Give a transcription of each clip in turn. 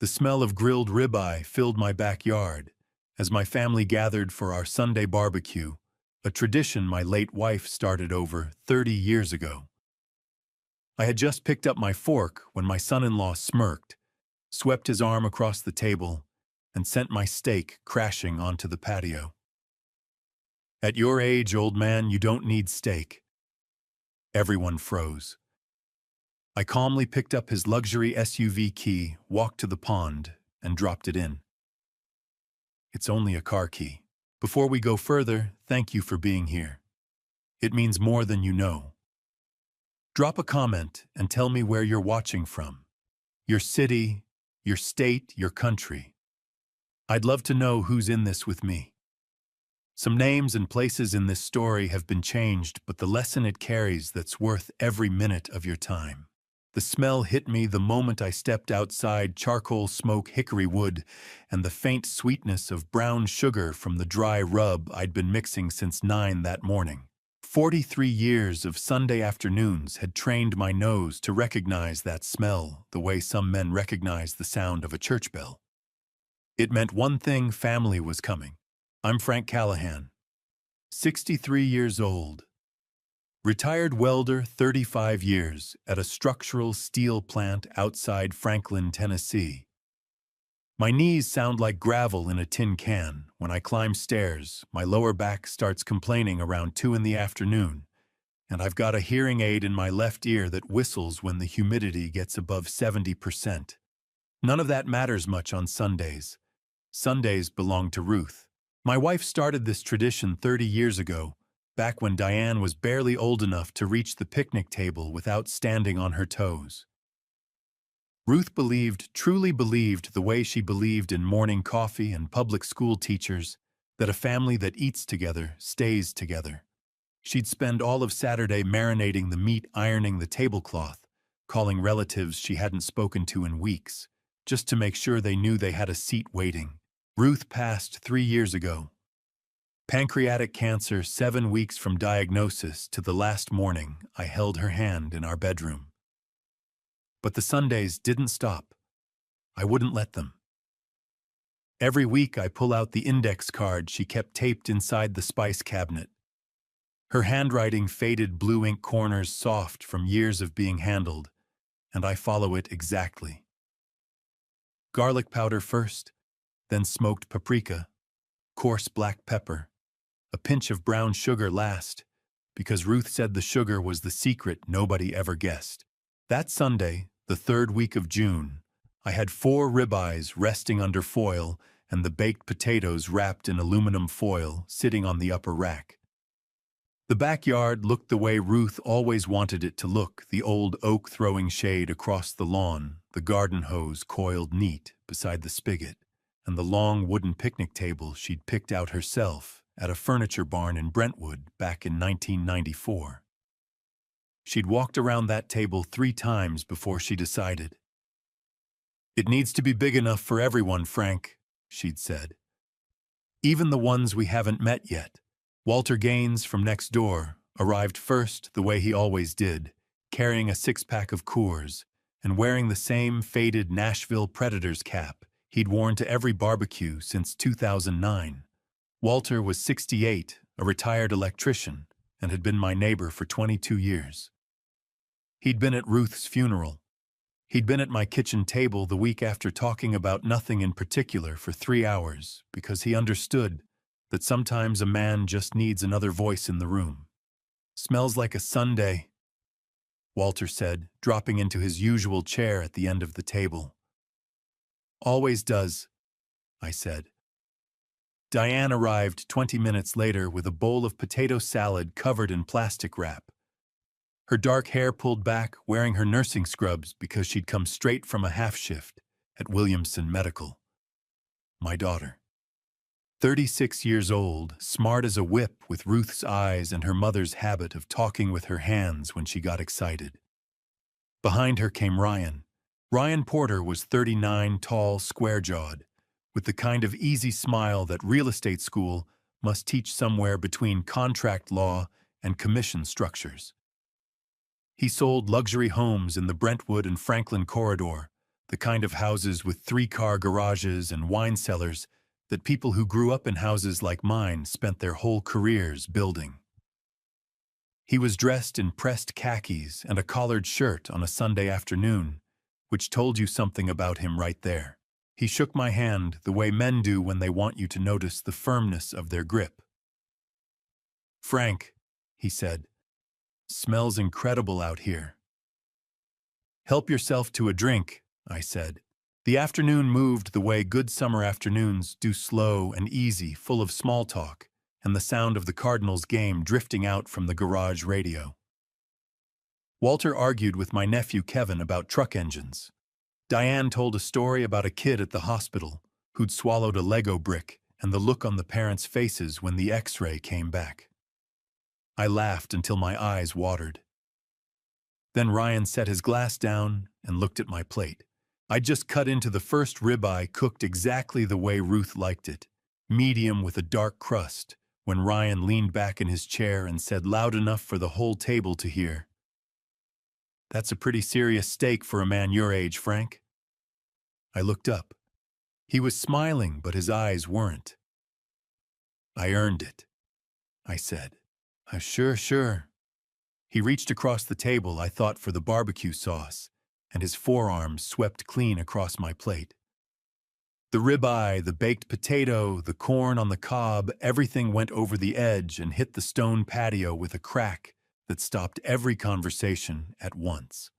The smell of grilled ribeye filled my backyard as my family gathered for our Sunday barbecue, a tradition my late wife started over 30 years ago. I had just picked up my fork when my son-in-law smirked, swept his arm across the table, and sent my steak crashing onto the patio. "At your age, old man, you don't need steak." Everyone froze. I calmly picked up his luxury SUV key, walked to the pond, and dropped it in. "It's only a car key. Before we go further, thank you for being here. It means more than you know. Drop a comment and tell me where you're watching from. Your city, your state, your country. I'd love to know who's in this with me." Some names and places in this story have been changed, but the lesson it carries that's worth every minute of your time. The smell hit me the moment I stepped outside, charcoal smoke, hickory wood, and the faint sweetness of brown sugar from the dry rub I'd been mixing since 9 that morning. 43 years of Sunday afternoons had trained my nose to recognize that smell the way some men recognize the sound of a church bell. It meant one thing: family was coming. I'm Frank Callahan, 63 years old. Retired welder, 35 years, at a structural steel plant outside Franklin, Tennessee. My knees sound like gravel in a tin can. When I climb stairs, my lower back starts complaining around 2 in the afternoon, and I've got a hearing aid in my left ear that whistles when the humidity gets above 70%. None of that matters much on Sundays. Sundays belong to Ruth. My wife started this tradition 30 years ago, back when Diane was barely old enough to reach the picnic table without standing on her toes. Ruth truly believed, the way she believed in morning coffee and public school teachers, that a family that eats together stays together. She'd spend all of Saturday marinating the meat, ironing the tablecloth, calling relatives she hadn't spoken to in weeks, just to make sure they knew they had a seat waiting. Ruth passed 3 years ago. Pancreatic cancer, 7 weeks from diagnosis to the last morning I held her hand in our bedroom. But the Sundays didn't stop. I wouldn't let them. Every week I pull out the index card she kept taped inside the spice cabinet. Her handwriting, faded blue ink corners soft from years of being handled, and I follow it exactly. Garlic powder first, then smoked paprika, coarse black pepper, a pinch of brown sugar last, because Ruth said the sugar was the secret nobody ever guessed. That Sunday, the 3rd week of June, I had 4 ribeyes resting under foil and the baked potatoes wrapped in aluminum foil sitting on the upper rack. The backyard looked the way Ruth always wanted it to look, the old oak throwing shade across the lawn, the garden hose coiled neat beside the spigot, and the long wooden picnic table she'd picked out herself at a furniture barn in Brentwood back in 1994. She'd walked around that table 3 times before she decided. "It needs to be big enough for everyone, Frank," she'd said. "Even the ones we haven't met yet." Walter Gaines from next door arrived first, the way he always did, carrying a 6-pack of Coors and wearing the same faded Nashville Predators cap he'd worn to every barbecue since 2009. Walter was 68, a retired electrician, and had been my neighbor for 22 years. He'd been at Ruth's funeral. He'd been at my kitchen table the week after talking about nothing in particular for 3 hours, because he understood that sometimes a man just needs another voice in the room. "Smells like a Sunday," Walter said, dropping into his usual chair at the end of the table. "Always does," I said. Diane arrived 20 minutes later with a bowl of potato salad covered in plastic wrap. Her dark hair pulled back, wearing her nursing scrubs because she'd come straight from a half-shift at Williamson Medical. My daughter. 36 years old, smart as a whip with Ruth's eyes and her mother's habit of talking with her hands when she got excited. Behind her came Ryan. Ryan Porter was 39, tall, square-jawed, with the kind of easy smile that real estate school must teach somewhere between contract law and commission structures. He sold luxury homes in the Brentwood and Franklin corridor, the kind of houses with three-car garages and wine cellars that people who grew up in houses like mine spent their whole careers building. He was dressed in pressed khakis and a collared shirt on a Sunday afternoon, which told you something about him right there. He shook my hand the way men do when they want you to notice the firmness of their grip. "Frank," he said, "smells incredible out here." "Help yourself to a drink," I said. The afternoon moved the way good summer afternoons do, slow and easy, full of small talk, and the sound of the Cardinals game drifting out from the garage radio. Walter argued with my nephew Kevin about truck engines. Diane told a story about a kid at the hospital who'd swallowed a Lego brick and the look on the parents' faces when the X-ray came back. I laughed until my eyes watered. Then Ryan set his glass down and looked at my plate. I'd just cut into the first ribeye, cooked exactly the way Ruth liked it, medium with a dark crust, when Ryan leaned back in his chair and said loud enough for the whole table to hear, "That's a pretty serious steak for a man your age, Frank." I looked up. He was smiling, but his eyes weren't. "I earned it," I said. Sure. He reached across the table, I thought, for the barbecue sauce, and his forearms swept clean across my plate. The ribeye, the baked potato, the corn on the cob, everything went over the edge and hit the stone patio with a crack that stopped every conversation at once.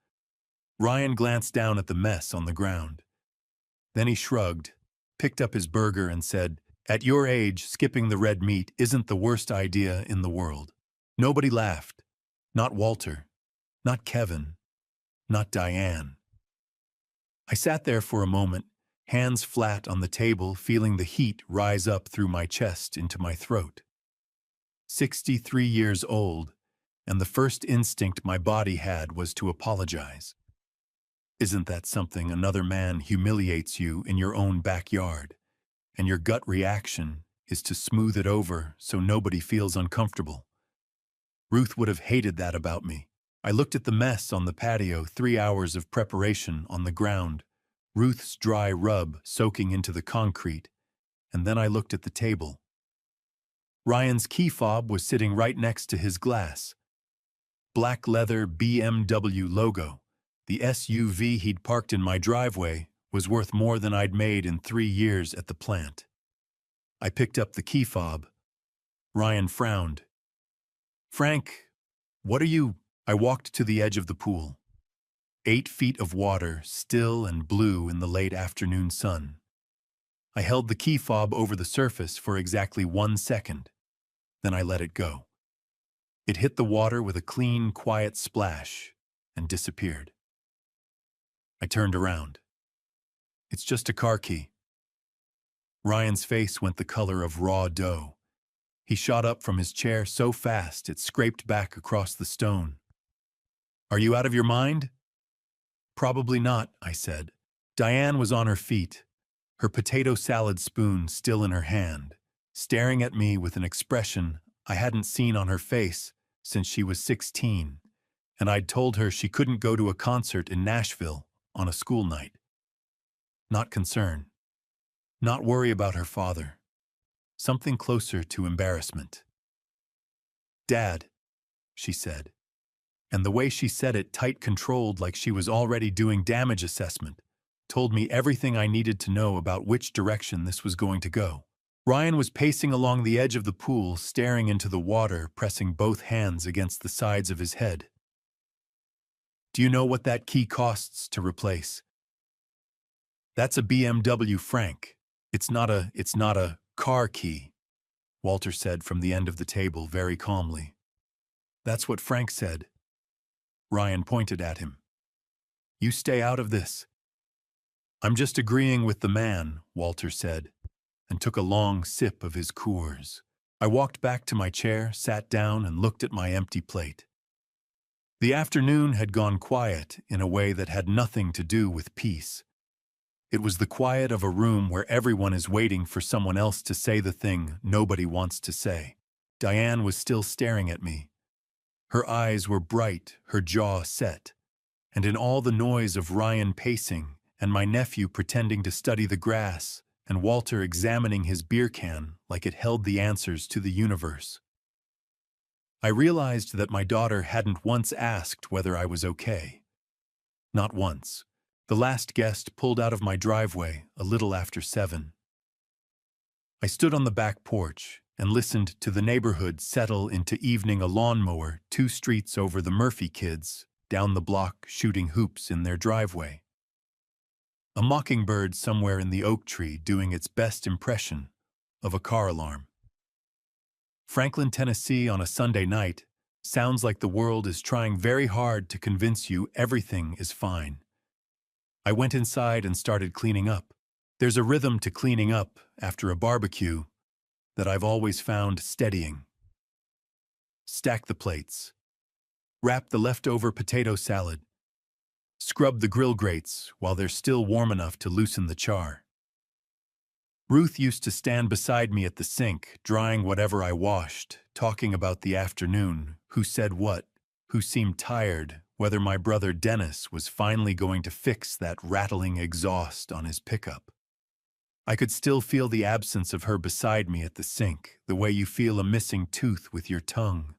Ryan glanced down at the mess on the ground. Then he shrugged, picked up his burger and said, "At your age, skipping the red meat isn't the worst idea in the world." Nobody laughed. Not Walter, not Kevin, not Diane. I sat there for a moment, hands flat on the table, feeling the heat rise up through my chest into my throat. 63 years old, and the first instinct my body had was to apologize. Isn't that something? Another man humiliates you in your own backyard, and your gut reaction is to smooth it over so nobody feels uncomfortable. Ruth would have hated that about me. I looked at the mess on the patio, 3 hours of preparation on the ground, Ruth's dry rub soaking into the concrete, and then I looked at the table. Ryan's key fob was sitting right next to his glass. Black leather BMW logo. The SUV he'd parked in my driveway was worth more than I'd made in 3 years at the plant. I picked up the key fob. Ryan frowned. "Frank, what are you—" I walked to the edge of the pool. 8 feet of water, still and blue in the late afternoon sun. I held the key fob over the surface for exactly 1 second. Then I let it go. It hit the water with a clean, quiet splash and disappeared. I turned around. "It's just a car key." Ryan's face went the color of raw dough. He shot up from his chair so fast it scraped back across the stone. "Are you out of your mind?" "Probably not," I said. Diane was on her feet, her potato salad spoon still in her hand, staring at me with an expression I hadn't seen on her face since she was 16, and I'd told her she couldn't go to a concert in Nashville on a school night. Not concern. Not worry about her father. Something closer to embarrassment. "Dad," she said. And the way she said it, tight controlled like she was already doing damage assessment, told me everything I needed to know about which direction this was going to go. Ryan was pacing along the edge of the pool, staring into the water, pressing both hands against the sides of his head. "Do you know what that key costs to replace?" "That's a BMW, Frank. It's not a car key," Walter said from the end of the table very calmly. "That's what Frank said." Ryan pointed at him. "You stay out of this." "I'm just agreeing with the man," Walter said, and took a long sip of his Coors. I walked back to my chair, sat down, and looked at my empty plate. The afternoon had gone quiet in a way that had nothing to do with peace. It was the quiet of a room where everyone is waiting for someone else to say the thing nobody wants to say. Diane was still staring at me. Her eyes were bright, her jaw set, and in all the noise of Ryan pacing and my nephew pretending to study the grass, and Walter examining his beer can like it held the answers to the universe. I realized that my daughter hadn't once asked whether I was okay. Not once. The last guest pulled out of my driveway a little after 7. I stood on the back porch and listened to the neighborhood settle into evening. A lawnmower 2 streets over, the Murphy kids down the block shooting hoops in their driveway. A mockingbird somewhere in the oak tree doing its best impression of a car alarm. Franklin, Tennessee on a Sunday night sounds like the world is trying very hard to convince you everything is fine. I went inside and started cleaning up. There's a rhythm to cleaning up after a barbecue that I've always found steadying. Stack the plates. Wrap the leftover potato salad. Scrub the grill grates while they're still warm enough to loosen the char. Ruth used to stand beside me at the sink, drying whatever I washed, talking about the afternoon, who said what, who seemed tired, whether my brother Dennis was finally going to fix that rattling exhaust on his pickup. I could still feel the absence of her beside me at the sink, the way you feel a missing tooth with your tongue.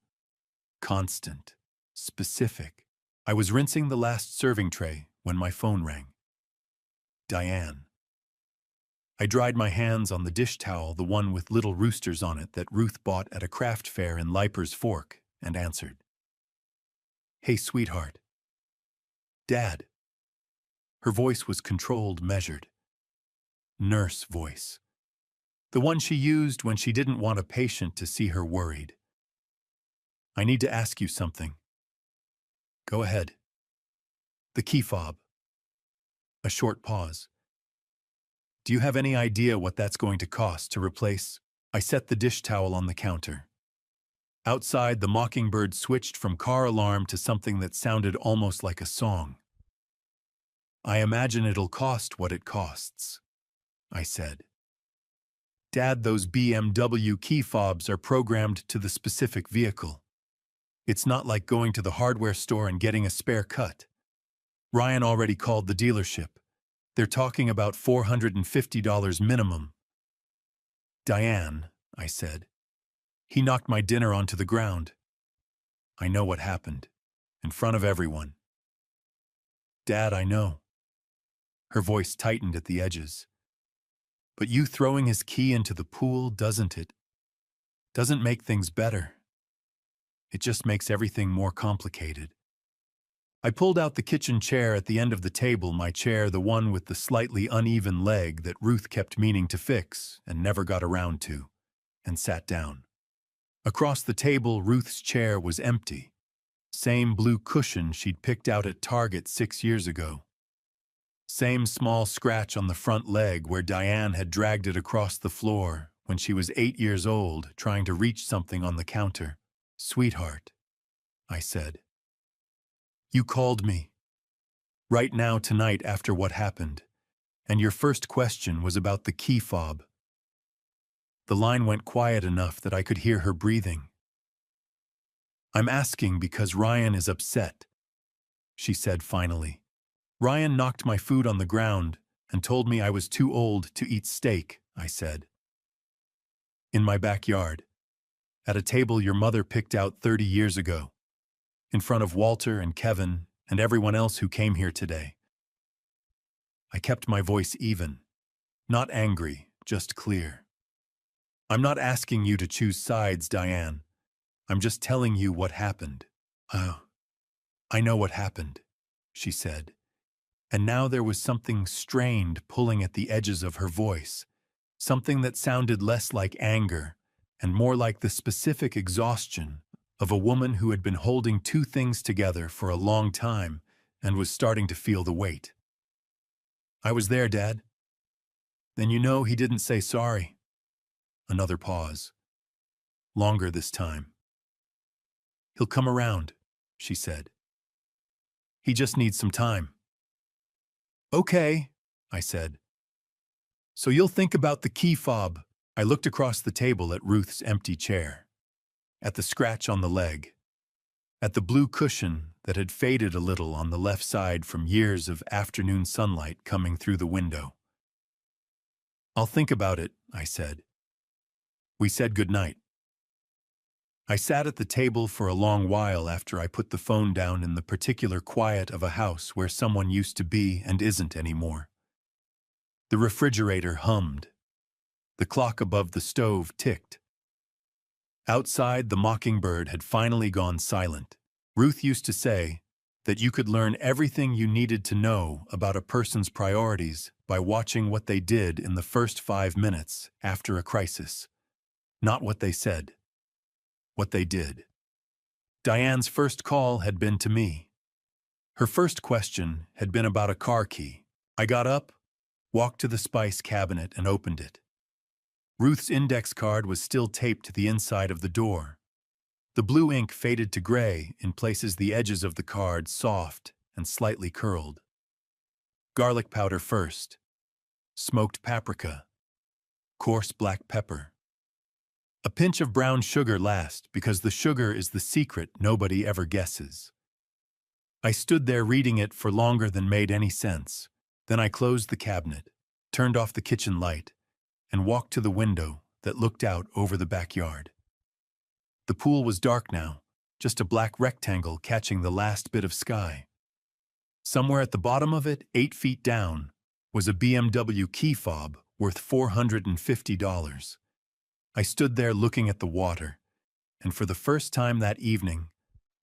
Constant. Specific. I was rinsing the last serving tray when my phone rang. Diane. I dried my hands on the dish towel, the one with little roosters on it that Ruth bought at a craft fair in Leiper's Fork, and answered. Hey, sweetheart. Dad. Her voice was controlled, measured. Nurse voice. The one she used when she didn't want a patient to see her worried. I need to ask you something. Go ahead. The key fob. A short pause. Do you have any idea what that's going to cost to replace? I set the dish towel on the counter. Outside, the mockingbird switched from car alarm to something that sounded almost like a song. I imagine it'll cost what it costs, I said. Dad, those BMW key fobs are programmed to the specific vehicle. It's not like going to the hardware store and getting a spare cut. Ryan already called the dealership. They're talking about $450 minimum. Diane, I said. He knocked my dinner onto the ground. I know what happened. In front of everyone. Dad, I know. Her voice tightened at the edges. But you throwing his key into the pool, doesn't it? Doesn't make things better. It just makes everything more complicated. I pulled out the kitchen chair at the end of the table, my chair, the one with the slightly uneven leg that Ruth kept meaning to fix and never got around to, and sat down. Across the table, Ruth's chair was empty. Same blue cushion she'd picked out at Target 6 years ago. Same small scratch on the front leg where Diane had dragged it across the floor when she was 8 years old, trying to reach something on the counter. Sweetheart, I said. You called me. Right now, tonight, after what happened. And your first question was about the key fob. The line went quiet enough that I could hear her breathing. I'm asking because Ryan is upset, she said finally. Ryan knocked my food on the ground and told me I was too old to eat steak, I said. In my backyard. At a table your mother picked out 30 years ago. In front of Walter and Kevin and everyone else who came here today. I kept my voice even. Not angry, just clear. I'm not asking you to choose sides, Diane. I'm just telling you what happened. Oh, I know what happened, she said. And now there was something strained pulling at the edges of her voice. Something that sounded less like anger and more like the specific exhaustion of a woman who had been holding two things together for a long time and was starting to feel the weight. I was there, Dad. Then you know he didn't say sorry. Another pause. Longer this time. He'll come around, she said. He just needs some time. Okay, I said. So you'll think about the key fob. I looked across the table at Ruth's empty chair. At the scratch on the leg. at the blue cushion that had faded a little on the left side from years of afternoon sunlight coming through the window. "I'll think about it," I said. We said goodnight. I sat at the table for a long while after I put the phone down in the particular quiet of a house where someone used to be and isn't anymore. The refrigerator hummed. The clock above the stove ticked. Outside, the mockingbird had finally gone silent. Ruth used to say that you could learn everything you needed to know about a person's priorities by watching what they did in the first 5 minutes after a crisis. Not what they said, what they did. Diane's first call had been to me. Her first question had been about a car key. I got up, walked to the spice cabinet, and opened it. Ruth's index card was still taped to the inside of the door. The blue ink faded to gray in places, the edges of the card soft and slightly curled. Garlic powder first, smoked paprika, coarse black pepper. A pinch of brown sugar last, because the sugar is the secret nobody ever guesses. I stood there reading it for longer than made any sense. Then I closed the cabinet, turned off the kitchen light, and walked to the window that looked out over the backyard. The pool was dark now, just a black rectangle catching the last bit of sky. Somewhere at the bottom of it, 8 feet down, was a BMW key fob worth $450. I stood there looking at the water, and for the first time that evening,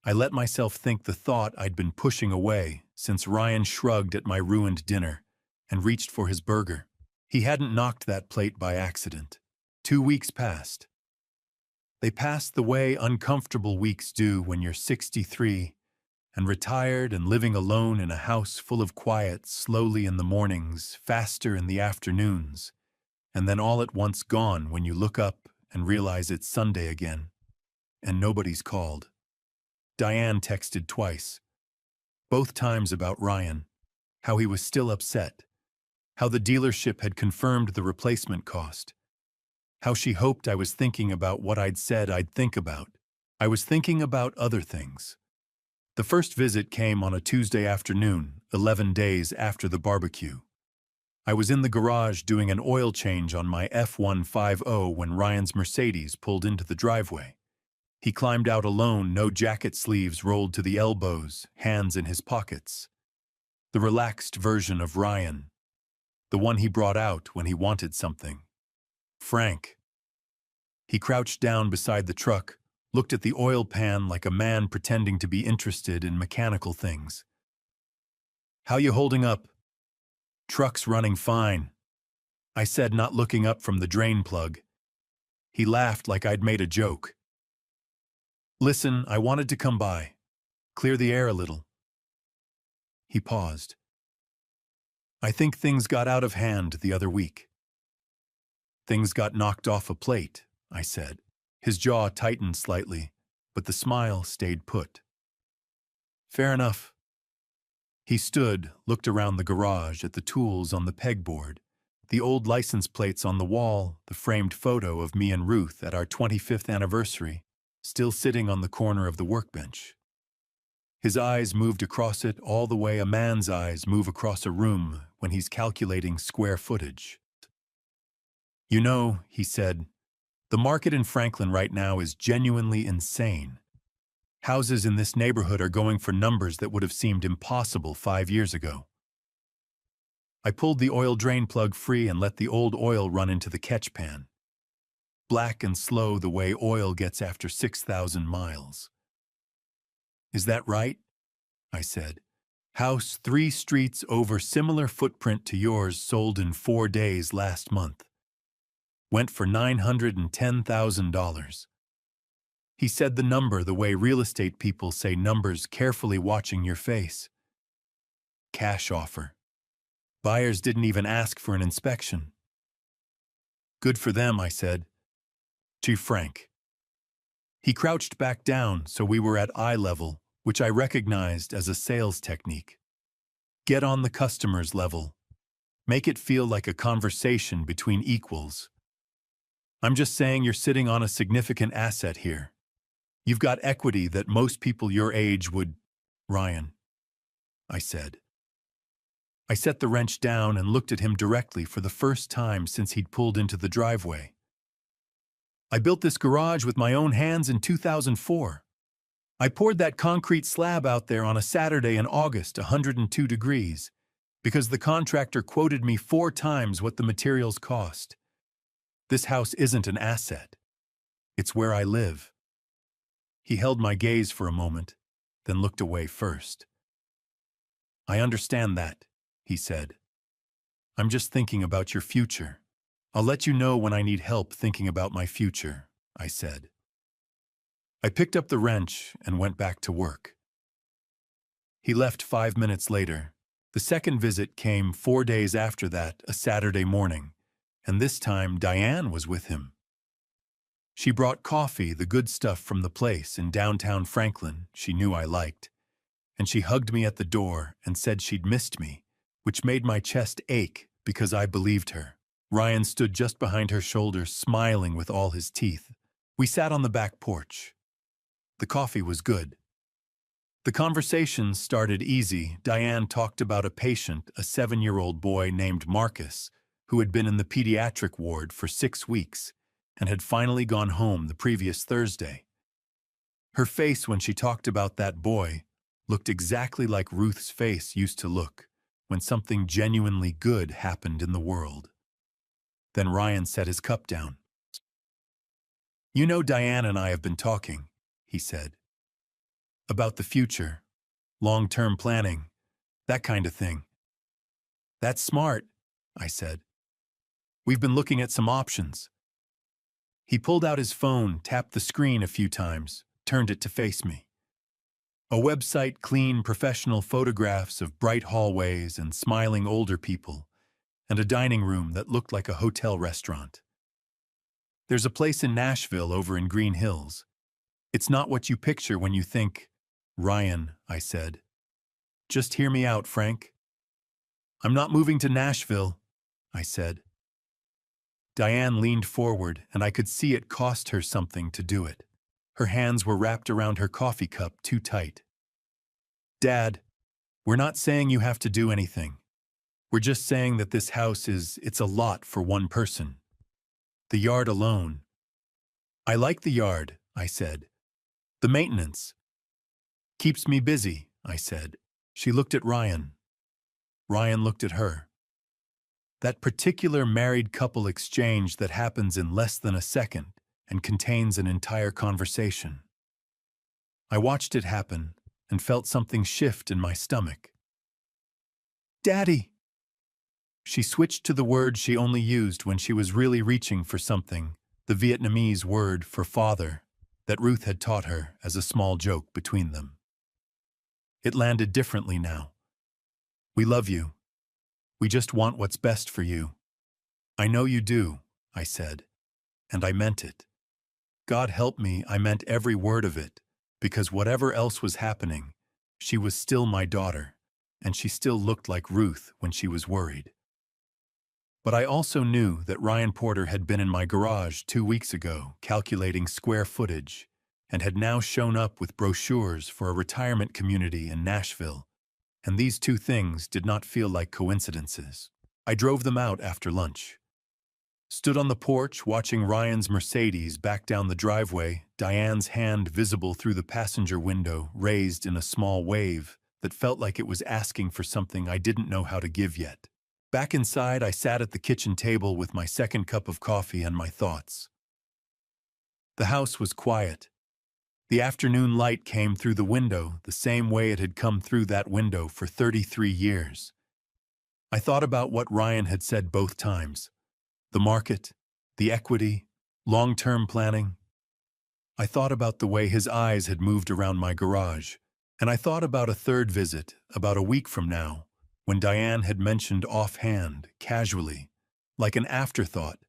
I let myself think the thought I'd been pushing away since Ryan shrugged at my ruined dinner and reached for his burger. He hadn't knocked that plate by accident. 2 weeks passed. They passed the way uncomfortable weeks do when you're 63 and retired and living alone in a house full of quiet, slowly in the mornings, faster in the afternoons, and then all at once gone when you look up and realize it's Sunday again, and nobody's called. Diane texted twice, both times about Ryan, how he was still upset, how the dealership had confirmed the replacement cost, how she hoped I was thinking about what I'd said I'd think about. I was thinking about other things. The first visit came on a Tuesday afternoon, 11 days after the barbecue. I was in the garage doing an oil change on my F-150 when Ryan's Mercedes pulled into the driveway. He climbed out alone, no jacket sleeves rolled to the elbows, hands in his pockets. The relaxed version of Ryan, the one he brought out when he wanted something. Frank. He crouched down beside the truck, looked at the oil pan like a man pretending to be interested in mechanical things. "How you holding up?" "Truck's running fine," I said, not looking up from the drain plug. He laughed like I'd made a joke. "Listen, I wanted to come by. Clear the air a little." He paused. "I think things got out of hand the other week." "Things got knocked off a plate," I said. His jaw tightened slightly, but the smile stayed put. "Fair enough." He stood, looked around the garage at the tools on the pegboard, the old license plates on the wall, the framed photo of me and Ruth at our 25th anniversary, still sitting on the corner of the workbench. His eyes moved across it all the way a man's eyes move across a room when he's calculating square footage. "You know," he said, "the market in Franklin right now is genuinely insane. Houses in this neighborhood are going for numbers that would have seemed impossible 5 years ago." I pulled the oil drain plug free and let the old oil run into the catch pan. Black and slow the way oil gets after 6,000 miles. "Is that right?" I said. "House 3 streets over, similar footprint to yours, sold in 4 days last month. Went for $910,000. He said the number the way real estate people say numbers, carefully watching your face. "Cash offer. Buyers didn't even ask for an inspection." "Good for them," I said. "To Frank." He crouched back down so we were at eye level, which I recognized as a sales technique. Get on the customer's level. Make it feel like a conversation between equals. "I'm just saying you're sitting on a significant asset here." You've got equity that most people your age would. Ryan, I said. I set the wrench down and looked at him directly for the first time since he'd pulled into the driveway. I built this garage with my own hands in 2004. I poured that concrete slab out there on a Saturday in August, 102 degrees, because the contractor quoted me 4 times what the materials cost. This house isn't an asset. It's where I live. He held my gaze for a moment, then looked away first. I understand that, he said. I'm just thinking about your future. I'll let you know when I need help thinking about my future, I said. I picked up the wrench and went back to work. He left 5 minutes later. The second visit came 4 days after that, a Saturday morning, and this time Diane was with him. She brought coffee, the good stuff from the place in downtown Franklin she knew I liked, and she hugged me at the door and said she'd missed me, which made my chest ache because I believed her. Ryan stood just behind her shoulder, smiling with all his teeth. We sat on the back porch. The coffee was good. The conversation started easy. Diane talked about a patient, a 7-year-old boy named Marcus, who had been in the pediatric ward for 6 weeks and had finally gone home the previous Thursday. Her face when she talked about that boy looked exactly like Ruth's face used to look when something genuinely good happened in the world. Then Ryan set his cup down. You know, Diane and I have been talking, he said. About the future, long-term planning, that kind of thing. That's smart, I said. We've been looking at some options. He pulled out his phone, tapped the screen a few times, turned it to face me. A website, clean, professional photographs of bright hallways and smiling older people, and a dining room that looked like a hotel restaurant. There's a place in Nashville over in Green Hills. It's not what you picture when you think, Ryan, I said. Just hear me out, Frank. I'm not moving to Nashville, I said. Diane leaned forward, and I could see it cost her something to do it. Her hands were wrapped around her coffee cup too tight. Dad, we're not saying you have to do anything. We're just saying that this house it's a lot for one person. The yard alone. I like the yard, I said. The maintenance. Keeps me busy, I said. She looked at Ryan. Ryan looked at her. That particular married couple exchange that happens in less than a second and contains an entire conversation. I watched it happen and felt something shift in my stomach. Daddy! She switched to the word she only used when she was really reaching for something, the Vietnamese word for father that Ruth had taught her as a small joke between them. It landed differently now. We love you. We just want what's best for you. I know you do, I said, and I meant it. God help me, I meant every word of it, because whatever else was happening, she was still my daughter, and she still looked like Ruth when she was worried. But I also knew that Ryan Porter had been in my garage 2 weeks ago, calculating square footage, and had now shown up with brochures for a retirement community in Nashville, and these two things did not feel like coincidences. I drove them out after lunch. Stood on the porch watching Ryan's Mercedes back down the driveway, Diane's hand visible through the passenger window, raised in a small wave that felt like it was asking for something I didn't know how to give yet. Back inside, I sat at the kitchen table with my second cup of coffee and my thoughts. The house was quiet. The afternoon light came through the window the same way it had come through that window for 33 years. I thought about what Ryan had said both times. The market, the equity, long-term planning. I thought about the way his eyes had moved around my garage, and I thought about a third visit, about a week from now, when Diane had mentioned offhand, casually, like an afterthought,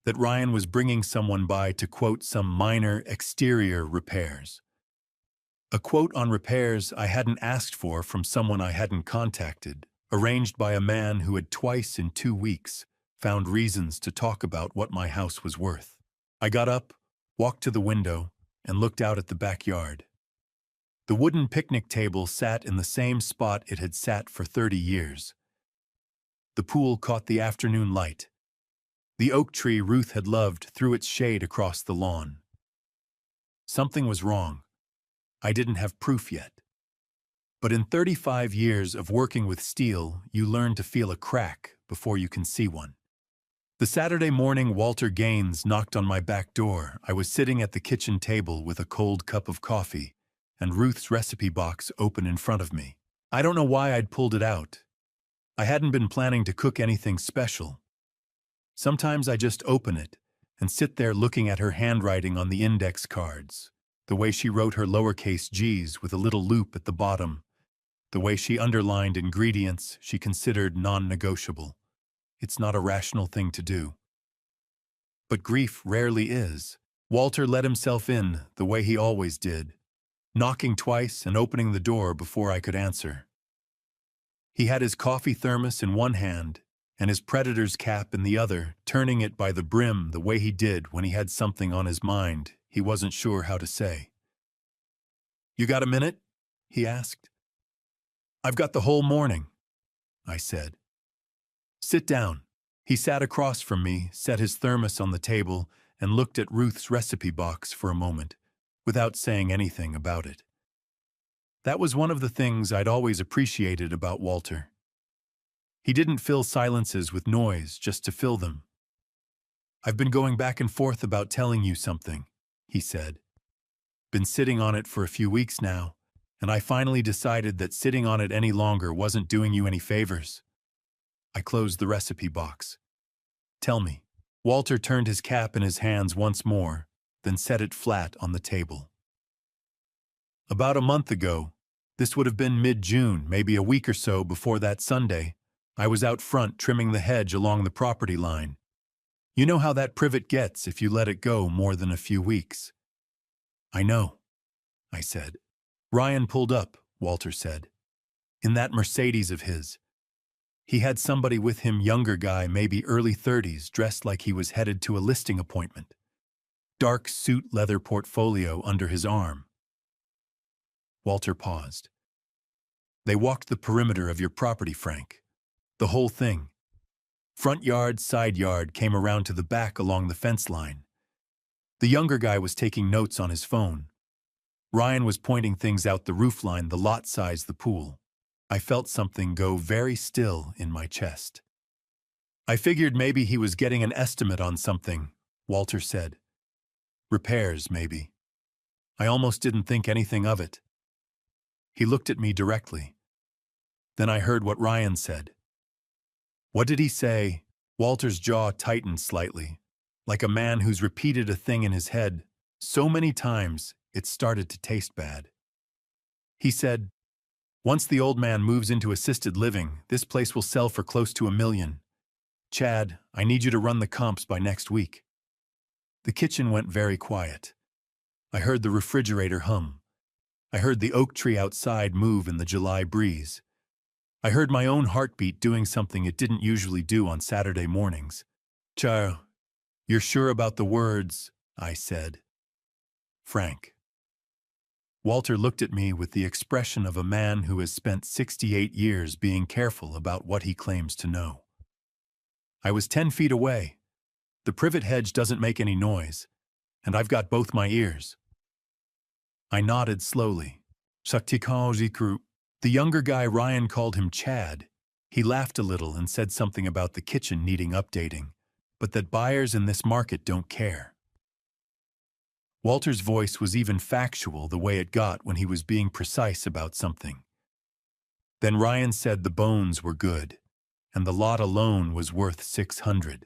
that Ryan was bringing someone by to quote some minor exterior repairs. A quote on repairs I hadn't asked for from someone I hadn't contacted, arranged by a man who had twice in 2 weeks found reasons to talk about what my house was worth. I got up, walked to the window, and looked out at the backyard. The wooden picnic table sat in the same spot it had sat for 30 years. The pool caught the afternoon light. The oak tree Ruth had loved threw its shade across the lawn. Something was wrong. I didn't have proof yet. But in 35 years of working with steel, you learn to feel a crack before you can see one. The Saturday morning Walter Gaines knocked on my back door. I was sitting at the kitchen table with a cold cup of coffee and Ruth's recipe box open in front of me. I don't know why I'd pulled it out. I hadn't been planning to cook anything special. Sometimes I just open it and sit there looking at her handwriting on the index cards, the way she wrote her lowercase g's with a little loop at the bottom, the way she underlined ingredients she considered non-negotiable. It's not a rational thing to do. But grief rarely is. Walter let himself in the way he always did, knocking twice and opening the door before I could answer. He had his coffee thermos in one hand and his predator's cap in the other, turning it by the brim the way he did when he had something on his mind he wasn't sure how to say. "You got a minute?" he asked. "I've got the whole morning," I said. "Sit down." He sat across from me, set his thermos on the table, and looked at Ruth's recipe box for a moment, without saying anything about it. That was one of the things I'd always appreciated about Walter. He didn't fill silences with noise just to fill them. "I've been going back and forth about telling you something," he said. "Been sitting on it for a few weeks now, and I finally decided that sitting on it any longer wasn't doing you any favors." I closed the recipe box. "Tell me." Walter turned his cap in his hands once more, then set it flat on the table. "About a month ago, this would have been mid-June, maybe a week or so before that Sunday, I was out front trimming the hedge along the property line. You know how that privet gets if you let it go more than a few weeks." "I know," I said. "Ryan pulled up," Walter said. "In that Mercedes of his. He had somebody with him, younger guy, maybe early 30s, dressed like he was headed to a listing appointment. Dark suit leather portfolio under his arm." Walter paused. "They walked the perimeter of your property, Frank. The whole thing. Front yard, side yard, came around to the back along the fence line. The younger guy was taking notes on his phone. Ryan was pointing things out the roof line, the lot size, the pool. I felt something go very still in my chest. I figured maybe he was getting an estimate on something," Walter said. "Repairs, maybe. I almost didn't think anything of it." He looked at me directly. Then I heard what Ryan said. "What did he say?" Walter's jaw tightened slightly, like a man who's repeated a thing in his head so many times it started to taste bad. He said, "Once the old man moves into assisted living, this place will sell for close to $1 million. Chad, I need you to run the comps by next week." The kitchen went very quiet. I heard the refrigerator hum. I heard the oak tree outside move in the July breeze. I heard my own heartbeat doing something it didn't usually do on Saturday mornings. "Char, you're sure about the words?" I said. "Frank." Walter looked at me with the expression of a man who has spent 68 years being careful about what he claims to know. "I was 10 feet away. The privet hedge doesn't make any noise, and I've got both my ears." I nodded slowly. "The younger guy, Ryan, called him Chad. He laughed a little and said something about the kitchen needing updating, but that buyers in this market don't care." Walter's voice was even factual the way it got when he was being precise about something. Then Ryan said the bones were good, and the lot alone was worth $600.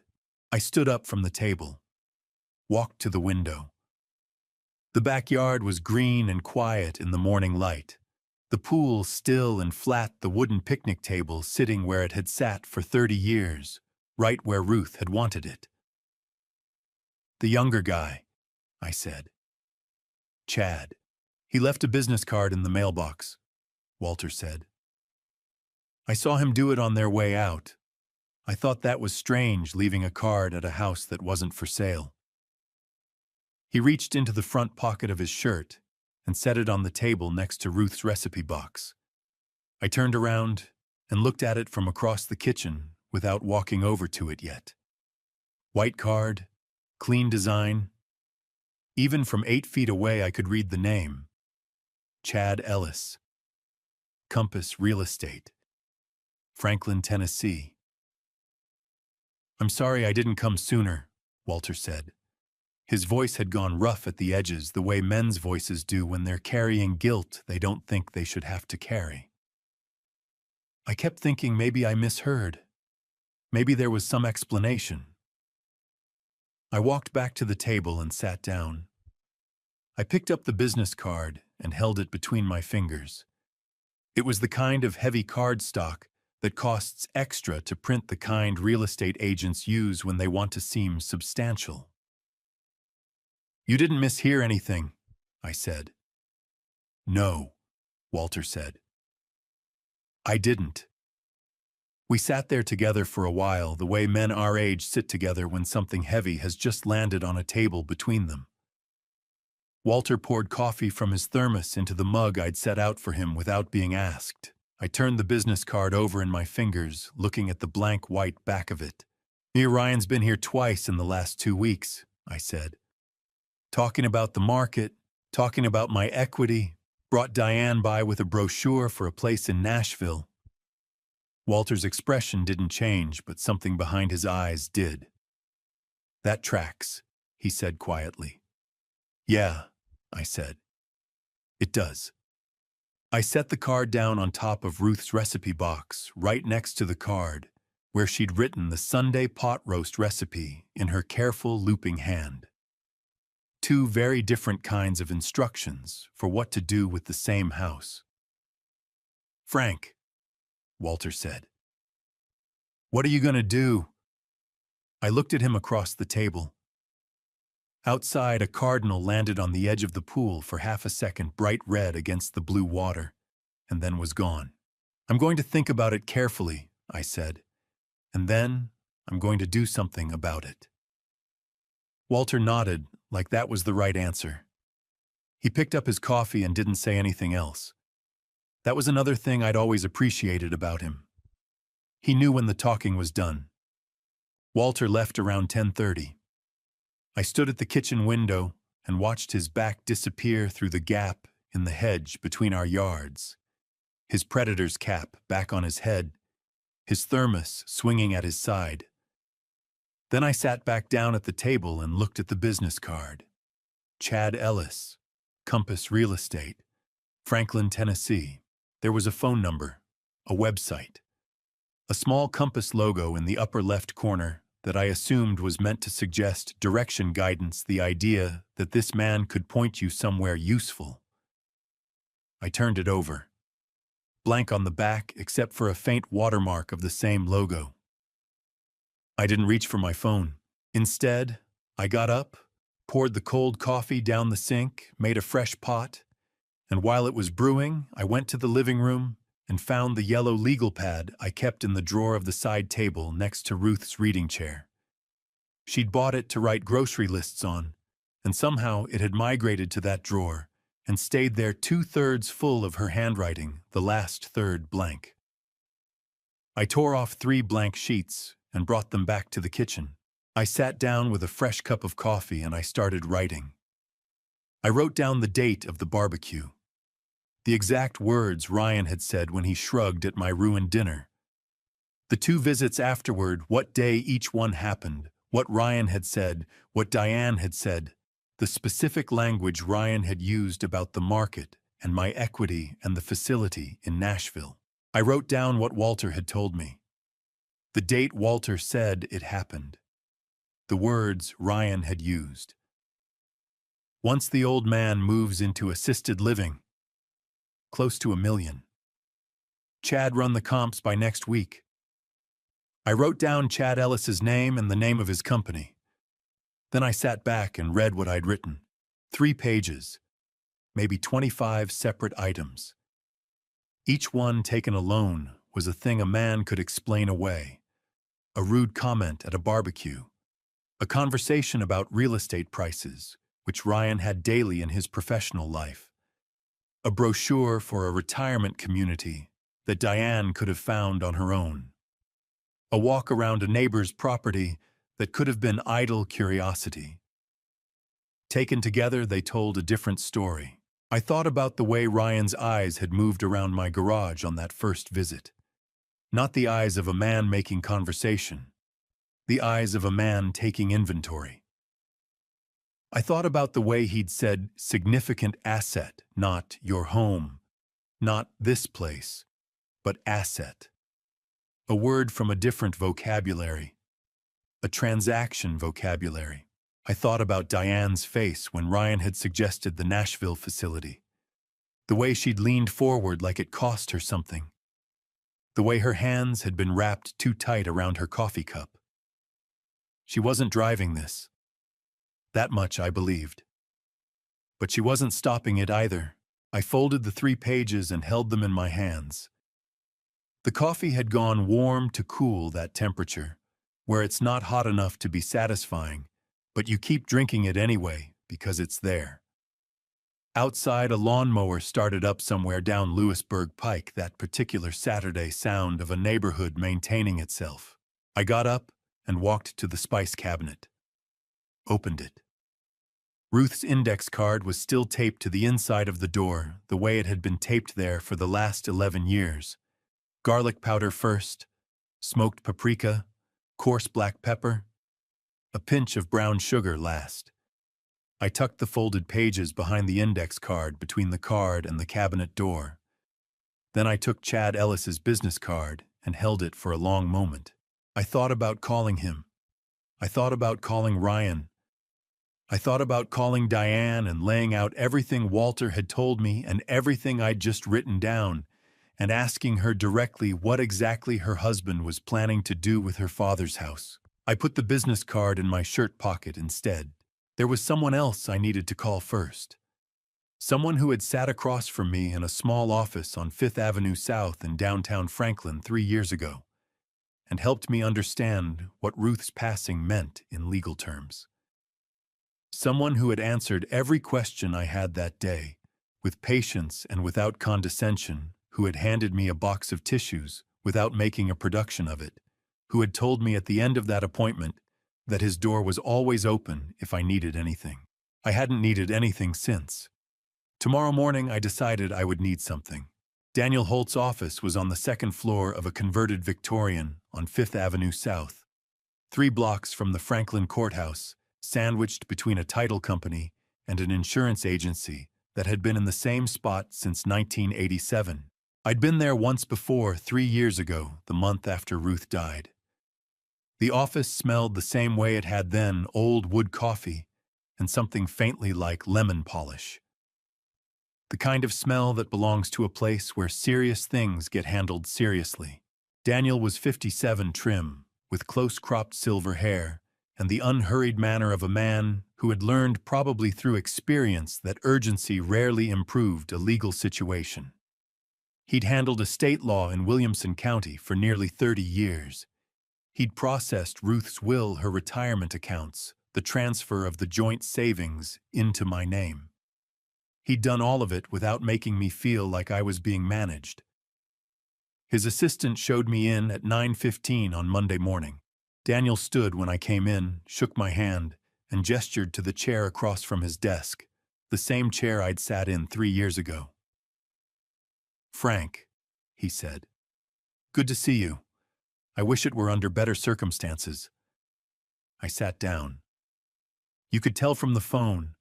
I stood up from the table, walked to the window. The backyard was green and quiet in the morning light. The pool still and flat, the wooden picnic table sitting where it had sat for 30 years, right where Ruth had wanted it. "The younger guy," I said. "Chad. He left a business card in the mailbox," Walter said. "I saw him do it on their way out. I thought that was strange, leaving a card at a house that wasn't for sale." He reached into the front pocket of his shirt and set it on the table next to Ruth's recipe box. I turned around and looked at it from across the kitchen without walking over to it yet. White card, clean design. Even from 8 feet away I could read the name. Chad Ellis. Compass Real Estate. Franklin, Tennessee. "I'm sorry I didn't come sooner," Walter said. His voice had gone rough at the edges, the way men's voices do when they're carrying guilt they don't think they should have to carry. I kept thinking maybe I misheard. Maybe there was some explanation. I walked back to the table and sat down. I picked up the business card and held it between my fingers. It was the kind of heavy cardstock that costs extra to print, the kind real estate agents use when they want to seem substantial. "You didn't mishear anything," I said. "No," Walter said. I didn't. We sat there together for a while, the way men our age sit together when something heavy has just landed on a table between them. Walter poured coffee from his thermos into the mug I'd set out for him without being asked. I turned the business card over in my fingers, looking at the blank white back of it. "Ryan's been here twice in the last 2 weeks," I said. "Talking about the market, talking about my equity, brought Diane by with a brochure for a place in Nashville." Walter's expression didn't change, but something behind his eyes did. "That tracks," he said quietly. "Yeah," I said. "It does." I set the card down on top of Ruth's recipe box, right next to the card, where she'd written the Sunday pot roast recipe in her careful, looping hand. 2 very different kinds of instructions for what to do with the same house. "Frank," Walter said, "what are you going to do?" I looked at him across the table. Outside, a cardinal landed on the edge of the pool for half a second, bright red against the blue water, and then was gone. "I'm going to think about it carefully," I said, "and then I'm going to do something about it." Walter nodded, like that was the right answer. He picked up his coffee and didn't say anything else. That was another thing I'd always appreciated about him. He knew when the talking was done. Walter left around 10:30. I stood at the kitchen window and watched his back disappear through the gap in the hedge between our yards, his predator's cap back on his head, his thermos swinging at his side. Then I sat back down at the table and looked at the business card. Chad Ellis, Compass Real Estate, Franklin, Tennessee. There was a phone number, a website, a small compass logo in the upper left corner that I assumed was meant to suggest direction guidance, the idea that this man could point you somewhere useful. I turned it over. Blank on the back except for a faint watermark of the same logo. I didn't reach for my phone. Instead, I got up, poured the cold coffee down the sink, made a fresh pot, and while it was brewing, I went to the living room and found the yellow legal pad I kept in the drawer of the side table next to Ruth's reading chair. She'd bought it to write grocery lists on, and somehow it had migrated to that drawer and stayed there 2/3 full of her handwriting, the last third blank. I tore off 3 blank sheets and brought them back to the kitchen. I sat down with a fresh cup of coffee and I started writing. I wrote down the date of the barbecue, the exact words Ryan had said when he shrugged at my ruined dinner. The 2 visits afterward, what day each one happened, what Ryan had said, what Diane had said, the specific language Ryan had used about the market and my equity and the facility in Nashville. I wrote down what Walter had told me. The date Walter said it happened. The words Ryan had used. Once the old man moves into assisted living, close to $1 million. Chad run the comps by next week. I wrote down Chad Ellis's name and the name of his company. Then I sat back and read what I'd written. 3 pages, maybe 25 separate items. Each one taken alone was a thing a man could explain away. A rude comment at a barbecue. A conversation about real estate prices, which Ryan had daily in his professional life. A brochure for a retirement community that Diane could have found on her own. A walk around a neighbor's property that could have been idle curiosity. Taken together, they told a different story. I thought about the way Ryan's eyes had moved around my garage on that first visit. Not the eyes of a man making conversation. The eyes of a man taking inventory. I thought about the way he'd said significant asset, not your home, not this place, but asset. A word from a different vocabulary. A transaction vocabulary. I thought about Diane's face when Ryan had suggested the Nashville facility. The way she'd leaned forward like it cost her something. The way her hands had been wrapped too tight around her coffee cup. She wasn't driving this. That much I believed. But she wasn't stopping it either. I folded the 3 pages and held them in my hands. The coffee had gone warm to cool that temperature, where it's not hot enough to be satisfying, but you keep drinking it anyway because it's there. Outside, a lawnmower started up somewhere down Lewisburg Pike, that particular Saturday sound of a neighborhood maintaining itself. I got up and walked to the spice cabinet. Opened it. Ruth's index card was still taped to the inside of the door, the way it had been taped there for the last 11 years. Garlic powder first, smoked paprika, coarse black pepper, a pinch of brown sugar last. I tucked the folded pages behind the index card between the card and the cabinet door. Then I took Chad Ellis's business card and held it for a long moment. I thought about calling him. I thought about calling Ryan. I thought about calling Diane and laying out everything Walter had told me and everything I'd just written down, and asking her directly what exactly her husband was planning to do with her father's house. I put the business card in my shirt pocket instead. There was someone else I needed to call first. Someone who had sat across from me in a small office on 5th Avenue South in downtown Franklin 3 years ago, and helped me understand what Ruth's passing meant in legal terms. Someone who had answered every question I had that day, with patience and without condescension, who had handed me a box of tissues without making a production of it, who had told me at the end of that appointment that his door was always open if I needed anything. I hadn't needed anything since. Tomorrow morning I decided I would need something. Daniel Holt's office was on the 2nd floor of a converted Victorian on 5th Avenue South, 3 blocks from the Franklin Courthouse, sandwiched between a title company and an insurance agency that had been in the same spot since 1987. I'd been there once before 3 years ago, the month after Ruth died. The office smelled the same way it had then, old wood coffee and something faintly like lemon polish. The kind of smell that belongs to a place where serious things get handled seriously. Daniel was 57, trim, with close-cropped silver hair, and the unhurried manner of a man who had learned probably through experience that urgency rarely improved a legal situation. He'd handled estate law in Williamson County for nearly 30 years. He'd processed Ruth's will, her retirement accounts, the transfer of the joint savings into my name. He'd done all of it without making me feel like I was being managed. His assistant showed me in at 9:15 on Monday morning. Daniel stood when I came in, shook my hand, and gestured to the chair across from his desk, the same chair I'd sat in 3 years ago. "Frank," he said, "good to see you. I wish it were under better circumstances." I sat down. "You could tell from the phone.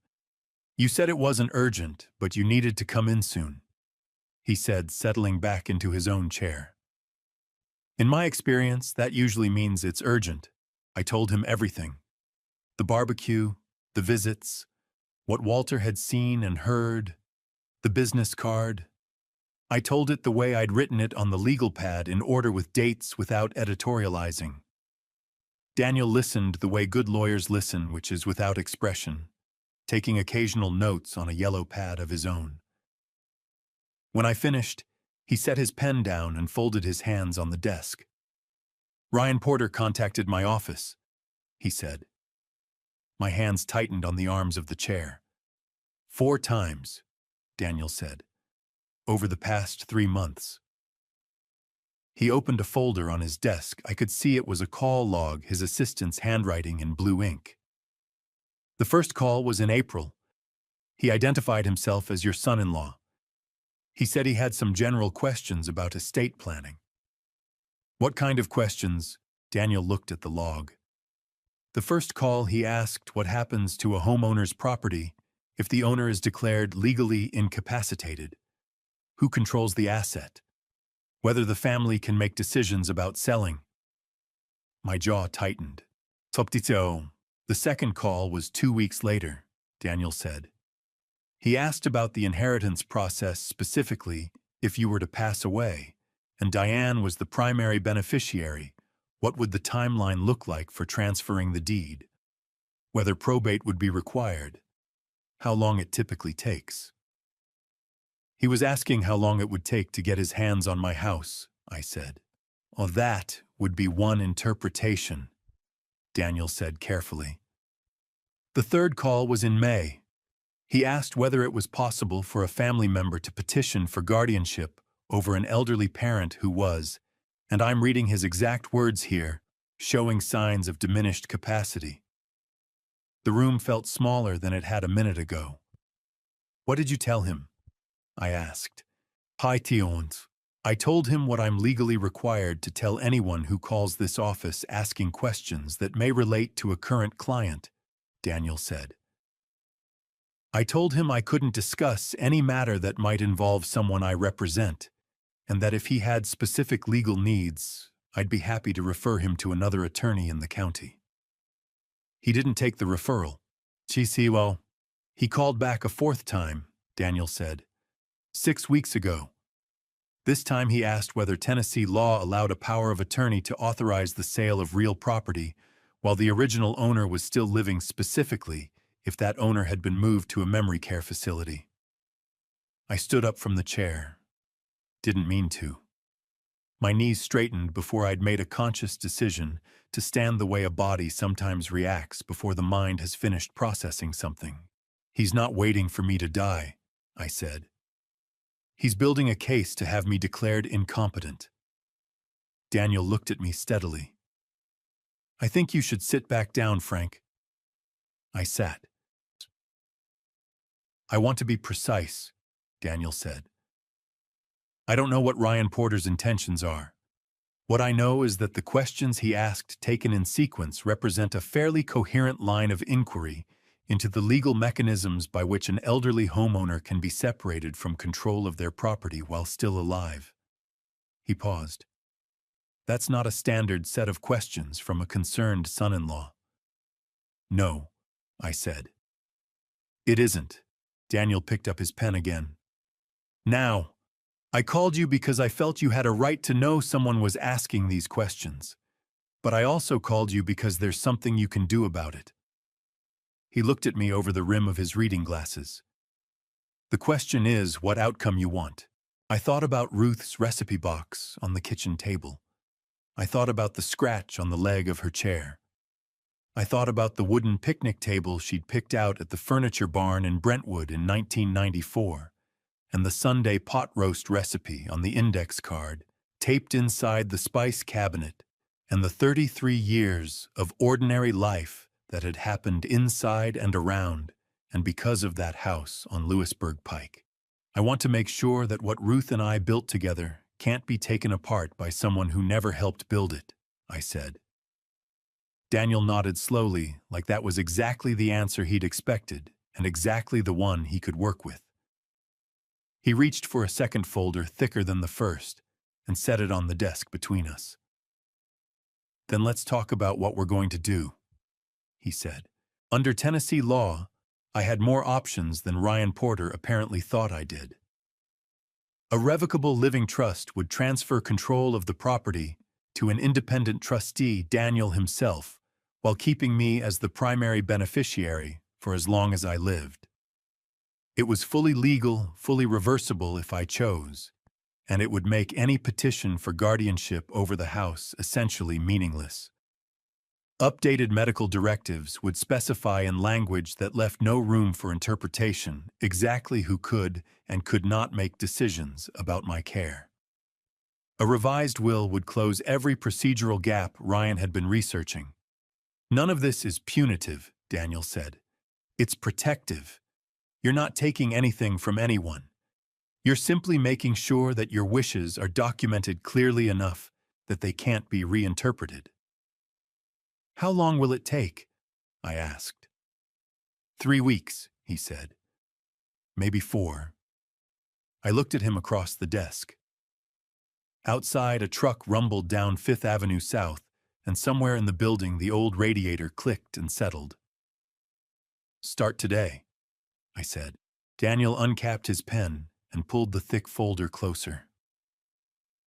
You said it wasn't urgent, but you needed to come in soon," he said, settling back into his own chair. "In my experience, that usually means it's urgent." I told him everything. The barbecue, the visits, what Walter had seen and heard, the business card. I told it the way I'd written it on the legal pad in order with dates without editorializing. Daniel listened the way good lawyers listen, which is without expression, taking occasional notes on a yellow pad of his own. When I finished, he set his pen down and folded his hands on the desk. "Ryan Porter contacted my office," he said. My hands tightened on the arms of the chair. 4 times, Daniel said, over the past 3 months. He opened a folder on his desk. I could see it was a call log, his assistant's handwriting in blue ink. The first call was in April. He identified himself as your son-in-law. He said he had some general questions about estate planning. What kind of questions? Daniel looked at the log. The first call, he asked what happens to a homeowner's property if the owner is declared legally incapacitated. Who controls the asset? Whether the family can make decisions about selling. My jaw tightened. Toptito. The second call was 2 weeks later, Daniel said. He asked about the inheritance process, specifically if you were to pass away, and Diane was the primary beneficiary. What would the timeline look like for transferring the deed? Whether probate would be required? How long it typically takes? He was asking how long it would take to get his hands on my house, I said. Oh, that would be one interpretation, Daniel said carefully. The third call was in May. He asked whether it was possible for a family member to petition for guardianship over an elderly parent who was, and I'm reading his exact words here, showing signs of diminished capacity. The room felt smaller than it had a minute ago. What did you tell him? I asked. Hi, Tions. I told him what I'm legally required to tell anyone who calls this office asking questions that may relate to a current client, Daniel said. I told him I couldn't discuss any matter that might involve someone I represent, and that if he had specific legal needs, I'd be happy to refer him to another attorney in the county. He didn't take the referral. Well, he called back a 4th time, Daniel said. 6 weeks ago. This time he asked whether Tennessee law allowed a power of attorney to authorize the sale of real property while the original owner was still living, specifically if that owner had been moved to a memory care facility. I stood up from the chair. Didn't mean to. My knees straightened before I'd made a conscious decision to stand the way a body sometimes reacts before the mind has finished processing something. He's not waiting for me to die, I said. He's building a case to have me declared incompetent. Daniel looked at me steadily. I think you should sit back down, Frank. I sat. I want to be precise, Daniel said. I don't know what Ryan Porter's intentions are. What I know is that the questions he asked, taken in sequence, represent a fairly coherent line of inquiry into the legal mechanisms by which an elderly homeowner can be separated from control of their property while still alive. He paused. That's not a standard set of questions from a concerned son-in-law. No, I said. It isn't. Daniel picked up his pen again. Now, I called you because I felt you had a right to know someone was asking these questions. But I also called you because there's something you can do about it. He looked at me over the rim of his reading glasses. The question is what outcome you want. I thought about Ruth's recipe box on the kitchen table. I thought about the scratch on the leg of her chair. I thought about the wooden picnic table she'd picked out at the furniture barn in Brentwood in 1994, and the Sunday pot roast recipe on the index card, taped inside the spice cabinet, and the 33 years of ordinary life that had happened inside and around, and because of that house on Lewisburg Pike. I want to make sure that what Ruth and I built together can't be taken apart by someone who never helped build it, I said. Daniel nodded slowly, like that was exactly the answer he'd expected, and exactly the one he could work with. He reached for a second folder thicker than the first, and set it on the desk between us. Then let's talk about what we're going to do, he said. Under Tennessee law, I had more options than Ryan Porter apparently thought I did. A revocable living trust would transfer control of the property to an independent trustee, Daniel himself, while keeping me as the primary beneficiary for as long as I lived. It was fully legal, fully reversible if I chose, and it would make any petition for guardianship over the house essentially meaningless. Updated medical directives would specify in language that left no room for interpretation exactly who could and could not make decisions about my care. A revised will would close every procedural gap Ryan had been researching. "None of this is punitive," Daniel said. "It's protective. You're not taking anything from anyone. You're simply making sure that your wishes are documented clearly enough that they can't be reinterpreted." "How long will it take?" I asked. 3 weeks, he said. "Maybe 4. I looked at him across the desk. Outside, a truck rumbled down Fifth Avenue South, and somewhere in the building the old radiator clicked and settled. "Start today," I said. Daniel uncapped his pen and pulled the thick folder closer.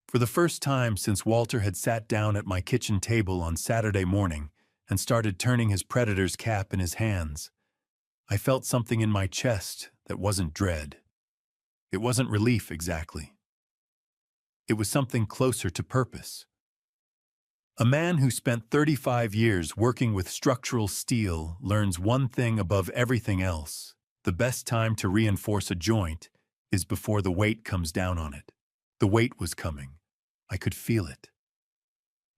For the first time since Walter had sat down at my kitchen table on Saturday morning and started turning his predator's cap in his hands, I felt something in my chest that wasn't dread. It wasn't relief exactly. It was something closer to purpose. A man who spent 35 years working with structural steel learns one thing above everything else: the best time to reinforce a joint is before the weight comes down on it. The weight was coming. I could feel it.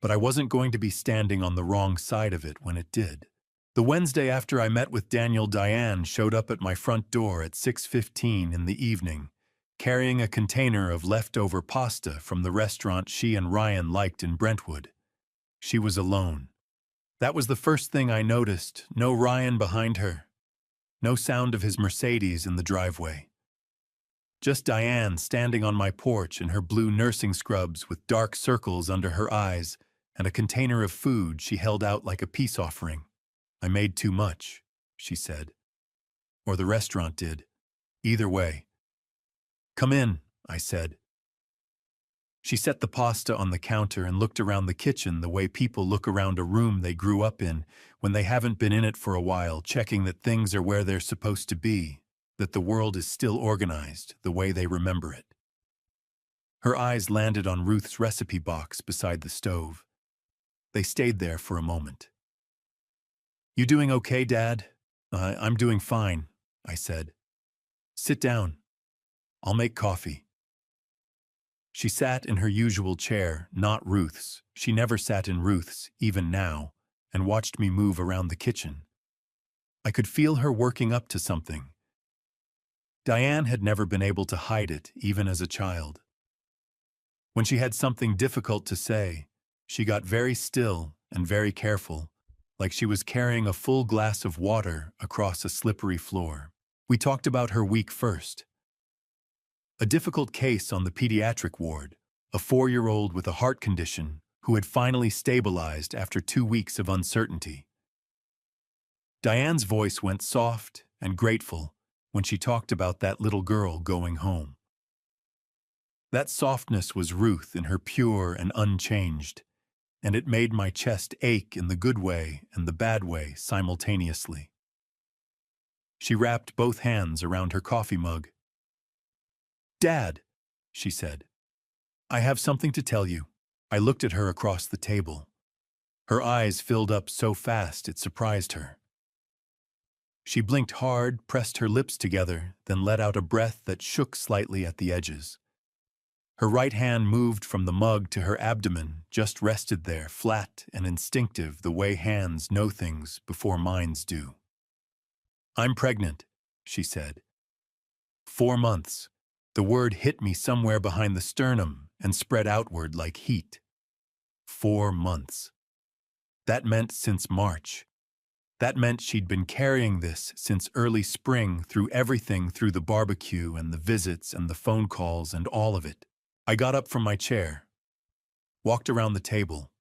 But I wasn't going to be standing on the wrong side of it when it did. The Wednesday after I met with Daniel, Diane showed up at my front door at 6:15 in the evening, carrying a container of leftover pasta from the restaurant she and Ryan liked in Brentwood. She was alone. That was the first thing I noticed. No Ryan behind her. No sound of his Mercedes in the driveway. Just Diane standing on my porch in her blue nursing scrubs with dark circles under her eyes and a container of food she held out like a peace offering. "I made too much," she said. Or the restaurant did. Either way. "Come in," I said. She set the pasta on the counter and looked around the kitchen the way people look around a room they grew up in when they haven't been in it for a while, checking that things are where they're supposed to be, that the world is still organized the way they remember it. Her eyes landed on Ruth's recipe box beside the stove. They stayed there for a moment. "You doing okay, Dad?" I'm doing fine," I said. "Sit down. I'll make coffee." She sat in her usual chair, not Ruth's. She never sat in Ruth's, even now, and watched me move around the kitchen. I could feel her working up to something. Diane had never been able to hide it, even as a child. When she had something difficult to say, she got very still and very careful, like she was carrying a full glass of water across a slippery floor. We talked about her week first. A difficult case on the pediatric ward, a 4-year-old with a heart condition who had finally stabilized after 2 weeks of uncertainty. Diane's voice went soft and grateful when she talked about that little girl going home. That softness was Ruth in her pure and unchanged, and it made my chest ache in the good way and the bad way simultaneously. She wrapped both hands around her coffee mug. "Dad," she said, "I have something to tell you." I looked at her across the table. Her eyes filled up so fast it surprised her. She blinked hard, pressed her lips together, then let out a breath that shook slightly at the edges. Her right hand moved from the mug to her abdomen, just rested there, flat and instinctive the way hands know things before minds do. "I'm pregnant," she said. 4 months. The word hit me somewhere behind the sternum and spread outward like heat. 4 months. That meant since March. That meant she'd been carrying this since early spring, through everything, through the barbecue and the visits and the phone calls and all of it. I got up from my chair, walked around the table.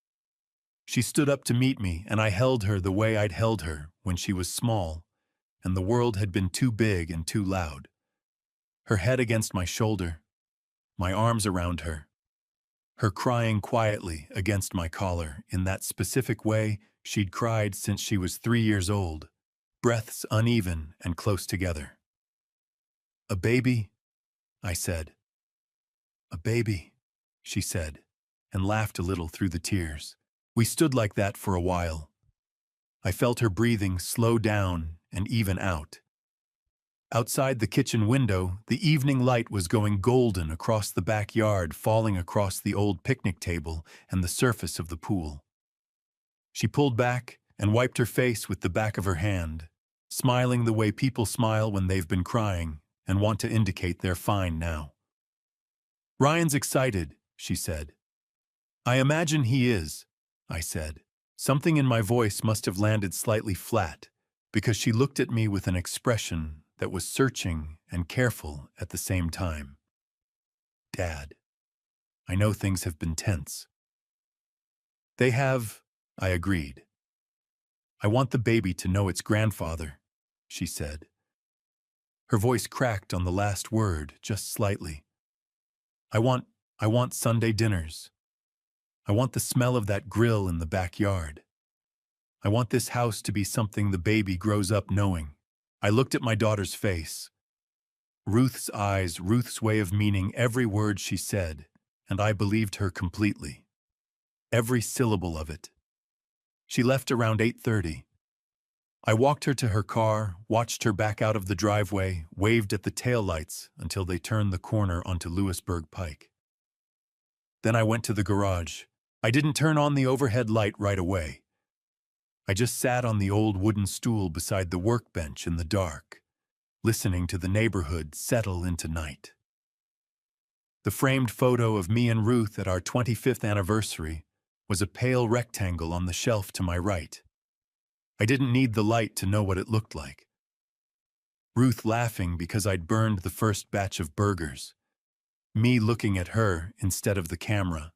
She stood up to meet me, and I held her the way I'd held her when she was small, and the world had been too big and too loud. Her head against my shoulder, my arms around her, her crying quietly against my collar in that specific way she'd cried since she was 3 years old, breaths uneven and close together. "A baby?" I said. "A baby," she said, and laughed a little through the tears. We stood like that for a while, I felt her breathing slow down and even out. Outside the kitchen window, the evening light was going golden across the backyard, falling across the old picnic table and the surface of the pool. She pulled back and wiped her face with the back of her hand, smiling the way people smile when they've been crying and want to indicate they're fine now. "Ryan's excited," she said. "I imagine he is," I said. Something in my voice must have landed slightly flat, because she looked at me with an expression that was searching and careful at the same time. "Dad, I know things have been tense." "They have," I agreed. "I want the baby to know its grandfather," she said. Her voice cracked on the last word, just slightly. I want Sunday dinners. I want the smell of that grill in the backyard. I want this house to be something the baby grows up knowing." I looked at my daughter's face. Ruth's eyes, Ruth's way of meaning every word she said, and I believed her completely. Every syllable of it. She left around 8:30. I walked her to her car, watched her back out of the driveway, waved at the taillights until they turned the corner onto Lewisburg Pike. Then I went to the garage. I didn't turn on the overhead light right away. I just sat on the old wooden stool beside the workbench in the dark, listening to the neighborhood settle into night. The framed photo of me and Ruth at our 25th anniversary was a pale rectangle on the shelf to my right. I didn't need the light to know what it looked like. Ruth laughing because I'd burned the first batch of burgers. Me looking at her instead of the camera.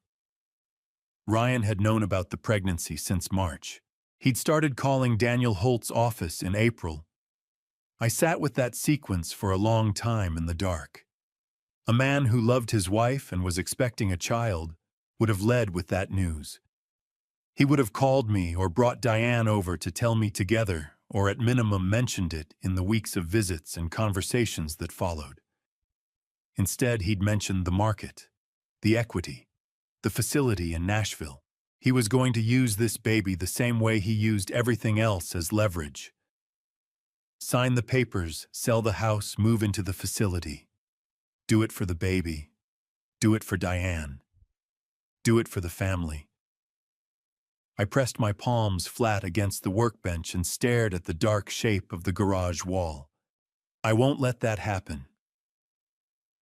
Ryan had known about the pregnancy since March. He'd started calling Daniel Holt's office in April. I sat with that sequence for a long time in the dark. A man who loved his wife and was expecting a child would have led with that news. He would have called me or brought Diane over to tell me together, or at minimum mentioned it in the weeks of visits and conversations that followed. Instead, he'd mentioned the market, the equity, the facility in Nashville. He was going to use this baby the same way he used everything else as leverage. Sign the papers, sell the house, move into the facility. Do it for the baby. Do it for Diane. Do it for the family. I pressed my palms flat against the workbench and stared at the dark shape of the garage wall. "I won't let that happen,"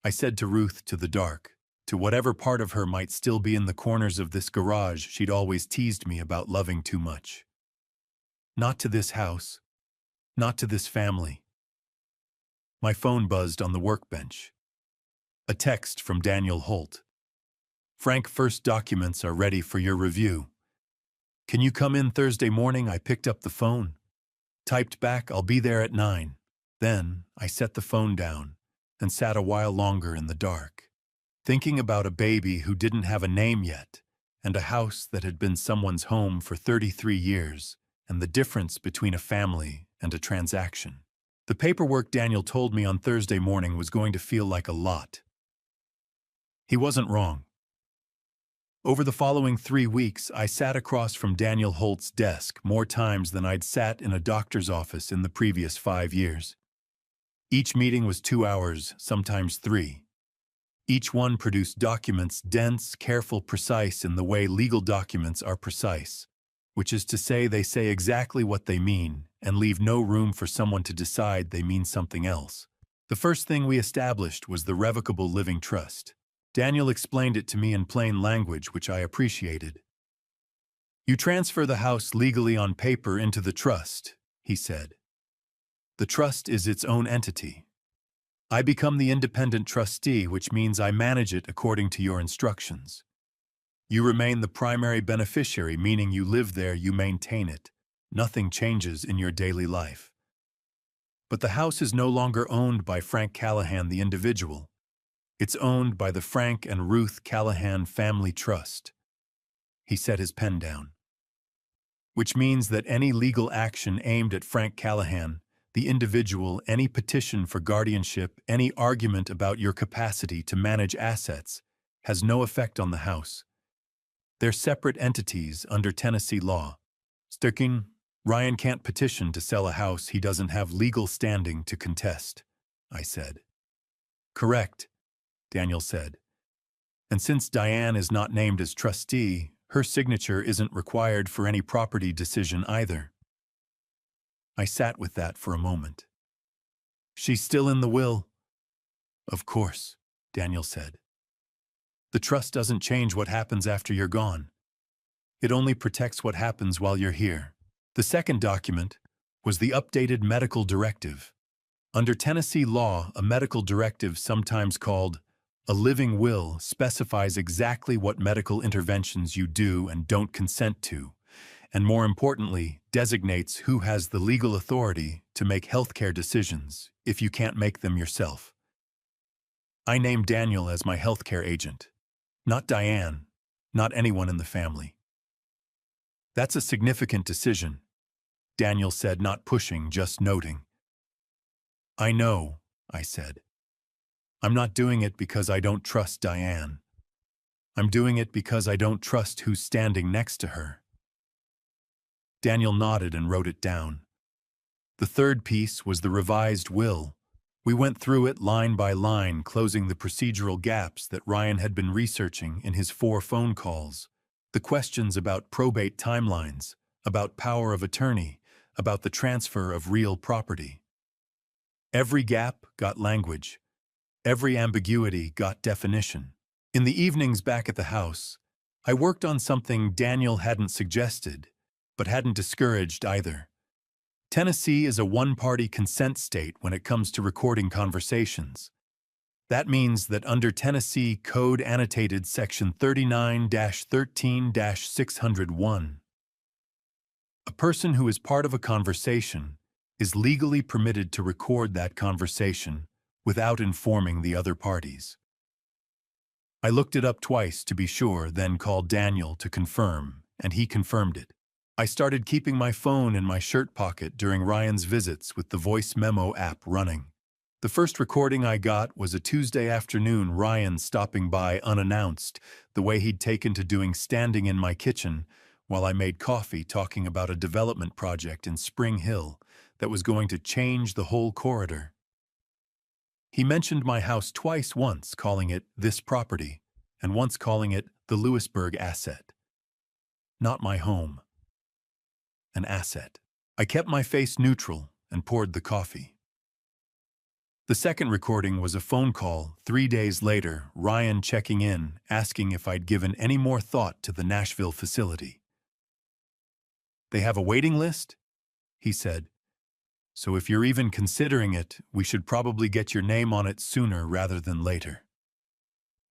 I said to Ruth, to the dark, to whatever part of her might still be in the corners of this garage she'd always teased me about loving too much. "Not to this house. Not to this family." My phone buzzed on the workbench. A text from Daniel Holt. "Frank, first documents are ready for your review. Can you come in Thursday morning?" I picked up the phone. Typed back, "I'll be there at 9. Then I set the phone down and sat a while longer in the dark, thinking about a baby who didn't have a name yet, and a house that had been someone's home for 33 years, and the difference between a family and a transaction. The paperwork Daniel told me on Thursday morning was going to feel like a lot. He wasn't wrong. Over the following 3 weeks, I sat across from Daniel Holt's desk more times than I'd sat in a doctor's office in the previous 5 years. Each meeting was 2 hours, sometimes 3. Each one produced documents dense, careful, precise in the way legal documents are precise, which is to say they say exactly what they mean and leave no room for someone to decide they mean something else. The first thing we established was the revocable living trust. Daniel explained it to me in plain language, which I appreciated. "You transfer the house legally on paper into the trust," he said. "The trust is its own entity. I become the independent trustee, which means I manage it according to your instructions. You remain the primary beneficiary, meaning you live there, you maintain it. Nothing changes in your daily life. But the house is no longer owned by Frank Callahan, the individual. It's owned by the Frank and Ruth Callahan Family Trust." He set his pen down. "Which means that any legal action aimed at Frank Callahan, the individual, any petition for guardianship, any argument about your capacity to manage assets, has no effect on the house. They're separate entities under Tennessee law. Sticking, Ryan can't petition to sell a house he doesn't have legal standing to contest, I said. Correct, Daniel said. And since Diane is not named as trustee, her signature isn't required for any property decision either. I sat with that for a moment. She's still in the will? Of course, Daniel said. The trust doesn't change what happens after you're gone. It only protects what happens while you're here. The second document was the updated medical directive. Under Tennessee law, a medical directive, sometimes called a living will, specifies exactly what medical interventions you do and don't consent to, and more importantly, designates who has the legal authority to make healthcare decisions if you can't make them yourself. I named Daniel as my healthcare agent, not Diane, not anyone in the family. That's a significant decision, Daniel said, not pushing, just noting. I know, I said. I'm not doing it because I don't trust Diane. I'm doing it because I don't trust who's standing next to her. Daniel nodded and wrote it down. The third piece was the revised will. We went through it line by line, closing the procedural gaps that Ryan had been researching in his 4 phone calls. The questions about probate timelines, about power of attorney, about the transfer of real property. Every gap got language. Every ambiguity got definition. In the evenings back at the house, I worked on something Daniel hadn't suggested, but hadn't discouraged either. Tennessee is a one-party consent state when it comes to recording conversations. That means that under Tennessee Code Annotated Section 39-13-601, a person who is part of a conversation is legally permitted to record that conversation without informing the other parties. I looked it up twice to be sure, then called Daniel to confirm, and he confirmed it. I started keeping my phone in my shirt pocket during Ryan's visits with the voice memo app running. The first recording I got was a Tuesday afternoon, Ryan stopping by unannounced, the way he'd taken to doing standing in my kitchen while I made coffee, talking about a development project in Spring Hill that was going to change the whole corridor. He mentioned my house twice, once calling it this property, and once calling it the Lewisburg asset. Not my home. An asset. I kept my face neutral and poured the coffee. The second recording was a phone call 3 days later, Ryan checking in, asking if I'd given any more thought to the Nashville facility. They have a waiting list? He said. So if you're even considering it, we should probably get your name on it sooner rather than later.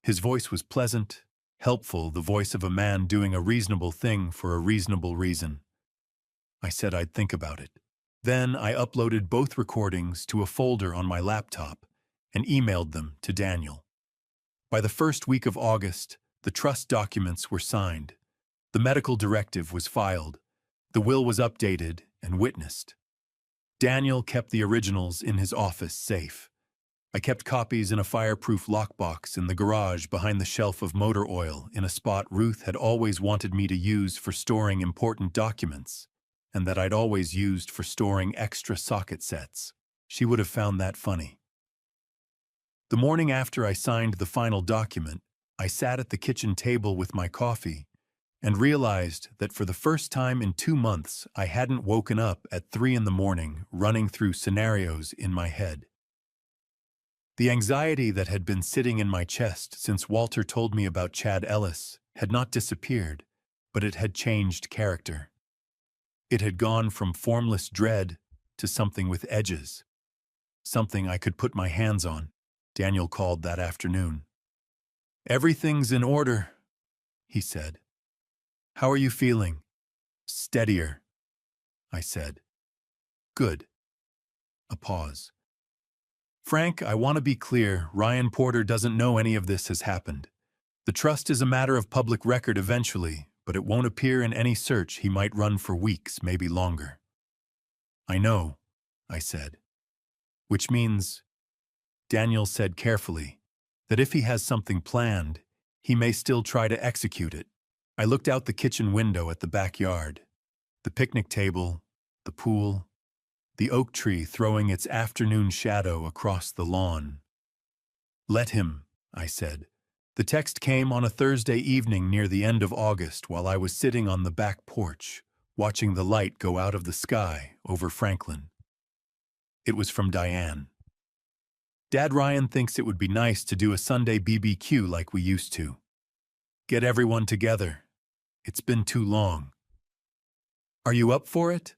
His voice was pleasant, helpful, the voice of a man doing a reasonable thing for a reasonable reason. I said I'd think about it. Then I uploaded both recordings to a folder on my laptop and emailed them to Daniel. By the first week of August, the trust documents were signed. The medical directive was filed. The will was updated and witnessed. Daniel kept the originals in his office safe. I kept copies in a fireproof lockbox in the garage behind the shelf of motor oil in a spot Ruth had always wanted me to use for storing important documents, and that I'd always used for storing extra socket sets. She would have found that funny. The morning after I signed the final document, I sat at the kitchen table with my coffee and realized that for the first time in 2 months, I hadn't woken up at 3 in the morning running through scenarios in my head. The anxiety that had been sitting in my chest since Walter told me about Chad Ellis had not disappeared, but it had changed character. It had gone from formless dread to something with edges, something I could put my hands on, Daniel called that afternoon. Everything's in order, he said. How are you feeling? Steadier, I said. Good. A pause. Frank, I want to be clear, Ryan Porter doesn't know any of this has happened. The trust is a matter of public record eventually, but it won't appear in any search he might run for weeks, maybe longer. I know, I said. Which means, Daniel said carefully, that if he has something planned, he may still try to execute it. I looked out the kitchen window at the backyard. The picnic table, the pool, the oak tree throwing its afternoon shadow across the lawn. "Let him," I said. The text came on a Thursday evening near the end of August while I was sitting on the back porch, watching the light go out of the sky over Franklin. It was from Diane. "Dad, Ryan thinks it would be nice to do a Sunday BBQ like we used to. Get everyone together. It's been too long. Are you up for it?"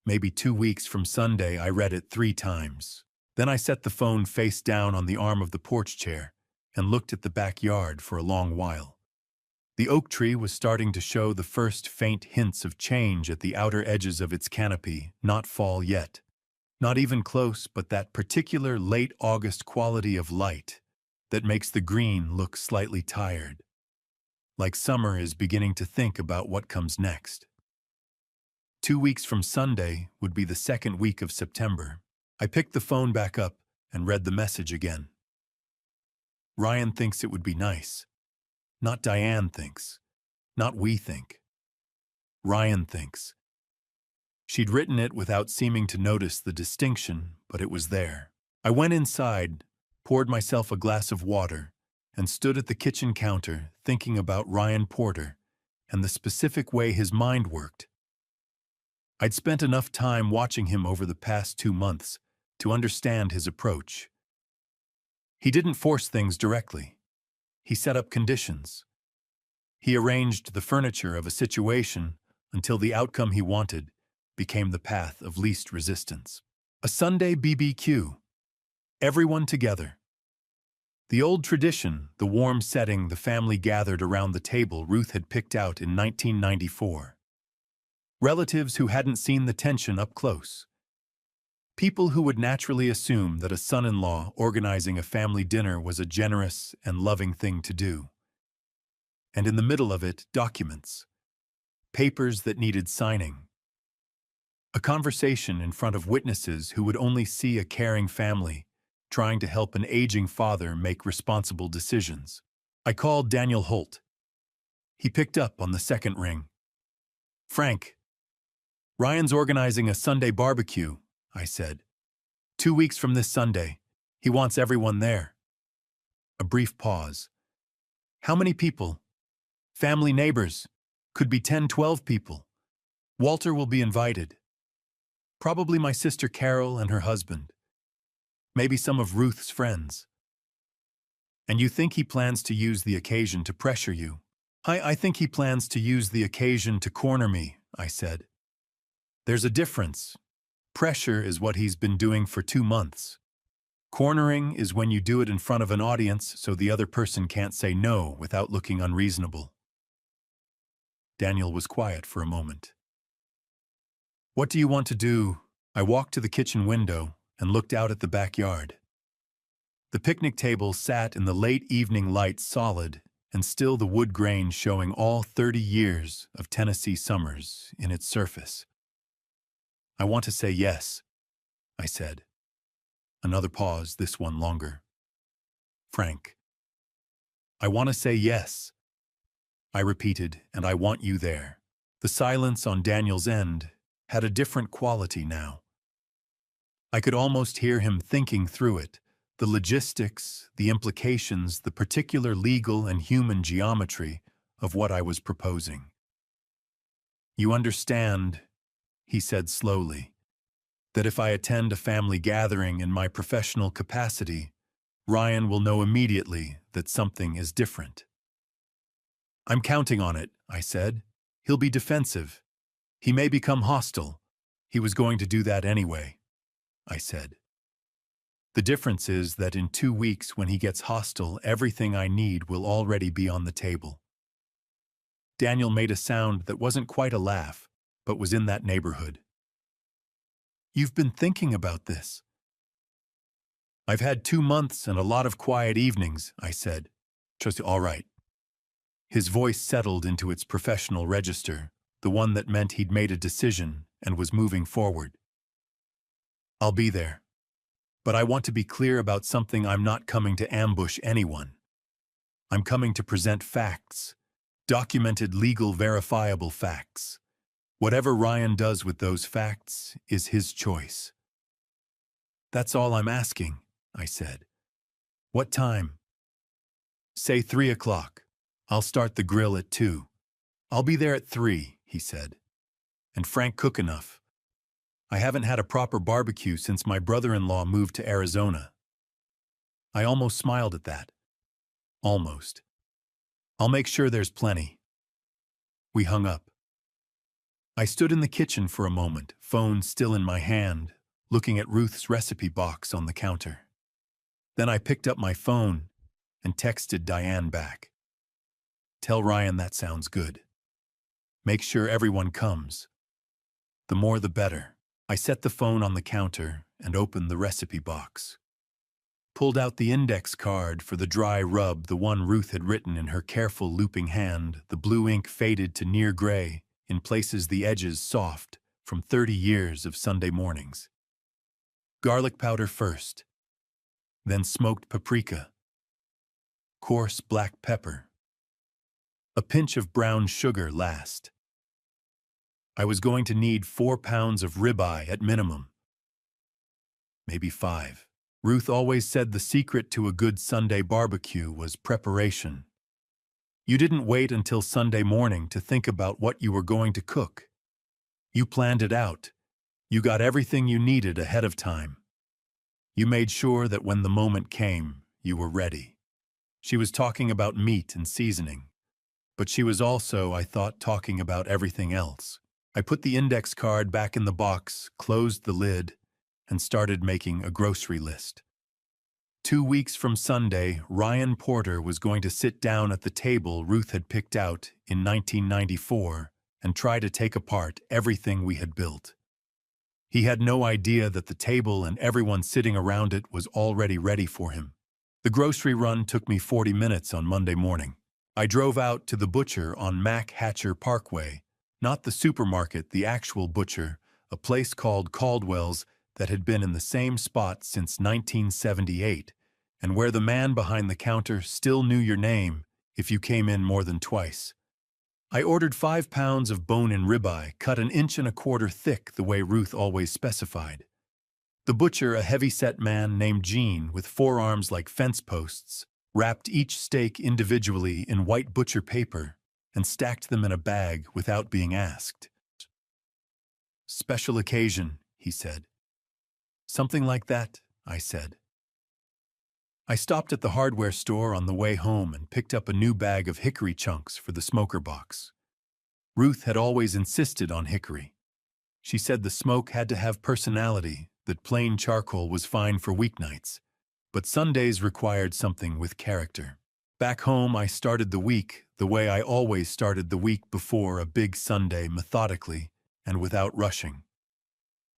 Maybe 2 weeks from Sunday, I read it 3 times. Then I set the phone face down on the arm of the porch chair and looked at the backyard for a long while. The oak tree was starting to show the first faint hints of change at the outer edges of its canopy, not fall yet. Not even close, but that particular late August quality of light that makes the green look slightly tired. Like summer is beginning to think about what comes next. 2 weeks from Sunday would be the second week of September. I picked the phone back up and read the message again. "Ryan thinks it would be nice. Not Diane thinks. Not we think. Ryan thinks." She'd written it without seeming to notice the distinction, but it was there. I went inside, poured myself a glass of water, and stood at the kitchen counter thinking about Ryan Porter and the specific way his mind worked. I'd spent enough time watching him over the past 2 months to understand his approach. He didn't force things directly. He set up conditions. He arranged the furniture of a situation until the outcome he wanted became the path of least resistance. A Sunday BBQ. Everyone together. The old tradition, the warm setting the family gathered around the table Ruth had picked out in 1994. Relatives who hadn't seen the tension up close. People who would naturally assume that a son-in-law organizing a family dinner was a generous and loving thing to do. And in the middle of it, documents. Papers that needed signing. A conversation in front of witnesses who would only see a caring family trying to help an aging father make responsible decisions. I called Daniel Holt. He picked up on the second ring. "Frank, Ryan's organizing a Sunday barbecue," I said. 2 weeks from this Sunday. He wants everyone there." A brief pause. "How many people?" "Family, neighbors. Could be 10, 12 people. Walter will be invited. Probably my sister Carol and her husband. Maybe some of Ruth's friends." "And you think he plans to use the occasion to pressure you?" I think he plans to use the occasion to corner me," I said. "There's a difference. Pressure is what he's been doing for 2 months. Cornering is when you do it in front of an audience so the other person can't say no without looking unreasonable." Daniel was quiet for a moment. "What do you want to do?" I walked to the kitchen window and looked out at the backyard. The picnic table sat in the late evening light solid, and still the wood grain showing all 30 years of Tennessee summers in its surface. "I want to say yes," I said. Another pause, this one longer. "Frank, I want to say yes," I repeated, "and I want you there." The silence on Daniel's end had a different quality now. I could almost hear him thinking through it, the logistics, the implications, the particular legal and human geometry of what I was proposing. "You understand," he said slowly, "that if I attend a family gathering in my professional capacity, Ryan will know immediately that something is different." "I'm counting on it," I said. "He'll be defensive. He may become hostile. He was going to do that anyway," I said. "The difference is that in 2 weeks when he gets hostile, everything I need will already be on the table." Daniel made a sound that wasn't quite a laugh, but was in that neighborhood. "You've been thinking about this." "I've had 2 months and a lot of quiet evenings," I said. "Just all right." His voice settled into its professional register, the one that meant he'd made a decision and was moving forward. "I'll be there. But I want to be clear about something. I'm not coming to ambush anyone. I'm coming to present facts, documented, legal, verifiable facts. Whatever Ryan does with those facts is his choice. That's all I'm asking, I said. What time? Say 3 o'clock. I'll start the grill at 2. I'll be there at 3, he said. And Frank cook enough. I haven't had a proper barbecue since my brother-in-law moved to Arizona. I almost smiled at that. Almost. I'll make sure there's plenty. We hung up. I stood in the kitchen for a moment, phone still in my hand, looking at Ruth's recipe box on the counter. Then I picked up my phone and texted Diane back. Tell Ryan that sounds good. Make sure everyone comes. The more the better. I set the phone on the counter and opened the recipe box. Pulled out the index card for the dry rub, the one Ruth had written in her careful looping hand, the blue ink faded to near gray, in places the edges soft, from 30 years of Sunday mornings. Garlic powder first, then smoked paprika, coarse black pepper, a pinch of brown sugar last. I was going to need 4 pounds of ribeye at minimum. Maybe 5. Ruth always said the secret to a good Sunday barbecue was preparation. You didn't wait until Sunday morning to think about what you were going to cook. You planned it out. You got everything you needed ahead of time. You made sure that when the moment came, you were ready. She was talking about meat and seasoning, but she was also, I thought, talking about everything else. I put the index card back in the box, closed the lid, and started making a grocery list. 2 weeks from Sunday, Ryan Porter was going to sit down at the table Ruth had picked out in 1994 and try to take apart everything we had built. He had no idea that the table and everyone sitting around it was already ready for him. The grocery run took me 40 minutes on Monday morning. I drove out to the butcher on Mac Hatcher Parkway, not the supermarket, the actual butcher, a place called Caldwell's that had been in the same spot since 1978, and where the man behind the counter still knew your name if you came in more than twice. I ordered 5 pounds of bone-in ribeye, cut 1 1/4 inches thick the way Ruth always specified. The butcher, a heavy-set man named Gene with forearms like fence posts, wrapped each steak individually in white butcher paper and stacked them in a bag without being asked. Special occasion, he said. Something like that, I said. I stopped at the hardware store on the way home and picked up a new bag of hickory chunks for the smoker box. Ruth had always insisted on hickory. She said the smoke had to have personality, that plain charcoal was fine for weeknights, but Sundays required something with character. Back home, I started the week the way I always started the week before a big Sunday, methodically and without rushing.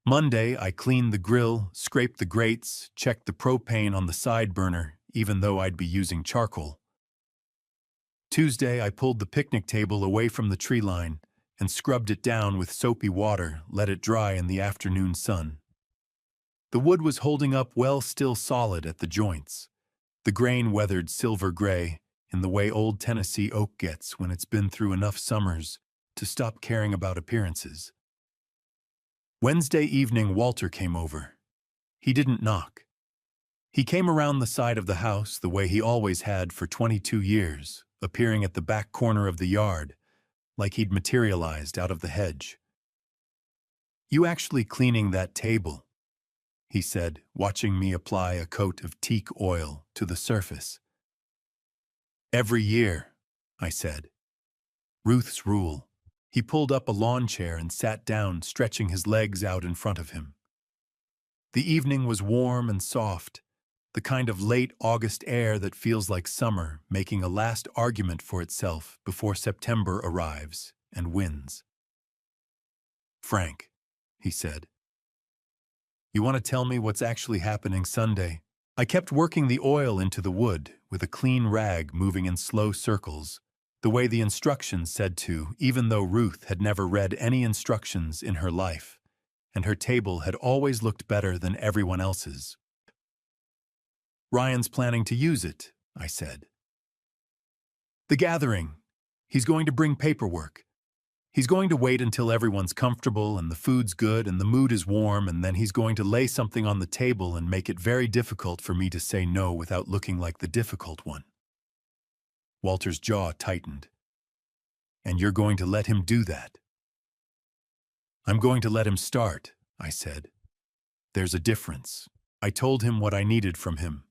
Monday, I cleaned the grill, scraped the grates, checked the propane on the side burner, even though I'd be using charcoal. Tuesday, I pulled the picnic table away from the tree line and scrubbed it down with soapy water, let it dry in the afternoon sun. The wood was holding up well, still solid at the joints. The grain weathered silver gray, in the way old Tennessee oak gets when it's been through enough summers to stop caring about appearances. Wednesday evening, Walter came over. He didn't knock. He came around the side of the house the way he always had for 22 years, appearing at the back corner of the yard, like he'd materialized out of the hedge. "You actually cleaning that table?" he said, watching me apply a coat of teak oil to the surface. "Every year," I said. Ruth's rule. He pulled up a lawn chair and sat down, stretching his legs out in front of him. The evening was warm and soft, the kind of late August air that feels like summer making a last argument for itself before September arrives and wins. "Frank," he said, "you want to tell me what's actually happening Sunday?" I kept working the oil into the wood with a clean rag moving in slow circles, the way the instructions said to, even though Ruth had never read any instructions in her life, and her table had always looked better than everyone else's. "Ryan's planning to use it," I said. "The gathering. He's going to bring paperwork. He's going to wait until everyone's comfortable and the food's good and the mood is warm, and then he's going to lay something on the table and make it very difficult for me to say no without looking like the difficult one. Walter's jaw tightened. And you're going to let him do that? I'm going to let him start, I said. There's a difference. I told him what I needed from him.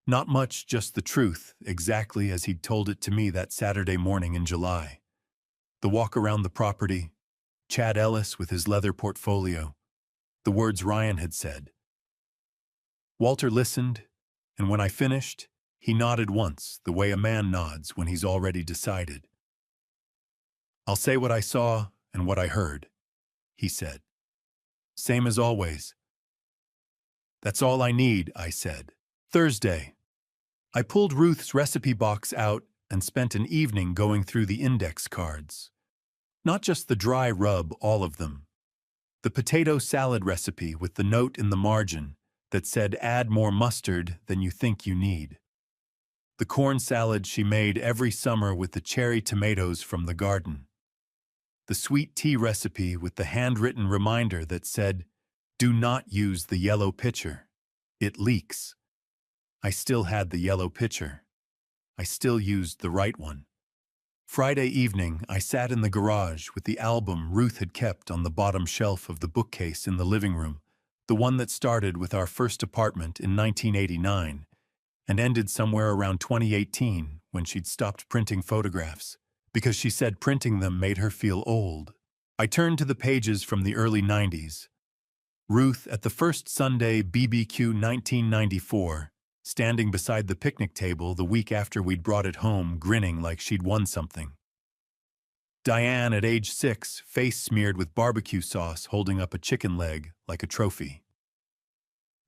Not much, just the truth, exactly as he'd told it to me that Saturday morning in July. The walk around the property, Chad Ellis with his leather portfolio, the words Ryan had said. Walter listened, and when I finished, he nodded once, the way a man nods when he's already decided. I'll say what I saw and what I heard, he said. Same as always. That's all I need, I said. Thursday. I pulled Ruth's recipe box out and spent an evening going through the index cards. Not just the dry rub, all of them. The potato salad recipe with the note in the margin that said add more mustard than you think you need. The corn salad she made every summer with the cherry tomatoes from the garden. The sweet tea recipe with the handwritten reminder that said, do not use the yellow pitcher. It leaks. I still had the yellow pitcher. I still used the right one. Friday evening, I sat in the garage with the album Ruth had kept on the bottom shelf of the bookcase in the living room, the one that started with our first apartment in 1989 and ended somewhere around 2018 when she'd stopped printing photographs, because she said printing them made her feel old. I turned to the pages from the early 90s. Ruth at the first Sunday BBQ 1994, standing beside the picnic table the week after we'd brought it home, grinning like she'd won something. Diane at age 6, face smeared with barbecue sauce, holding up a chicken leg like a trophy.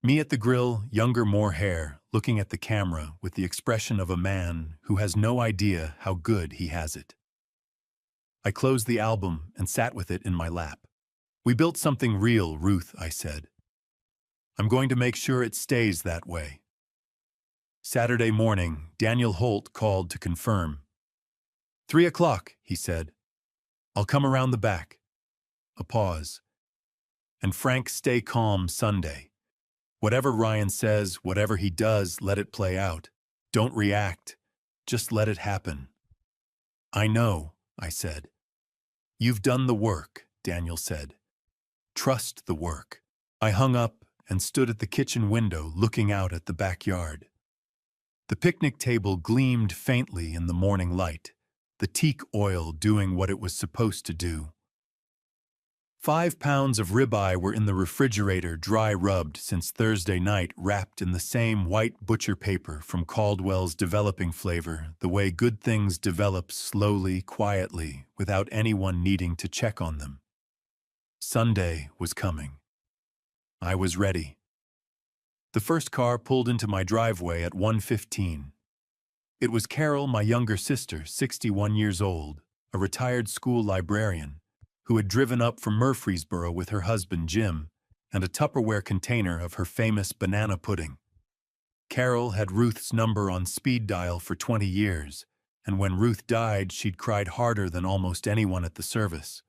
Me at the grill, younger, more hair, looking at the camera with the expression of a man who has no idea how good he has it. I closed the album and sat with it in my lap. We built something real, Ruth, I said. I'm going to make sure it stays that way. Saturday morning, Daniel Holt called to confirm. 3 o'clock, he said. I'll come around the back. A pause. And Frank, stay calm Sunday. Whatever Ryan says, whatever he does, let it play out. Don't react. Just let it happen. I know, I said. You've done the work, Daniel said. Trust the work. I hung up and stood at the kitchen window looking out at the backyard. The picnic table gleamed faintly in the morning light, the teak oil doing what it was supposed to do. 5 pounds of ribeye were in the refrigerator, dry rubbed since Thursday night, wrapped in the same white butcher paper from Caldwell's developing flavor, the way good things develop slowly, quietly, without anyone needing to check on them. Sunday was coming. I was ready. The first car pulled into my driveway at 1:15. It was Carol, my younger sister, 61 years old, a retired school librarian, who had driven up from Murfreesboro with her husband Jim and a Tupperware container of her famous banana pudding. Carol had Ruth's number on speed dial for 20 years, and when Ruth died, she'd cried harder than almost anyone at the service.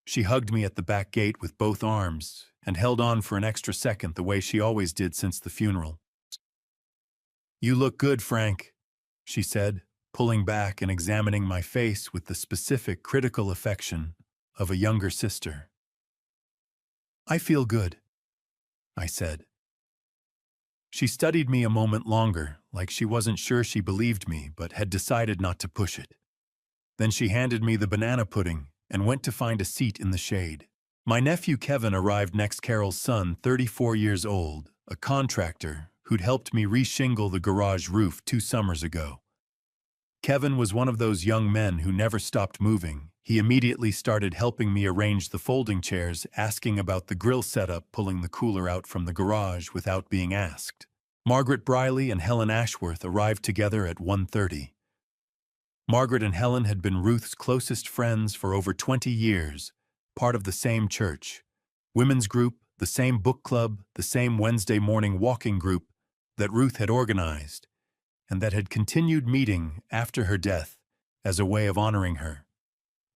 She hugged me at the back gate with both arms and held on for an extra second the way she always did since the funeral. You look good, Frank, she said, pulling back and examining my face with the specific, critical affection of a younger sister. I feel good, I said. She studied me a moment longer, like she wasn't sure she believed me, but had decided not to push it. Then she handed me the banana pudding and went to find a seat in the shade. My nephew Kevin arrived next. Carol's son, 34 years old, a contractor who'd helped me re-shingle the garage roof 2 summers ago. Kevin was one of those young men who never stopped moving. He immediately started helping me arrange the folding chairs, asking about the grill setup, pulling the cooler out from the garage without being asked. Margaret Briley and Helen Ashworth arrived together at 1:30. Margaret and Helen had been Ruth's closest friends for over 20 years, part of the same church, women's group, the same book club, the same Wednesday morning walking group that Ruth had organized, and that had continued meeting after her death as a way of honoring her.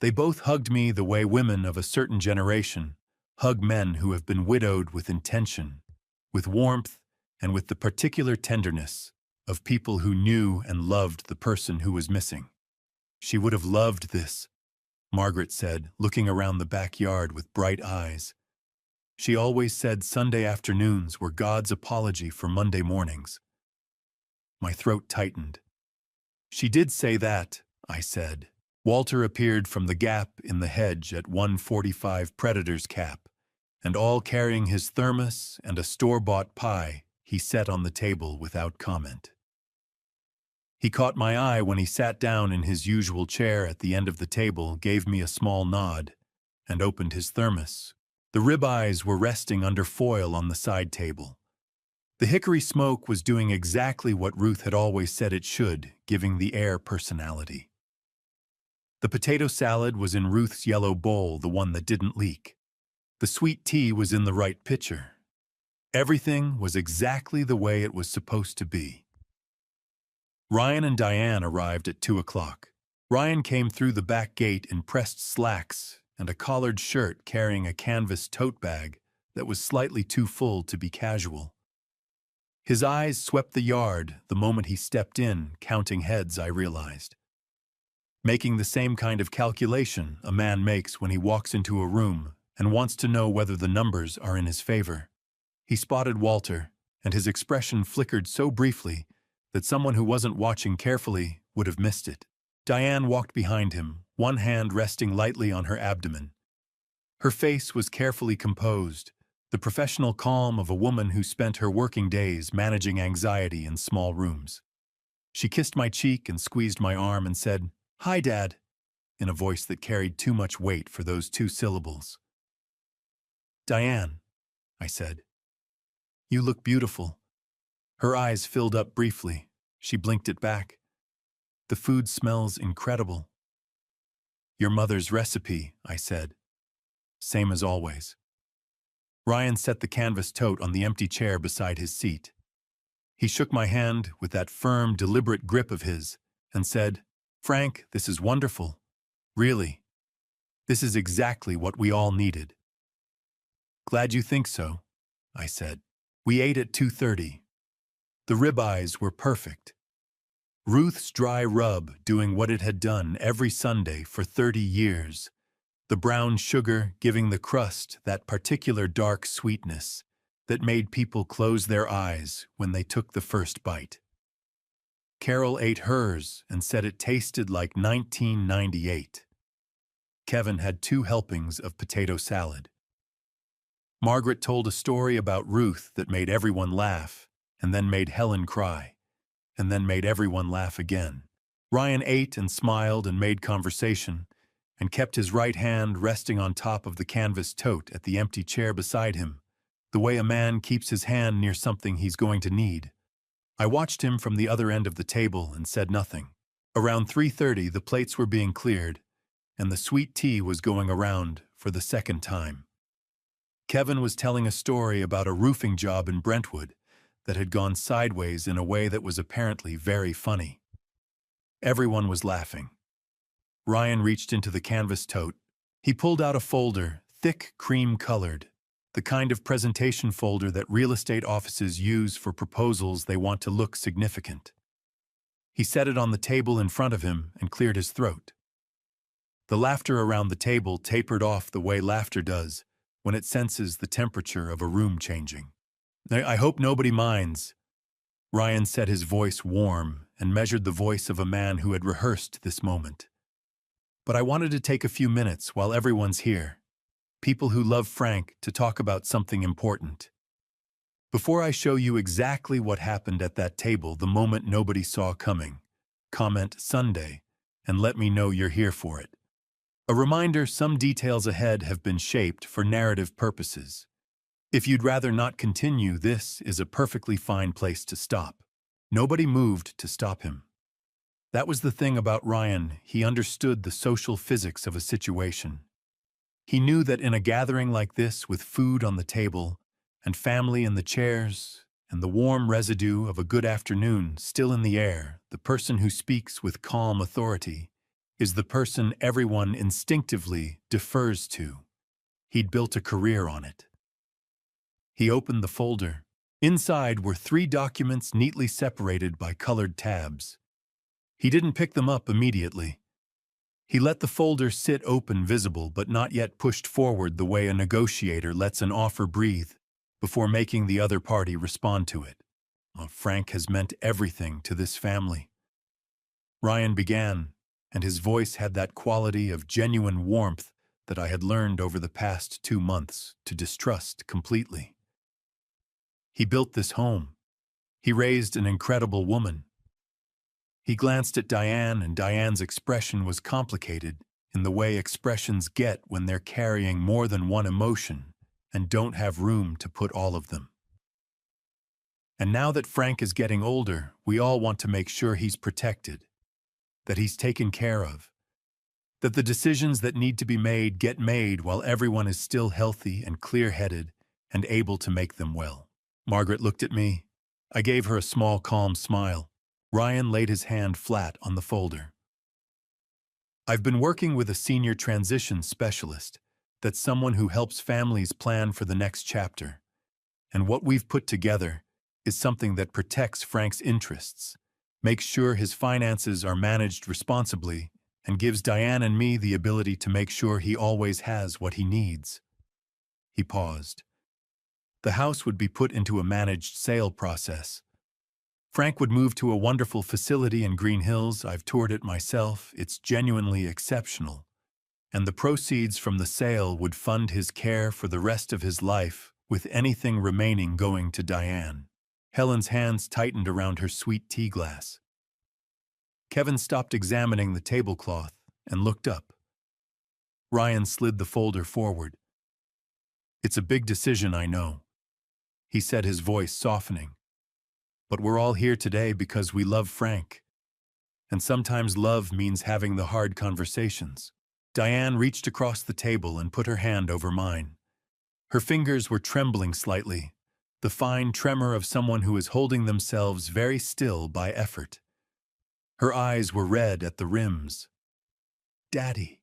They both hugged me the way women of a certain generation hug men who have been widowed with intention, with warmth, and with the particular tenderness of people who knew and loved the person who was missing. She would have loved this, Margaret said, looking around the backyard with bright eyes. She always said Sunday afternoons were God's apology for Monday mornings. My throat tightened. She did say that, I said. Walter appeared from the gap in the hedge at 1:45 Predator's Cap, and all carrying his thermos and a store-bought pie, he sat on the table without comment. He caught my eye when he sat down in his usual chair at the end of the table, gave me a small nod, and opened his thermos. The ribeyes were resting under foil on the side table. The hickory smoke was doing exactly what Ruth had always said it should, giving the air personality. The potato salad was in Ruth's yellow bowl, the one that didn't leak. The sweet tea was in the right pitcher. Everything was exactly the way it was supposed to be. Ryan and Diane arrived at 2 o'clock. Ryan came through the back gate in pressed slacks and a collared shirt, carrying a canvas tote bag that was slightly too full to be casual. His eyes swept the yard the moment he stepped in, counting heads, I realized. Making the same kind of calculation a man makes when he walks into a room and wants to know whether the numbers are in his favor. He spotted Walter, and his expression flickered so briefly that someone who wasn't watching carefully would have missed it. Diane walked behind him, one hand resting lightly on her abdomen. Her face was carefully composed, the professional calm of a woman who spent her working days managing anxiety in small rooms. She kissed my cheek and squeezed my arm and said, "Hi, Dad," in a voice that carried too much weight for those 2 syllables. "Diane," I said, "you look beautiful." Her eyes filled up briefly. She blinked it back. "The food smells incredible." "Your mother's recipe," I said. "Same as always." Ryan set the canvas tote on the empty chair beside his seat. He shook my hand with that firm, deliberate grip of his and said, "Frank, this is wonderful. Really. This is exactly what we all needed." "Glad you think so," I said. We ate at 2:30. The ribeyes were perfect. Ruth's dry rub doing what it had done every Sunday for 30 years. The brown sugar giving the crust that particular dark sweetness that made people close their eyes when they took the first bite. Carol ate hers and said it tasted like 1998. Kevin had 2 helpings of potato salad. Margaret told a story about Ruth that made everyone laugh, and then made Helen cry, and then made everyone laugh again. Ryan ate and smiled and made conversation, and kept his right hand resting on top of the canvas tote at the empty chair beside him, the way a man keeps his hand near something he's going to need. I watched him from the other end of the table and said nothing. Around 3:30, the plates were being cleared, and the sweet tea was going around for the second time. Kevin was telling a story about a roofing job in Brentwood that had gone sideways in a way that was apparently very funny. Everyone was laughing. Ryan reached into the canvas tote. He pulled out a folder, thick cream-colored, the kind of presentation folder that real estate offices use for proposals they want to look significant. He set it on the table in front of him and cleared his throat. The laughter around the table tapered off the way laughter does when it senses the temperature of a room changing. "I hope nobody minds." Ryan set his voice warm and measured the voice of a man who had rehearsed this moment. "But I wanted to take a few minutes while everyone's here, people who love Frank, to talk about something important. Before I show you exactly what happened at that table the moment nobody saw coming, comment Sunday and let me know you're here for it. A reminder, some details ahead have been shaped for narrative purposes. If you'd rather not continue, this is a perfectly fine place to stop." Nobody moved to stop him. That was the thing about Ryan. He understood the social physics of a situation. He knew that in a gathering like this, with food on the table and family in the chairs and the warm residue of a good afternoon still in the air, the person who speaks with calm authority is the person everyone instinctively defers to. He'd built a career on it. He opened the folder. Inside were 3 documents neatly separated by colored tabs. He didn't pick them up immediately. He let the folder sit open, visible, but not yet pushed forward the way a negotiator lets an offer breathe before making the other party respond to it. Frank has meant everything to this family. Ryan began, and his voice had that quality of genuine warmth that I had learned over the past 2 months to distrust completely. He built this home. He raised an incredible woman. He glanced at Diane, and Diane's expression was complicated in the way expressions get when they're carrying more than one emotion and don't have room to put all of them. And now that Frank is getting older, we all want to make sure he's protected, that he's taken care of, that the decisions that need to be made get made while everyone is still healthy and clear-headed and able to make them well. Margaret looked at me. I gave her a small, calm smile. Ryan laid his hand flat on the folder. I've been working with a senior transition specialist. That's someone who helps families plan for the next chapter. And what we've put together is something that protects Frank's interests, makes sure his finances are managed responsibly, and gives Diane and me the ability to make sure he always has what he needs. He paused. The house would be put into a managed sale process. Frank would move to a wonderful facility in Green Hills. I've toured it myself. It's genuinely exceptional. And the proceeds from the sale would fund his care for the rest of his life, with anything remaining going to Diane. Helen's hands tightened around her sweet tea glass. Kevin stopped examining the tablecloth and looked up. Ryan slid the folder forward. It's a big decision, I know, he said, his voice softening. But we're all here today because we love Frank. And sometimes love means having the hard conversations. Diane reached across the table and put her hand over mine. Her fingers were trembling slightly, the fine tremor of someone who is holding themselves very still by effort. Her eyes were red at the rims. "Daddy,"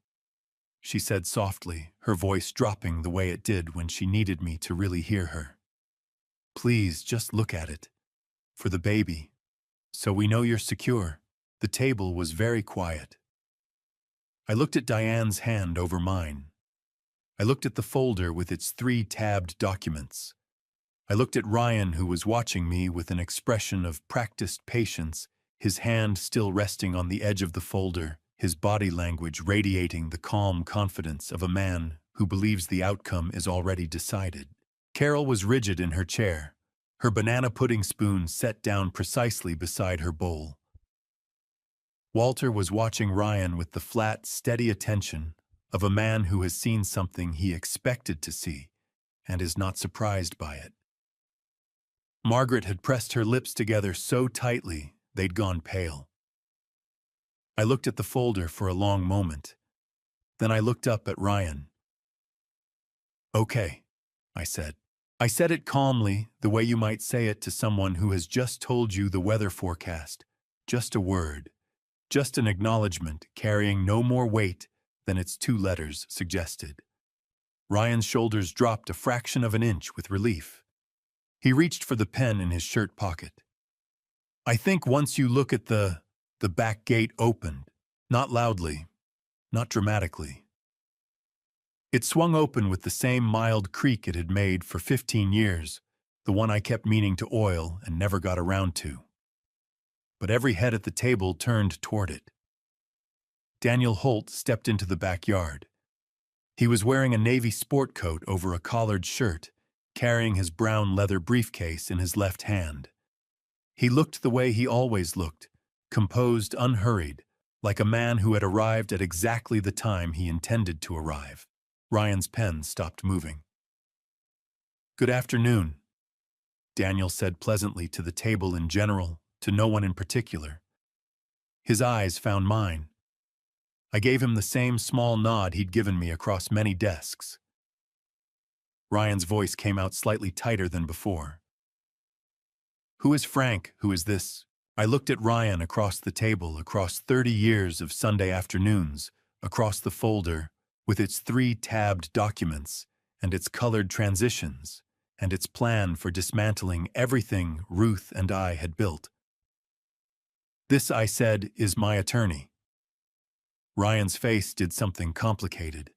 she said softly, her voice dropping the way it did when she needed me to really hear her. "Please, just look at it. For the baby. So we know you're secure." The table was very quiet. I looked at Diane's hand over mine. I looked at the folder with its 3 tabbed documents. I looked at Ryan, who was watching me with an expression of practiced patience, his hand still resting on the edge of the folder, his body language radiating the calm confidence of a man who believes the outcome is already decided. Carol was rigid in her chair, her banana pudding spoon set down precisely beside her bowl. Walter was watching Ryan with the flat, steady attention of a man who has seen something he expected to see and is not surprised by it. Margaret had pressed her lips together so tightly they'd gone pale. I looked at the folder for a long moment. Then I looked up at Ryan. "Okay," I said. I said it calmly, the way you might say it to someone who has just told you the weather forecast. Just a word. Just an acknowledgement carrying no more weight than its 2 letters suggested. Ryan's shoulders dropped a fraction of an inch with relief. He reached for the pen in his shirt pocket. "I think once you look at the back gate opened, not loudly, not dramatically. It swung open with the same mild creak it had made for 15 years, the one I kept meaning to oil and never got around to. But every head at the table turned toward it. Daniel Holt stepped into the backyard. He was wearing a navy sport coat over a collared shirt, carrying his brown leather briefcase in his left hand. He looked the way he always looked, composed, unhurried, like a man who had arrived at exactly the time he intended to arrive. Ryan's pen stopped moving. "Good afternoon," Daniel said pleasantly to the table in general, to no one in particular. His eyes found mine. I gave him the same small nod he'd given me across many desks. Ryan's voice came out slightly tighter than before. "Who is Frank? Who is this I looked at Ryan across the table, across 30 years of Sunday afternoons, across the folder, with its 3 tabbed documents, and its colored transitions, and its plan for dismantling everything Ruth and I had built. "This," I said, "is my attorney." Ryan's face did something complicated.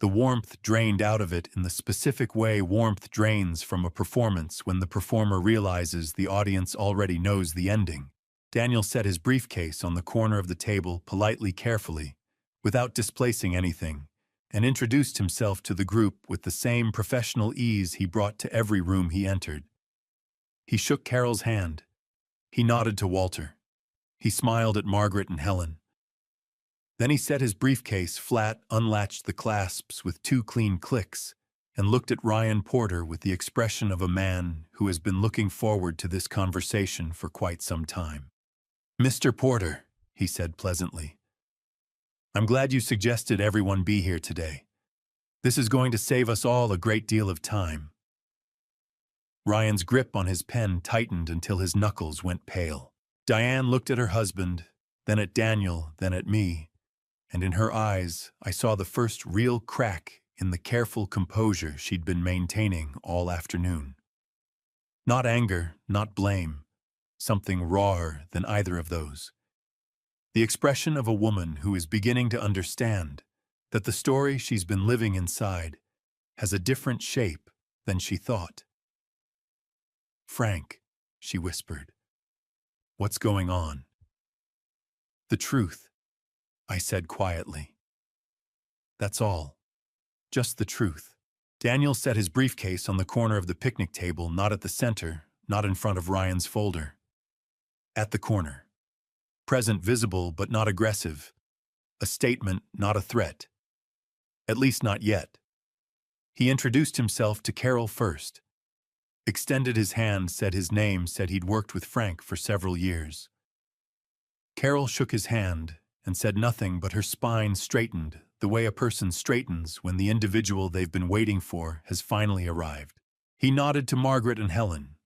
The warmth drained out of it in the specific way warmth drains from a performance when the performer realizes the audience already knows the ending. Daniel set his briefcase on the corner of the table politely, carefully, without displacing anything, and introduced himself to the group with the same professional ease he brought to every room he entered. He shook Carol's hand. He nodded to Walter. He smiled at Margaret and Helen. Then he set his briefcase flat, unlatched the clasps with 2 clean clicks, and looked at Ryan Porter with the expression of a man who has been looking forward to this conversation for quite some time. "Mr. Porter," he said pleasantly, "I'm glad you suggested everyone be here today. This is going to save us all a great deal of time." Ryan's grip on his pen tightened until his knuckles went pale. Diane looked at her husband, then at Daniel, then at me, and in her eyes I saw the first real crack in the careful composure she'd been maintaining all afternoon. Not anger, not blame, something rawer than either of those. The expression of a woman who is beginning to understand that the story she's been living inside has a different shape than she thought. "Frank," she whispered, "what's going on?" "The truth," I said quietly. "That's all. Just the truth." Daniel set his briefcase on the corner of the picnic table, not at the center, not in front of Ryan's folder. At the corner. Present visible but not aggressive. A statement, not a threat. At least not yet. He introduced himself to Carol first. Extended his hand, said his name, said he'd worked with Frank for several years. Carol shook his hand and said nothing, but her spine straightened, the way a person straightens when the individual they've been waiting for has finally arrived. He nodded to Margaret and Helen.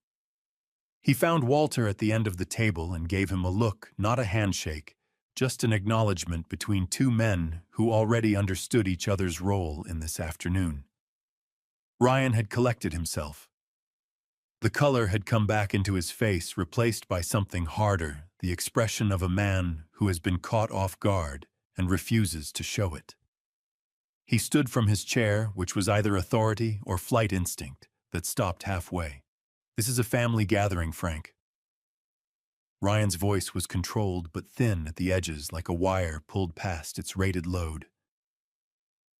He found Walter at the end of the table and gave him a look, not a handshake, just an acknowledgement between 2 men who already understood each other's role in this afternoon. Ryan had collected himself. The color had come back into his face, replaced by something harder, the expression of a man who has been caught off guard and refuses to show it. He stood from his chair, which was either authority or flight instinct, that stopped halfway. "This is a family gathering, Frank." Ryan's voice was controlled but thin at the edges, like a wire pulled past its rated load.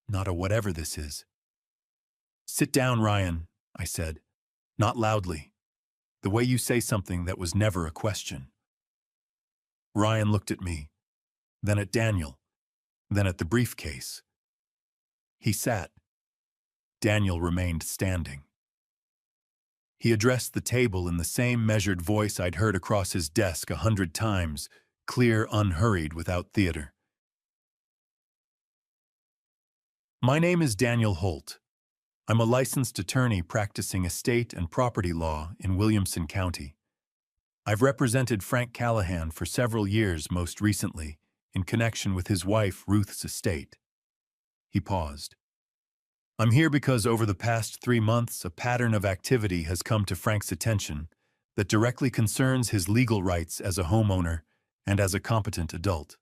"Not a whatever this is." "Sit down, Ryan," I said. Not loudly. The way you say something that was never a question. Ryan looked at me, then at Daniel, then at the briefcase. He sat. Daniel remained standing. He addressed the table in the same measured voice I'd heard across his desk 100 times, clear, unhurried, without theater. "My name is Daniel Holt. I'm a licensed attorney practicing estate and property law in Williamson County. I've represented Frank Callahan for several years, most recently, in connection with his wife Ruth's estate." He paused. "I'm here because over the past 3 months, a pattern of activity has come to Frank's attention that directly concerns his legal rights as a homeowner and as a competent adult.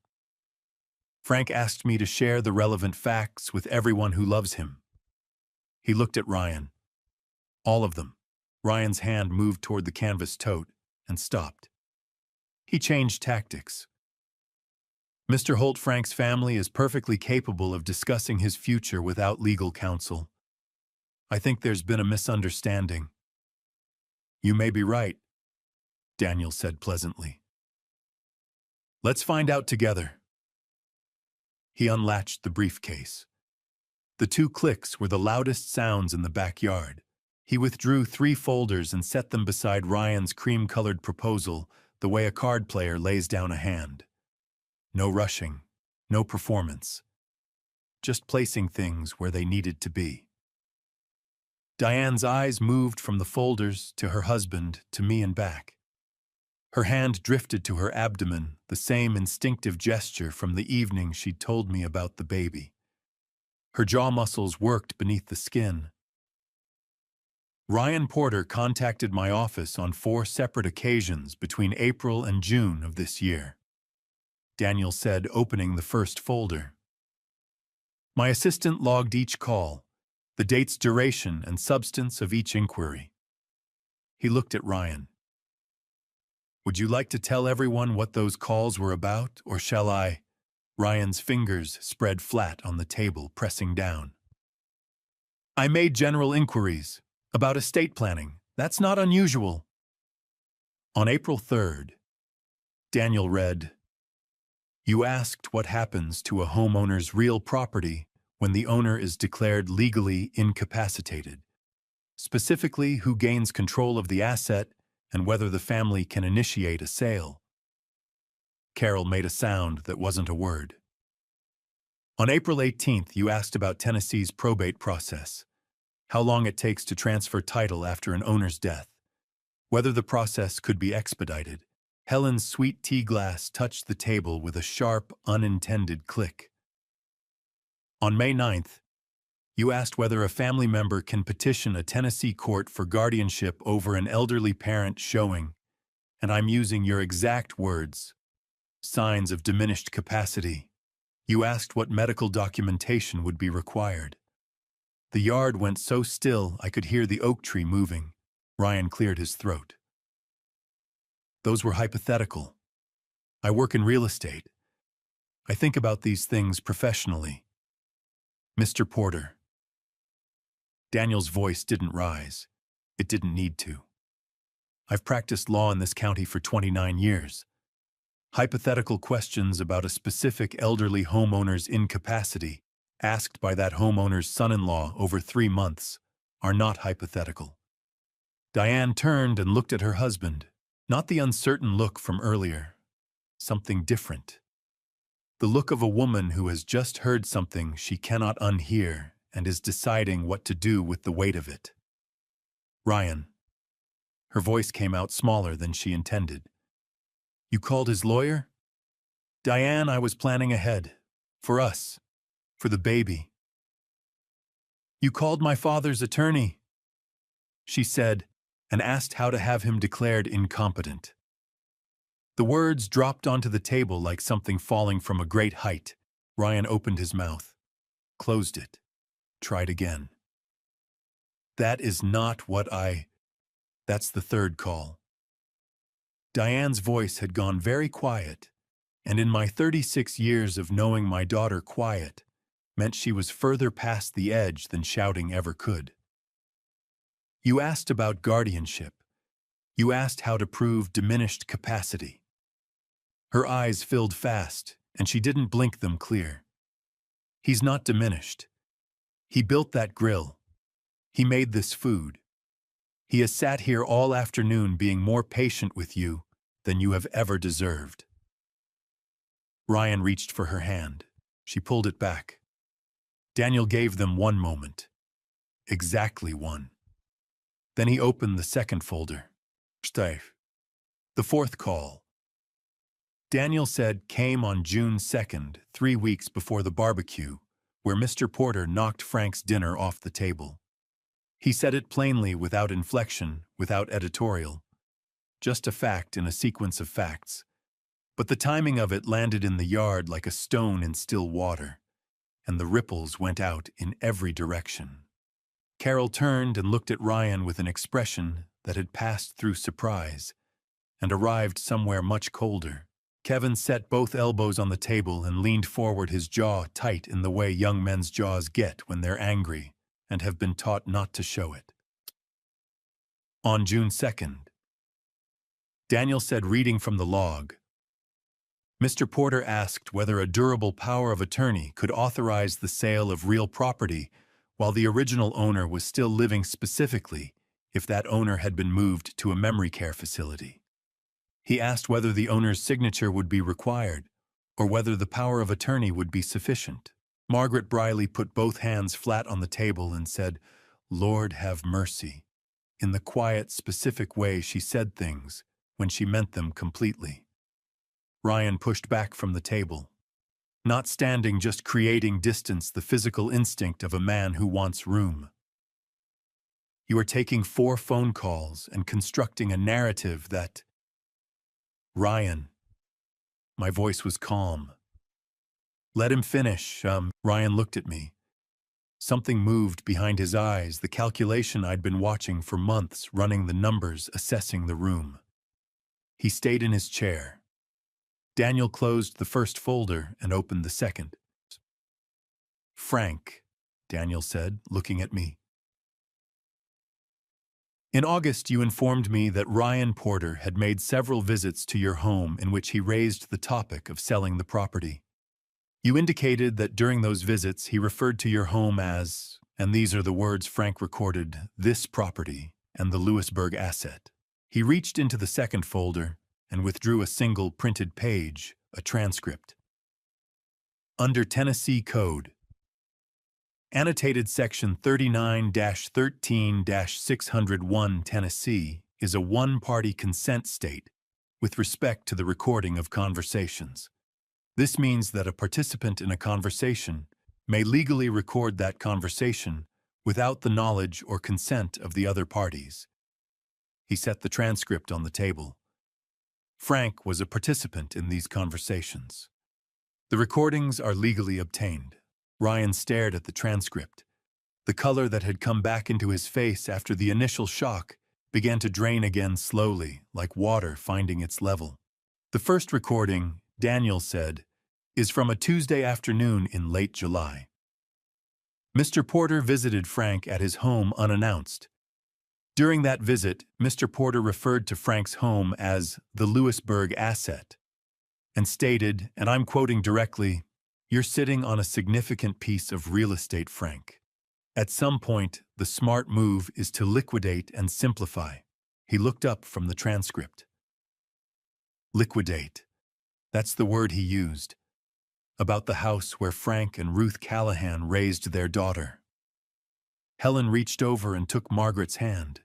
Frank asked me to share the relevant facts with everyone who loves him." He looked at Ryan. "All of them." Ryan's hand moved toward the canvas tote and stopped. He changed tactics. "Mr. Holt, Frank's family is perfectly capable of discussing his future without legal counsel. I think there's been a misunderstanding." "You may be right," Daniel said pleasantly. "Let's find out together." He unlatched the briefcase. The 2 clicks were the loudest sounds in the backyard. He withdrew 3 folders and set them beside Ryan's cream-colored proposal, the way a card player lays down a hand. No rushing, no performance. Just placing things where they needed to be. Diane's eyes moved from the folders to her husband to me and back. Her hand drifted to her abdomen, the same instinctive gesture from the evening she'd told me about the baby. Her jaw muscles worked beneath the skin. Ryan Porter contacted my office on 4 separate occasions between April and June of this year. Daniel said, opening the first folder. My assistant logged each call, the date's duration and substance of each inquiry. He looked at Ryan. Would you like to tell everyone what those calls were about, or shall I? Ryan's fingers spread flat on the table, pressing down. I made general inquiries about estate planning. That's not unusual. On April 3rd, Daniel read, You asked what happens to a homeowner's real property when the owner is declared legally incapacitated. Specifically, who gains control of the asset and whether the family can initiate a sale. Carol made a sound that wasn't a word. On April 18th, you asked about Tennessee's probate process, how long it takes to transfer title after an owner's death, whether the process could be expedited. Helen's sweet tea glass touched the table with a sharp, unintended click. On May 9th, you asked whether a family member can petition a Tennessee court for guardianship over an elderly parent showing, and I'm using your exact words, signs of diminished capacity. You asked what medical documentation would be required. The yard went so still I could hear the oak tree moving. Ryan cleared his throat. Those were hypothetical. I work in real estate. I think about these things professionally. Mr. Porter. Daniel's voice didn't rise. It didn't need to. I've practiced law in this county for 29 years. Hypothetical questions about a specific elderly homeowner's incapacity, asked by that homeowner's son-in-law over 3 months, are not hypothetical. Diane turned and looked at her husband, not the uncertain look from earlier, something different. The look of a woman who has just heard something she cannot unhear and is deciding what to do with the weight of it. Ryan. Her voice came out smaller than she intended. You called his lawyer? Diane, I was planning ahead. For us. For the baby. You called my father's attorney, she said, and asked how to have him declared incompetent. The words dropped onto the table like something falling from a great height. Ryan opened his mouth, closed it, tried again. That is not what That's the third call. Diane's voice had gone very quiet, and in my 36 years of knowing my daughter quiet meant she was further past the edge than shouting ever could. You asked about guardianship. You asked how to prove diminished capacity. Her eyes filled fast, and she didn't blink them clear. He's not diminished. He built that grill. He made this food. He has sat here all afternoon being more patient with you than you have ever deserved. Ryan reached for her hand. She pulled it back. Daniel gave them 1 moment. Exactly 1. Then he opened the second folder. Steve. The 4th call. Daniel said came on June 2nd, 3 weeks before the barbecue, where Mr. Porter knocked Frank's dinner off the table. He said it plainly, without inflection, without editorial. Just a fact in a sequence of facts. But the timing of it landed in the yard like a stone in still water, and the ripples went out in every direction. Carol turned and looked at Ryan with an expression that had passed through surprise and arrived somewhere much colder. Kevin set both elbows on the table and leaned forward, his jaw tight in the way young men's jaws get when they're angry and have been taught not to show it. On June 2nd, Daniel said, reading from the log, Mr. Porter asked whether a durable power of attorney could authorize the sale of real property while the original owner was still living, specifically if that owner had been moved to a memory care facility. He asked whether the owner's signature would be required or whether the power of attorney would be sufficient. Margaret Briley put both hands flat on the table and said, Lord have mercy. In the quiet, specific way she said things, when she meant them completely. Ryan pushed back from the table. Not standing, just creating distance, the physical instinct of a man who wants room. You are taking 4 phone calls and constructing a narrative that... Ryan. My voice was calm. Let him finish. Ryan looked at me. Something moved behind his eyes, the calculation I'd been watching for months, running the numbers, assessing the room. He stayed in his chair. Daniel closed the first folder and opened the second. Frank, Daniel said, looking at me. In August, you informed me that Ryan Porter had made several visits to your home in which he raised the topic of selling the property. You indicated that during those visits he referred to your home as, and these are the words Frank recorded, this property and the Lewisburg asset. He reached into the second folder and withdrew a single printed page, a transcript. Under Tennessee Code, Annotated Section 39-13-601 Tennessee is a one-party consent state with respect to the recording of conversations. This means that a participant in a conversation may legally record that conversation without the knowledge or consent of the other parties. He set the transcript on the table. Frank was a participant in these conversations. The recordings are legally obtained. Ryan stared at the transcript. The color that had come back into his face after the initial shock began to drain again slowly, like water finding its level. The first recording, Daniel said, is from a Tuesday afternoon in late July. Mr. Porter visited Frank at his home unannounced. During that visit, Mr. Porter referred to Frank's home as the Lewisburg asset and stated, and I'm quoting directly, "You're sitting on a significant piece of real estate, Frank. At some point, the smart move is to liquidate and simplify." He looked up from the transcript. Liquidate. That's the word he used. About the house where Frank and Ruth Callahan raised their daughter. Helen reached over and took Margaret's hand.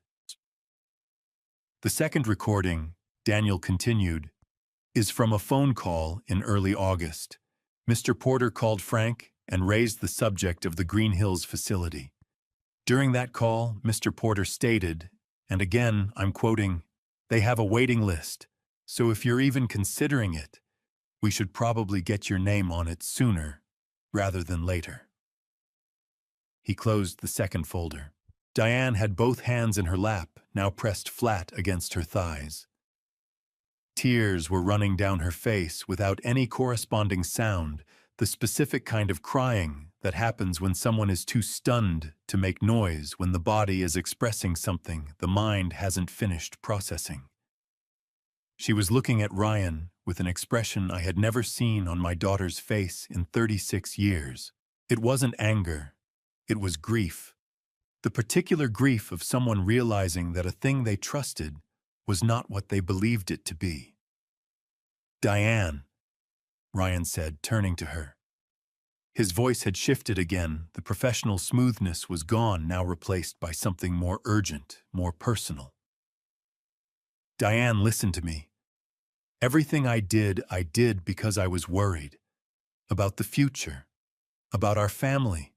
The second recording, Daniel continued, is from a phone call in early August. Mr. Porter called Frank and raised the subject of the Green Hills facility. During that call, Mr. Porter stated, and again I'm quoting, "They have a waiting list, so if you're even considering it, we should probably get your name on it sooner rather than later." He closed the second folder. Diane had both hands in her lap, now pressed flat against her thighs. Tears were running down her face without any corresponding sound, the specific kind of crying that happens when someone is too stunned to make noise, when the body is expressing something the mind hasn't finished processing. She was looking at Ryan with an expression I had never seen on my daughter's face in 36 years. It wasn't anger, it was grief. The particular grief of someone realizing that a thing they trusted was not what they believed it to be. "Diane," Ryan said, turning to her. His voice had shifted again. The professional smoothness was gone, now replaced by something more urgent, more personal. "Diane, listen to me. Everything I did because I was worried. About the future. About our family.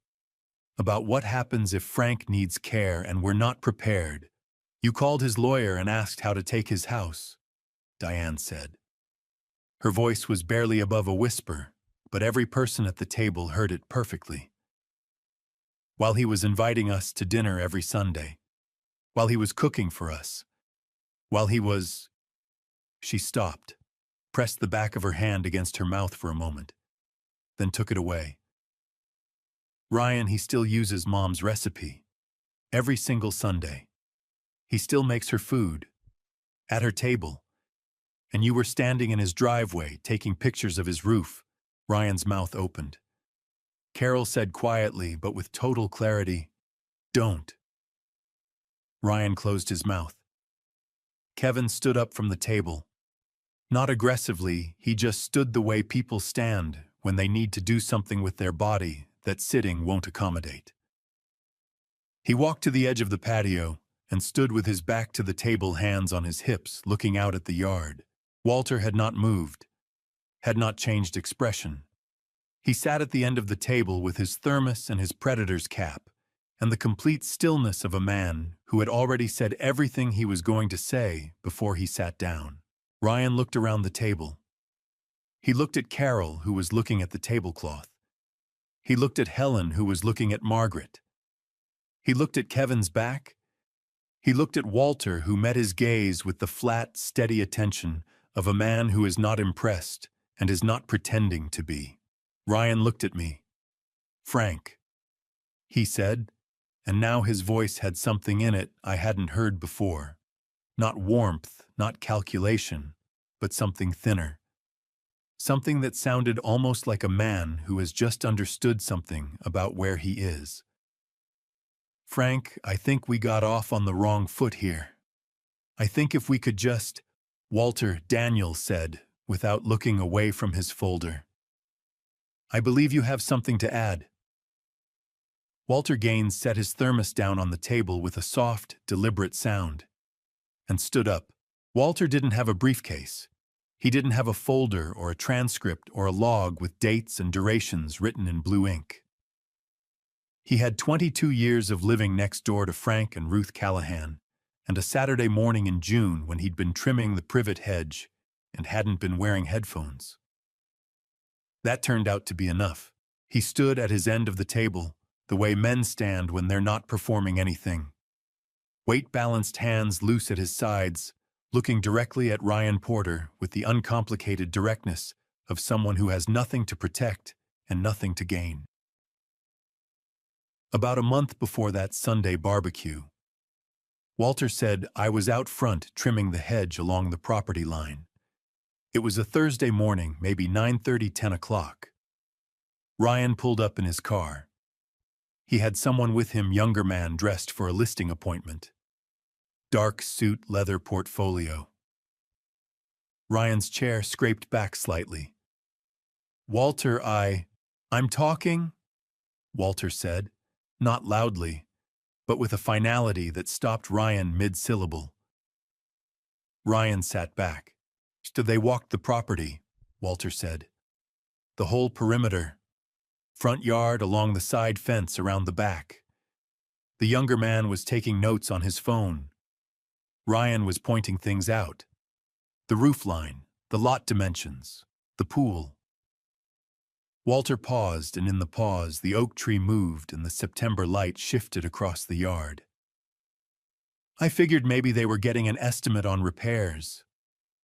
About what happens if Frank needs care and we're not prepared. You called his lawyer and asked how to take his house," Diane said. Her voice was barely above a whisper, but every person at the table heard it perfectly. "While he was inviting us to dinner every Sunday. While he was cooking for us. While he was..." She stopped, pressed the back of her hand against her mouth for a moment, then took it away. "Ryan, he still uses Mom's recipe. Every single Sunday. He still makes her food. At her table. And you were standing in his driveway, taking pictures of his roof." Ryan's mouth opened. Carol said quietly, but with total clarity, "Don't." Ryan closed his mouth. Kevin stood up from the table. Not aggressively, he just stood the way people stand when they need to do something with their body that sitting won't accommodate. He walked to the edge of the patio, and stood with his back to the table, hands on his hips, looking out at the yard. Walter had not moved, had not changed expression. He sat at the end of the table with his thermos and his predator's cap, and the complete stillness of a man who had already said everything he was going to say before he sat down. Ryan looked around the table. He looked at Carol, who was looking at the tablecloth. He looked at Helen, who was looking at Margaret. He looked at Kevin's back. He looked at Walter, who met his gaze with the flat, steady attention of a man who is not impressed and is not pretending to be. Ryan looked at me. "Frank," he said, and now his voice had something in it I hadn't heard before. Not warmth, not calculation, but something thinner. Something that sounded almost like a man who has just understood something about where he is. "Frank, I think we got off on the wrong foot here. I think if we could just—" Walter, Daniel said, without looking away from his folder. "I believe you have something to add." Walter Gaines set his thermos down on the table with a soft, deliberate sound, and stood up. Walter didn't have a briefcase. He didn't have a folder or a transcript or a log with dates and durations written in blue ink. He had 22 years of living next door to Frank and Ruth Callahan, and a Saturday morning in June when he'd been trimming the privet hedge and hadn't been wearing headphones. That turned out to be enough. He stood at his end of the table, the way men stand when they're not performing anything. Weight-balanced hands loose at his sides, looking directly at Ryan Porter with the uncomplicated directness of someone who has nothing to protect and nothing to gain. About a month before that Sunday barbecue, Walter said I was out front trimming the hedge along the property line. It was a Thursday morning, maybe 9:30, 10 o'clock. Ryan pulled up in his car. He had someone with him, younger man dressed for a listing appointment. Dark suit, leather portfolio. Ryan's chair scraped back slightly. "Walter, I'm talking," Walter said, not loudly, but with a finality that stopped Ryan mid-syllable. Ryan sat back. "They walked the property," Walter said. "The whole perimeter. Front yard, along the side fence, around the back." The younger man was taking notes on his phone. Ryan was pointing things out. The roof line, the lot dimensions, the pool. Walter paused, and in the pause, the oak tree moved and the September light shifted across the yard. "I figured maybe they were getting an estimate on repairs.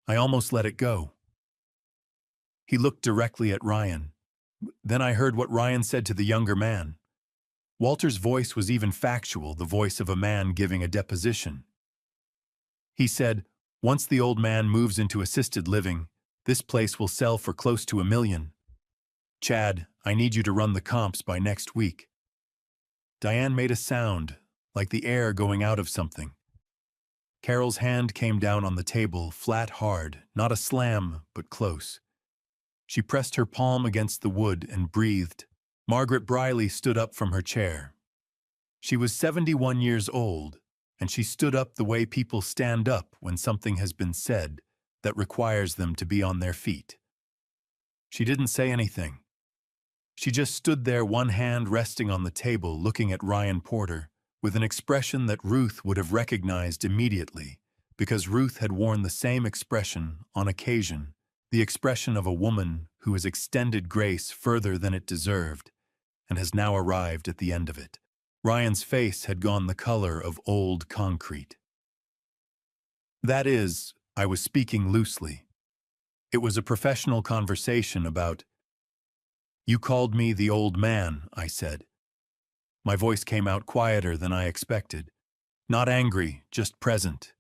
I almost let it go." He looked directly at Ryan. Then I heard what Ryan said to the younger man. Walter's voice was even factual, the voice of a man giving a deposition. He said, "Once the old man moves into assisted living, this place will sell for close to $1 million. Chad, I need you to run the comps by next week." Diane made a sound, like the air going out of something. Carol's hand came down on the table, flat hard, not a slam, but close. She pressed her palm against the wood and breathed. Margaret Briley stood up from her chair. She was 71 years old, and she stood up the way people stand up when something has been said that requires them to be on their feet. She didn't say anything. She just stood there, one hand resting on the table, looking at Ryan Porter, with an expression that Ruth would have recognized immediately, because Ruth had worn the same expression on occasion, the expression of a woman who has extended grace further than it deserved and has now arrived at the end of it. Ryan's face had gone the color of old concrete. That is, I was speaking loosely. It was a professional conversation about— "You called me the old man," I said. My voice came out quieter than I expected. Not angry, just present.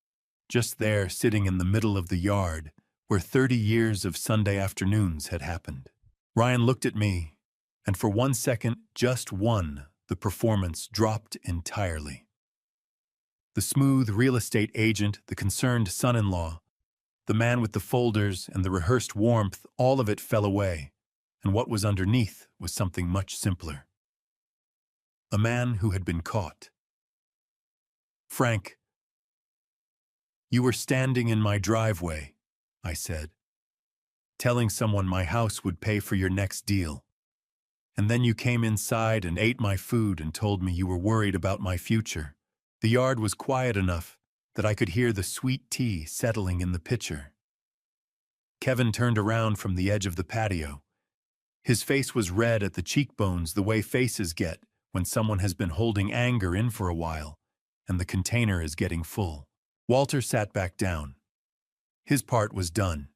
Just there, sitting in the middle of the yard, where 30 years of Sunday afternoons had happened. Ryan looked at me, and for 1 second, just one, the performance dropped entirely. The smooth real estate agent, the concerned son-in-law, the man with the folders and the rehearsed warmth, all of it fell away, and what was underneath was something much simpler. A man who had been caught. "Frank, You were standing in my driveway, I said, telling someone my house would pay for your next deal. And then you came inside and ate my food and told me you were worried about my future. The yard was quiet enough that I could hear the sweet tea settling in the pitcher. Kevin turned around from the edge of the patio. His face was red at the cheekbones the way faces get when someone has been holding anger in for a while and the container is getting full. Walter sat back down. His part was done.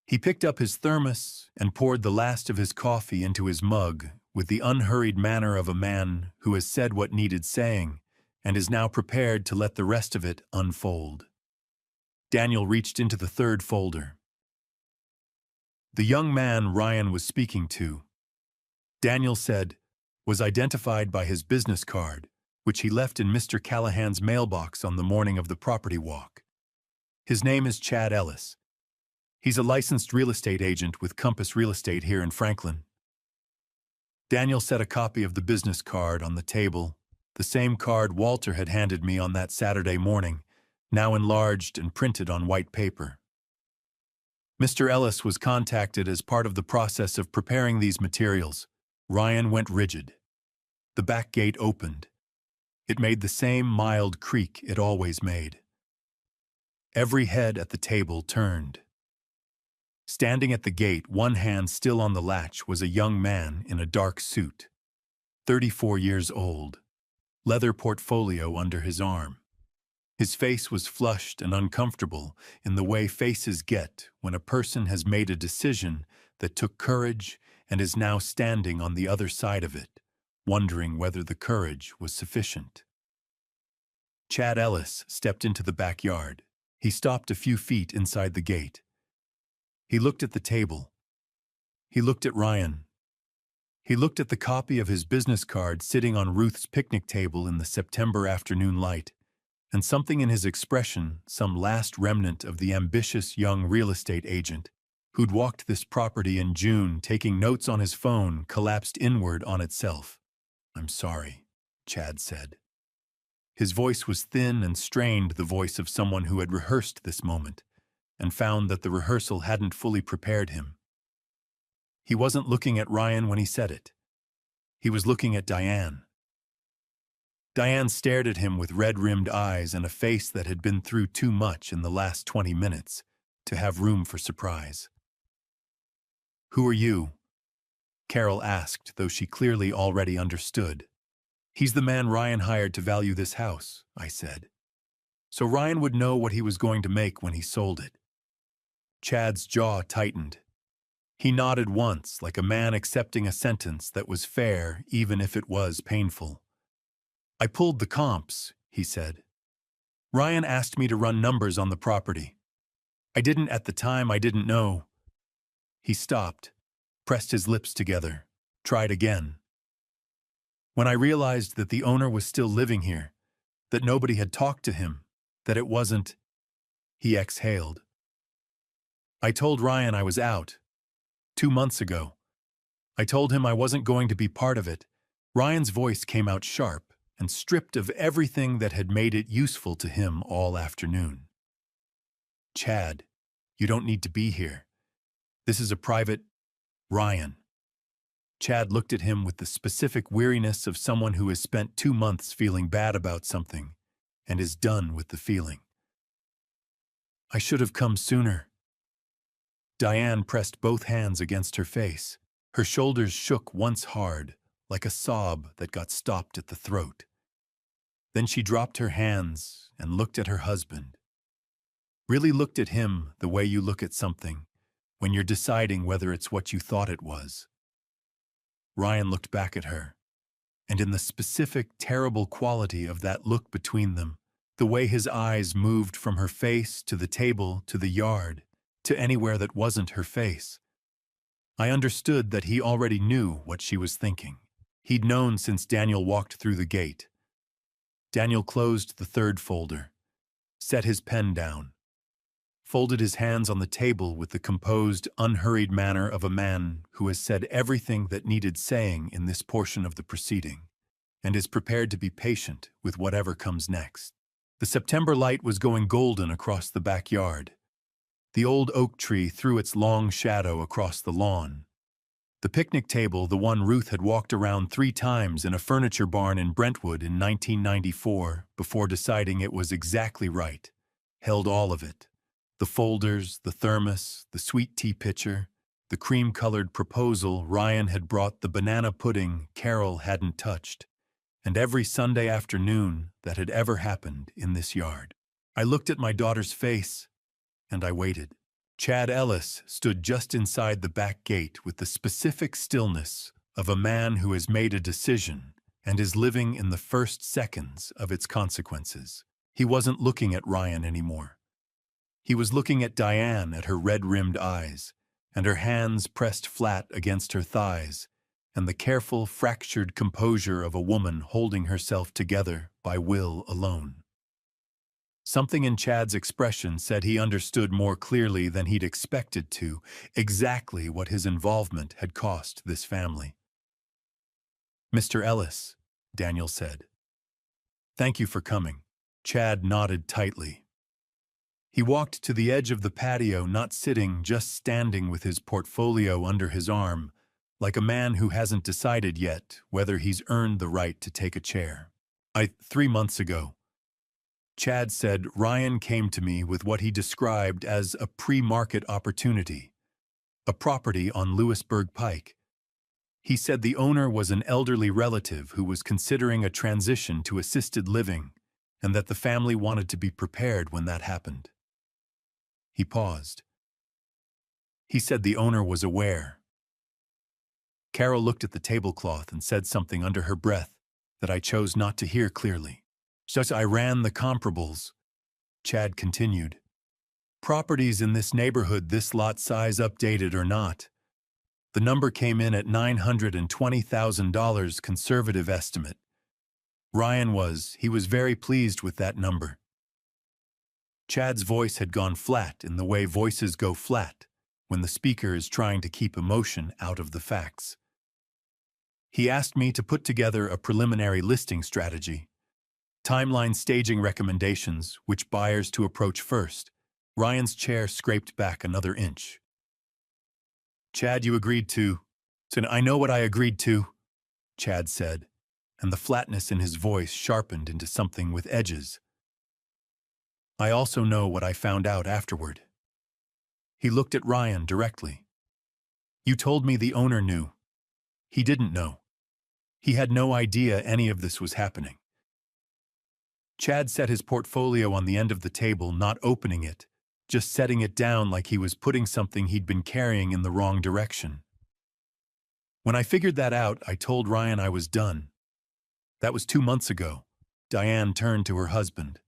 He picked up his thermos and poured the last of his coffee into his mug with the unhurried manner of a man who has said what needed saying and is now prepared to let the rest of it unfold. Daniel reached into the third folder. The young man Ryan was speaking to, Daniel said, was identified by his business card, which he left in Mr. Callahan's mailbox on the morning of the property walk. His name is Chad Ellis. He's a licensed real estate agent with Compass Real Estate here in Franklin. Daniel set a copy of the business card on the table, the same card Walter had handed me on that Saturday morning, now enlarged and printed on white paper. Mr. Ellis was contacted as part of the process of preparing these materials. Ryan went rigid. The back gate opened. It made the same mild creak it always made. Every head at the table turned. Standing at the gate, one hand still on the latch, was a young man in a dark suit, 34 years old, leather portfolio under his arm. His face was flushed and uncomfortable in the way faces get when a person has made a decision that took courage and is now standing on the other side of it, wondering whether the courage was sufficient. Chad Ellis stepped into the backyard. He stopped a few feet inside the gate. He looked at the table. He looked at Ryan. He looked at the copy of his business card sitting on Ruth's picnic table in the September afternoon light, and something in his expression, some last remnant of the ambitious young real estate agent who'd walked this property in June taking notes on his phone, collapsed inward on itself. "I'm sorry," Chad said. His voice was thin and strained, the voice of someone who had rehearsed this moment and found that the rehearsal hadn't fully prepared him. He wasn't looking at Ryan when he said it. He was looking at Diane. Diane stared at him with red-rimmed eyes and a face that had been through too much in the last 20 minutes to have room for surprise. "Who are you?" Carol asked, though she clearly already understood. "He's the man Ryan hired to value this house," I said. So Ryan would know what he was going to make when he sold it. Chad's jaw tightened. He nodded once, like a man accepting a sentence that was fair even if it was painful. "I pulled the comps," he said. "Ryan asked me to run numbers on the property. I didn't at the time, I didn't know." He stopped, pressed his lips together, tried again. "When I realized that the owner was still living here, that nobody had talked to him, that it wasn't..." He exhaled. "I told Ryan I was out. 2 months ago. I told him I wasn't going to be part of it." Ryan's voice came out sharp and stripped of everything that had made it useful to him all afternoon. "Chad, you don't need to be here. This is a private..." "Ryan." Chad looked at him with the specific weariness of someone who has spent 2 months feeling bad about something and is done with the feeling. "I should have come sooner." Diane pressed both hands against her face. Her shoulders shook once hard, like a sob that got stopped at the throat. Then she dropped her hands and looked at her husband. Really looked at him the way you look at something when you're deciding whether it's what you thought it was. Ryan looked back at her, and in the specific, terrible quality of that look between them, the way his eyes moved from her face to the table to the yard, to anywhere that wasn't her face, I understood that he already knew what she was thinking. He'd known since Daniel walked through the gate. Daniel closed the third folder, set his pen down, folded his hands on the table with the composed, unhurried manner of a man who has said everything that needed saying in this portion of the proceeding, and is prepared to be patient with whatever comes next. The September light was going golden across the backyard. The old oak tree threw its long shadow across the lawn. The picnic table, the one Ruth had walked around 3 times in a furniture barn in Brentwood in 1994 before deciding it was exactly right, held all of it. The folders, the thermos, the sweet tea pitcher, the cream-colored proposal Ryan had brought, the banana pudding Carol hadn't touched, and every Sunday afternoon that had ever happened in this yard. I looked at my daughter's face, and I waited. Chad Ellis stood just inside the back gate with the specific stillness of a man who has made a decision and is living in the first seconds of its consequences. He wasn't looking at Ryan anymore. He was looking at Diane, at her red-rimmed eyes, and her hands pressed flat against her thighs, and the careful, fractured composure of a woman holding herself together by will alone. Something in Chad's expression said he understood more clearly than he'd expected to exactly what his involvement had cost this family. "Mr. Ellis," Daniel said. "Thank you for coming." Chad nodded tightly. He walked to the edge of the patio, not sitting, just standing with his portfolio under his arm, like a man who hasn't decided yet whether he's earned the right to take a chair. 3 months ago, Chad said, Ryan came to me with what he described as a pre-market opportunity, a property on Lewisburg Pike. He said the owner was an elderly relative who was considering a transition to assisted living, and that the family wanted to be prepared when that happened. He paused. He said the owner was aware. Carol looked at the tablecloth and said something under her breath that I chose not to hear clearly. So I ran the comparables, Chad continued. Properties in this neighborhood, this lot size updated or not. The number came in at $920,000 conservative estimate. Ryan was very pleased with that number. Chad's voice had gone flat in the way voices go flat when the speaker is trying to keep emotion out of the facts. He asked me to put together a preliminary listing strategy. Timeline staging recommendations, which buyers to approach first. Ryan's chair scraped back another inch. Chad, you agreed to. So I know what I agreed to, Chad said, and the flatness in his voice sharpened into something with edges. I also know what I found out afterward. He looked at Ryan directly. You told me the owner knew. He didn't know. He had no idea any of this was happening. Chad set his portfolio on the end of the table, not opening it, just setting it down like he was putting something he'd been carrying in the wrong direction. When I figured that out, I told Ryan I was done. That was 2 months ago. Diane turned to her husband.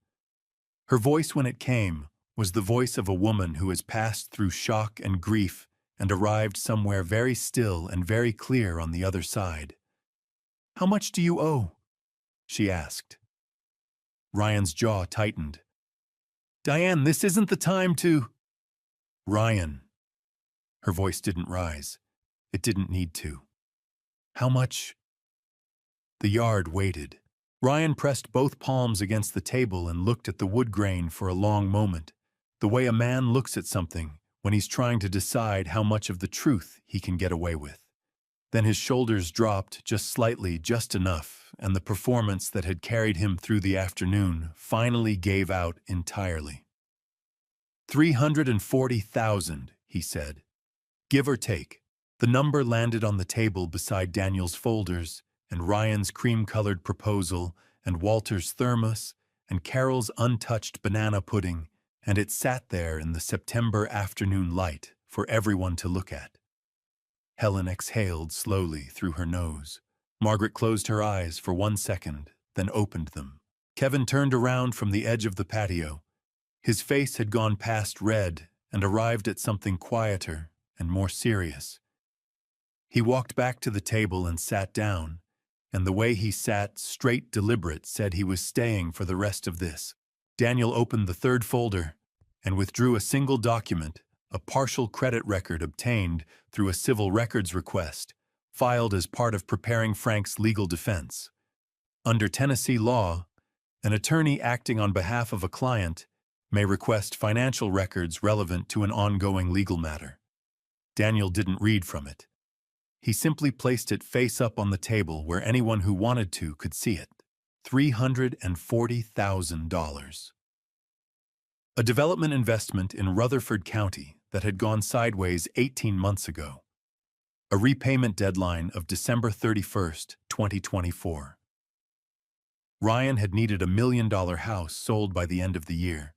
Her voice when it came was the voice of a woman who has passed through shock and grief and arrived somewhere very still and very clear on the other side. How much do you owe? She asked. Ryan's jaw tightened. Diane, this isn't the time to... Ryan. Her voice didn't rise. It didn't need to. How much? The yard waited. Ryan pressed both palms against the table and looked at the wood grain for a long moment, the way a man looks at something when he's trying to decide how much of the truth he can get away with. Then his shoulders dropped just slightly, just enough, and the performance that had carried him through the afternoon finally gave out entirely. 340,000, he said. Give or take. The number landed on the table beside Daniel's folders, and Ryan's cream-colored proposal, and Walter's thermos, and Carol's untouched banana pudding, and it sat there in the September afternoon light for everyone to look at. Helen exhaled slowly through her nose. Margaret closed her eyes for 1 second, then opened them. Kevin turned around from the edge of the patio. His face had gone past red and arrived at something quieter and more serious. He walked back to the table and sat down, and the way he sat, straight, deliberate, said he was staying for the rest of this. Daniel opened the third folder and withdrew a single document, a partial credit record obtained through a civil records request, filed as part of preparing Frank's legal defense. Under Tennessee law, An attorney acting on behalf of a client may request financial records relevant to an ongoing legal matter. Daniel didn't read from it. He simply placed it face up on the table where anyone who wanted to could see it. $340,000. A development investment in Rutherford County that had gone sideways 18 months ago. A repayment deadline of December 31st, 2024. Ryan had needed a $1 million house sold by the end of the year.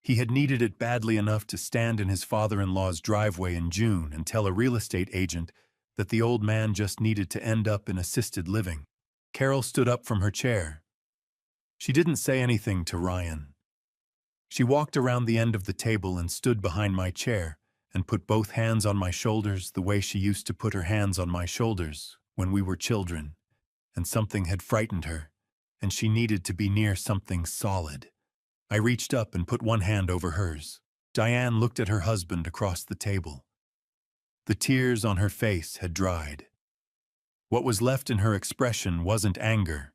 He had needed it badly enough to stand in his father-in-law's driveway in June and tell a real estate agent that the old man just needed to end up in assisted living. Carol stood up from her chair. She didn't say anything to Ryan. She walked around the end of the table and stood behind my chair and put both hands on my shoulders the way she used to put her hands on my shoulders when we were children, and something had frightened her, and she needed to be near something solid. I reached up and put one hand over hers. Diane looked at her husband across the table. The tears on her face had dried. What was left in her expression wasn't anger.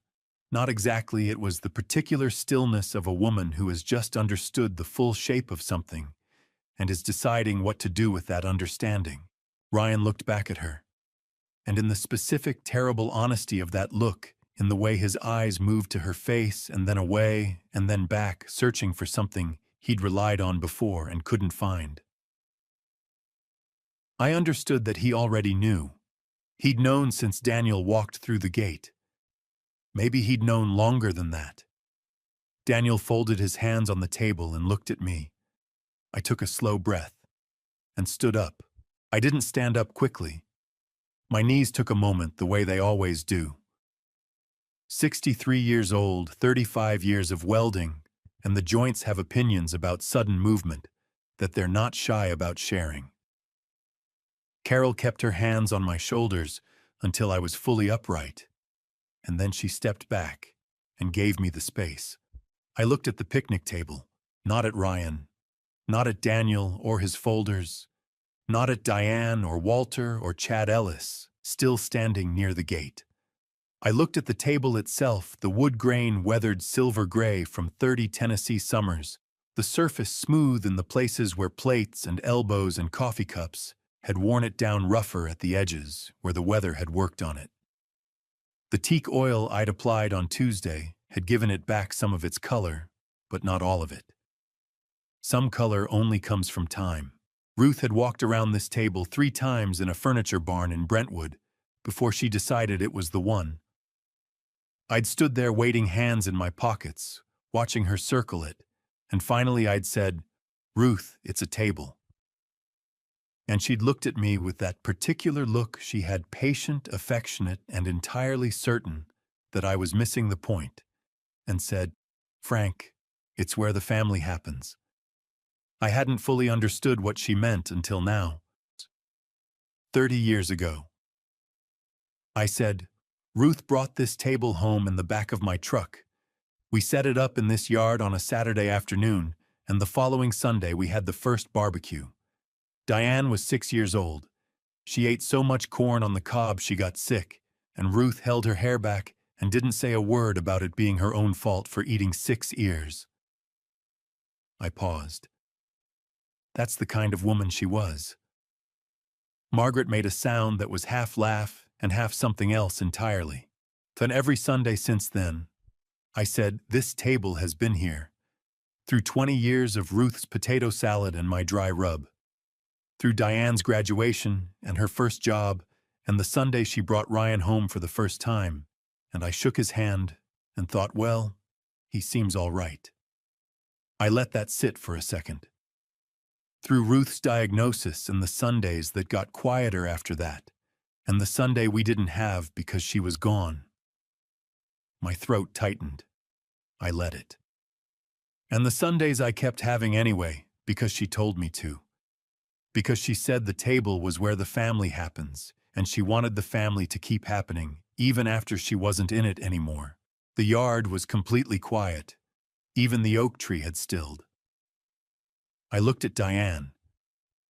Not exactly, it was the particular stillness of a woman who has just understood the full shape of something and is deciding what to do with that understanding. Ryan looked back at her, and in the specific, terrible honesty of that look, in the way his eyes moved to her face and then away and then back, searching for something he'd relied on before and couldn't find, I understood that he already knew. He'd known since Daniel walked through the gate. Maybe he'd known longer than that. Daniel folded his hands on the table and looked at me. I took a slow breath and stood up. I didn't stand up quickly. My knees took a moment the way they always do. 63 years old, 35 years of welding, and the joints have opinions about sudden movement that they're not shy about sharing. Carol kept her hands on my shoulders until I was fully upright, and then she stepped back and gave me the space. I looked at the picnic table, not at Ryan, not at Daniel or his folders, not at Diane or Walter or Chad Ellis, still standing near the gate. I looked at the table itself, the wood grain weathered silver gray from 30 Tennessee summers, the surface smooth in the places where plates and elbows and coffee cups had worn it down rougher at the edges where the weather had worked on it. The teak oil I'd applied on Tuesday had given it back some of its color, but not all of it. Some color only comes from time. Ruth had walked around this table 3 times in a furniture barn in Brentwood before she decided it was the one. I'd stood there waiting, hands in my pockets, watching her circle it, and finally I'd said, "Ruth, it's a table." And she'd looked at me with that particular look she had, patient, affectionate, and entirely certain that I was missing the point, and said, "Frank, it's where the family happens." I hadn't fully understood what she meant until now. 30 years ago. I said, "Ruth brought this table home in the back of my truck. We set it up in this yard on a Saturday afternoon, and the following Sunday we had the first barbecue. Diane was 6 years old. She ate so much corn on the cob she got sick, and Ruth held her hair back and didn't say a word about it being her own fault for eating 6 ears." I paused. That's the kind of woman she was. Margaret made a sound that was half laugh and half something else entirely. Then every Sunday since then, I said, "This table has been here. Through 20 years of Ruth's potato salad and my dry rub. Through Diane's graduation and her first job and the Sunday she brought Ryan home for the first time." And I shook his hand and thought, well, he seems all right. I let that sit for a second. Through Ruth's diagnosis and the Sundays that got quieter after that, and the Sunday we didn't have because she was gone. My throat tightened. I let it. And the Sundays I kept having anyway, because she told me to. Because she said the table was where the family happens, and she wanted the family to keep happening, even after she wasn't in it anymore. The yard was completely quiet. Even the oak tree had stilled. I looked at Diane.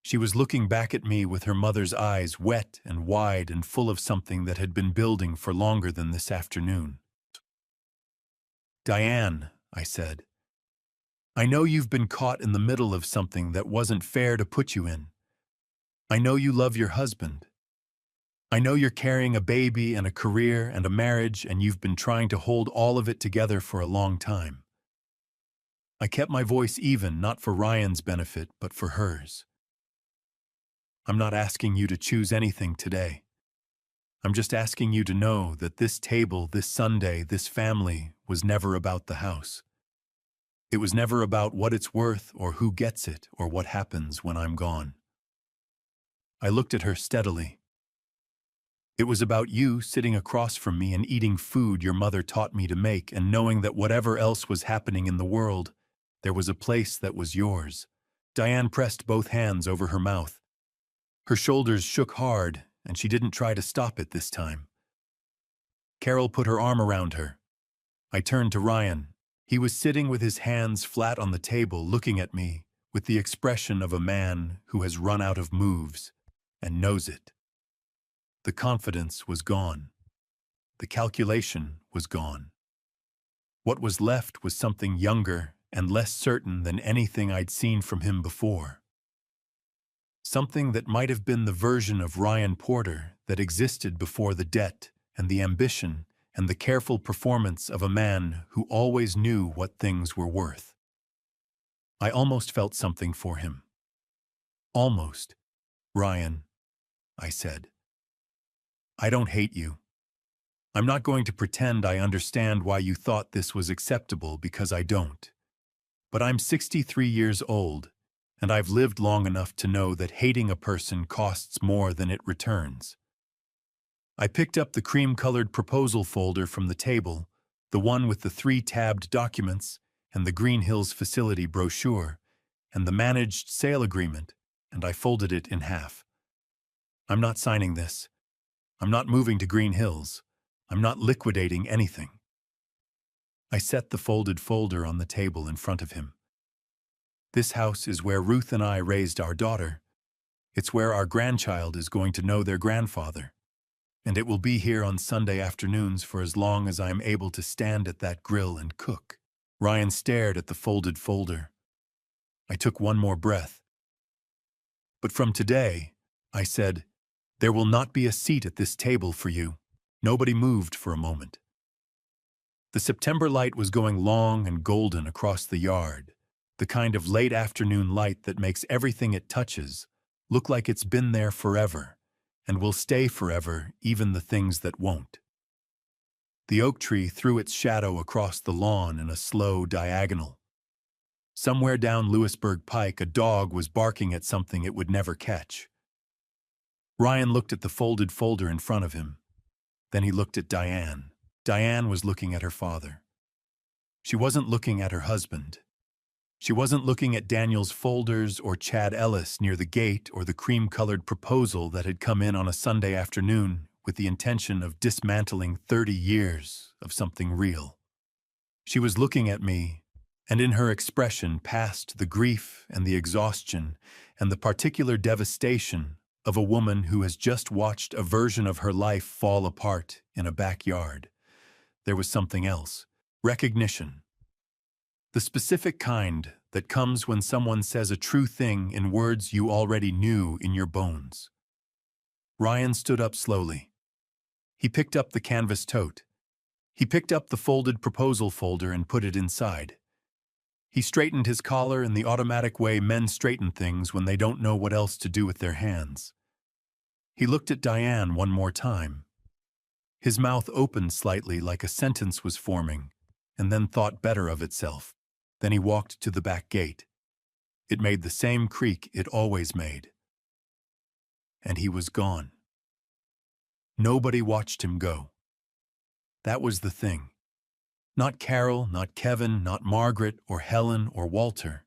She was looking back at me with her mother's eyes wet and wide and full of something that had been building for longer than this afternoon. "Diane," I said. I know you've been caught in the middle of something that wasn't fair to put you in. I know you love your husband. I know you're carrying a baby and a career and a marriage, and you've been trying to hold all of it together for a long time. I kept my voice even, not for Ryan's benefit, but for hers. I'm not asking you to choose anything today. I'm just asking you to know that this table, this Sunday, this family was never about the house. It was never about what it's worth or who gets it or what happens when I'm gone. I looked at her steadily. It was about you sitting across from me and eating food your mother taught me to make and knowing that whatever else was happening in the world, there was a place that was yours. Diane pressed both hands over her mouth. Her shoulders shook hard, and she didn't try to stop it this time. Carol put her arm around her. I turned to Ryan. He was sitting with his hands flat on the table, looking at me with the expression of a man who has run out of moves and knows it. The confidence was gone. The calculation was gone. What was left was something younger and less certain than anything I'd seen from him before. Something that might have been the version of Ryan Porter that existed before the debt and the ambition and the careful performance of a man who always knew what things were worth. I almost felt something for him. Almost. Ryan, I said. I don't hate you. I'm not going to pretend I understand why you thought this was acceptable because I don't. But I'm 63 years old, and I've lived long enough to know that hating a person costs more than it returns. I picked up the cream-colored proposal folder from the table, the one with the 3 tabbed documents and the Green Hills facility brochure, and the managed sale agreement, and I folded it in half. I'm not signing this. I'm not moving to Green Hills. I'm not liquidating anything. I set the folded folder on the table in front of him. This house is where Ruth and I raised our daughter. It's where our grandchild is going to know their grandfather. And it will be here on Sunday afternoons for as long as I am able to stand at that grill and cook. Ryan stared at the folded folder. I took one more breath. But from today, I said, there will not be a seat at this table for you. Nobody moved for a moment. The September light was going long and golden across the yard, the kind of late afternoon light that makes everything it touches look like it's been there forever, and will stay forever, even the things that won't. The oak tree threw its shadow across the lawn in a slow diagonal. Somewhere down Lewisburg Pike, a dog was barking at something it would never catch. Ryan looked at the folded folder in front of him. Then he looked at Diane. Diane was looking at her father. She wasn't looking at her husband. She wasn't looking at Daniel's folders or Chad Ellis near the gate or the cream-colored proposal that had come in on a Sunday afternoon with the intention of dismantling 30 years of something real. She was looking at me, and in her expression passed the grief and the exhaustion and the particular devastation of a woman who has just watched a version of her life fall apart in a backyard. There was something else. Recognition. The specific kind that comes when someone says a true thing in words you already knew in your bones. Ryan stood up slowly. He picked up the canvas tote. He picked up the folded proposal folder and put it inside. He straightened his collar in the automatic way men straighten things when they don't know what else to do with their hands. He looked at Diane one more time. His mouth opened slightly like a sentence was forming, and then thought better of itself. Then he walked to the back gate. It made the same creak it always made. And he was gone. Nobody watched him go. That was the thing. Not Carol, not Kevin, not Margaret or Helen or Walter.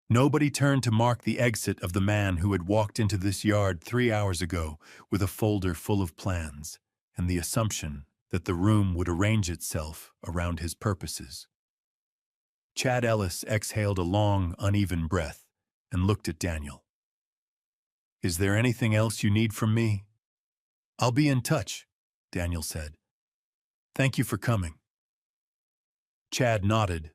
Nobody turned to mark the exit of the man who had walked into this yard 3 hours ago with a folder full of plans and the assumption that the room would arrange itself around his purposes. Chad Ellis exhaled a long, uneven breath and looked at Daniel. "Is there anything else you need from me?" "I'll be in touch," Daniel said. "Thank you for coming." Chad nodded,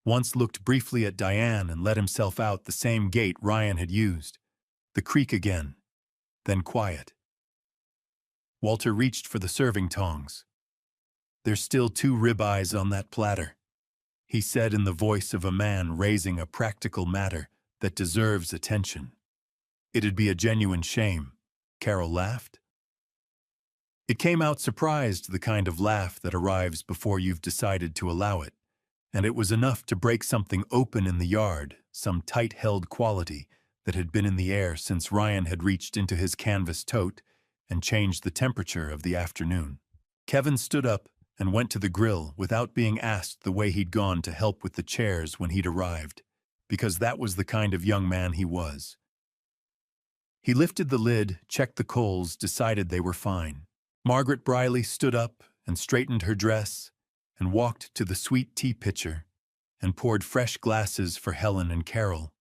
once looked briefly at Diane and let himself out the same gate Ryan had used. The creak again, then quiet. Walter reached for the serving tongs. "There's still 2 ribeyes on that platter," he said in the voice of a man raising a practical matter that deserves attention. "It'd be a genuine shame." Carol laughed. It came out surprised, the kind of laugh that arrives before you've decided to allow it, and it was enough to break something open in the yard, some tight-held quality that had been in the air since Ryan had reached into his canvas tote and changed the temperature of the afternoon. Kevin stood up and went to the grill without being asked the way he'd gone to help with the chairs when he'd arrived, because that was the kind of young man he was. He lifted the lid, checked the coals, decided they were fine. Margaret Briley stood up and straightened her dress and walked to the sweet tea pitcher and poured fresh glasses for Helen and Carol,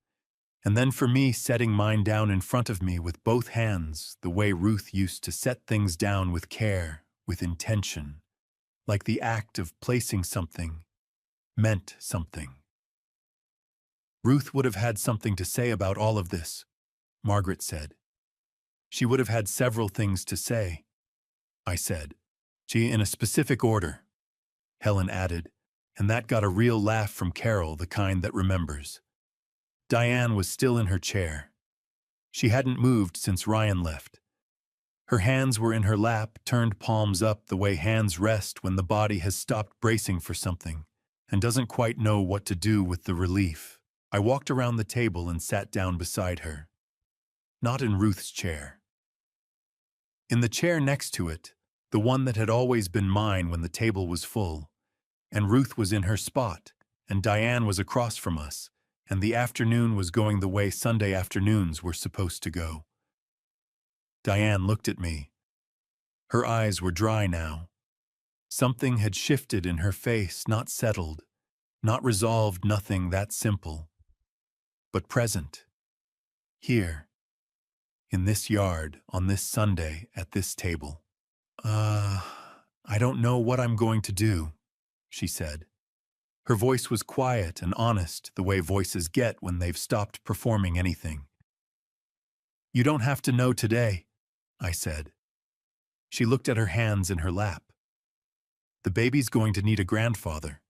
and then for me, setting mine down in front of me with both hands, the way Ruth used to set things down with care, with intention, like the act of placing something meant something. Ruth would have had something to say about all of this, Margaret said. She would have had several things to say, I said. She in a specific order, Helen added, and that got a real laugh from Carol, the kind that remembers. Diane was still in her chair. She hadn't moved since Ryan left. Her hands were in her lap, turned palms up the way hands rest when the body has stopped bracing for something and doesn't quite know what to do with the relief. I walked around the table and sat down beside her. Not in Ruth's chair. In the chair next to it, the one that had always been mine when the table was full, and Ruth was in her spot, and Diane was across from us, and the afternoon was going the way Sunday afternoons were supposed to go. Diane looked at me. Her eyes were dry now. Something had shifted in her face, not settled, not resolved, nothing that simple, but present. Here, in this yard, on this Sunday, at this table. I don't know what I'm going to do, she said. Her voice was quiet and honest, the way voices get when they've stopped performing anything. You don't have to know today, I said. She looked at her hands in her lap. The baby's going to need a grandfather.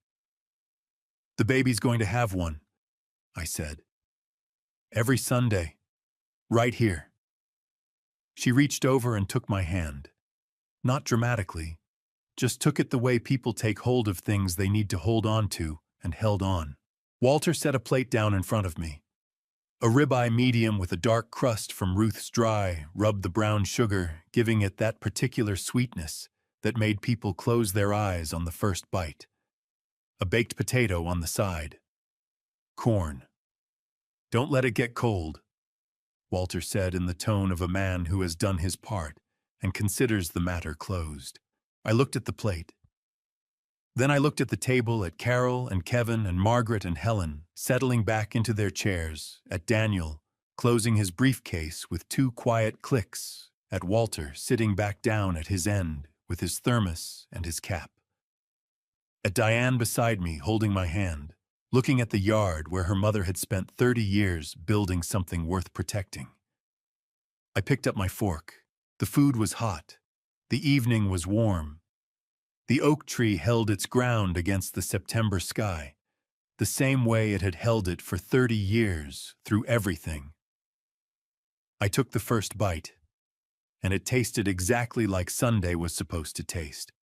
The baby's going to have one, I said. Every Sunday, right here. She reached over and took my hand. Not dramatically, just took it the way people take hold of things they need to hold on to, and held on. Walter set a plate down in front of me. A ribeye medium with a dark crust from Ruth's Dry, rubbed the brown sugar, giving it that particular sweetness that made people close their eyes on the first bite. A baked potato on the side. Corn. Don't let it get cold, Walter said in the tone of a man who has done his part and considers the matter closed. I looked at the plate. Then I looked at the table, at Carol and Kevin and Margaret and Helen, settling back into their chairs, at Daniel, closing his briefcase with 2 quiet clicks, at Walter sitting back down at his end with his thermos and his cap. At Diane beside me, holding my hand, looking at the yard where her mother had spent 30 years building something worth protecting. I picked up my fork. The food was hot. The evening was warm. The oak tree held its ground against the September sky, the same way it had held it for 30 years, through everything. I took the first bite, and it tasted exactly like Sunday was supposed to taste.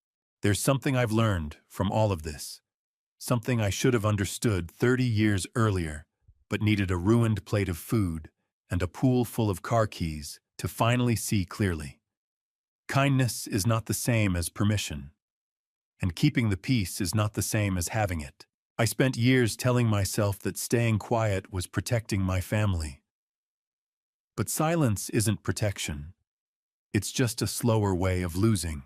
There's something I've learned from all of this, something I should have understood 30 years earlier, but needed a ruined plate of food and a pool full of car keys to finally see clearly. Kindness is not the same as permission, and keeping the peace is not the same as having it. I spent years telling myself that staying quiet was protecting my family. But silence isn't protection. It's just a slower way of losing.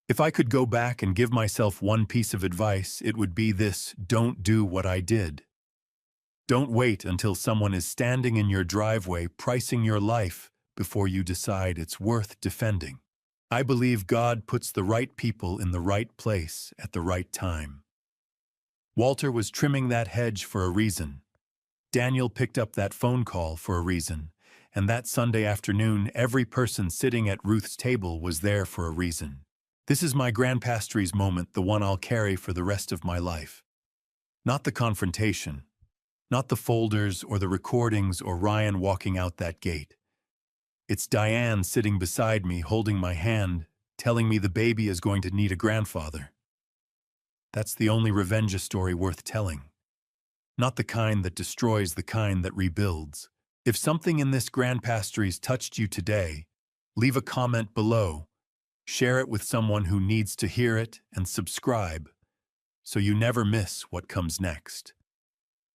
If I could go back and give myself one piece of advice, it would be this: don't do what I did. Don't wait until someone is standing in your driveway pricing your life before you decide it's worth defending. I believe God puts the right people in the right place at the right time. Walter was trimming that hedge for a reason. Daniel picked up that phone call for a reason. And that Sunday afternoon, every person sitting at Ruth's table was there for a reason. This is my grandpastry's moment, the one I'll carry for the rest of my life. Not the confrontation, not the folders or the recordings or Ryan walking out that gate. It's Diane sitting beside me, holding my hand, telling me the baby is going to need a grandfather. That's the only revenge story worth telling. Not the kind that destroys, the kind that rebuilds. If something in this grandpastry's touched you today, leave a comment below, share it with someone who needs to hear it, and subscribe so you never miss what comes next.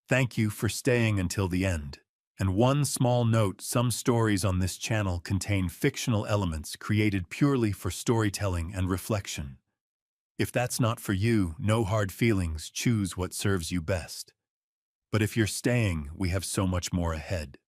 Thank you for staying until the end. And one small note, some stories on this channel contain fictional elements created purely for storytelling and reflection. If that's not for you, no hard feelings, choose what serves you best. But if you're staying, we have so much more ahead.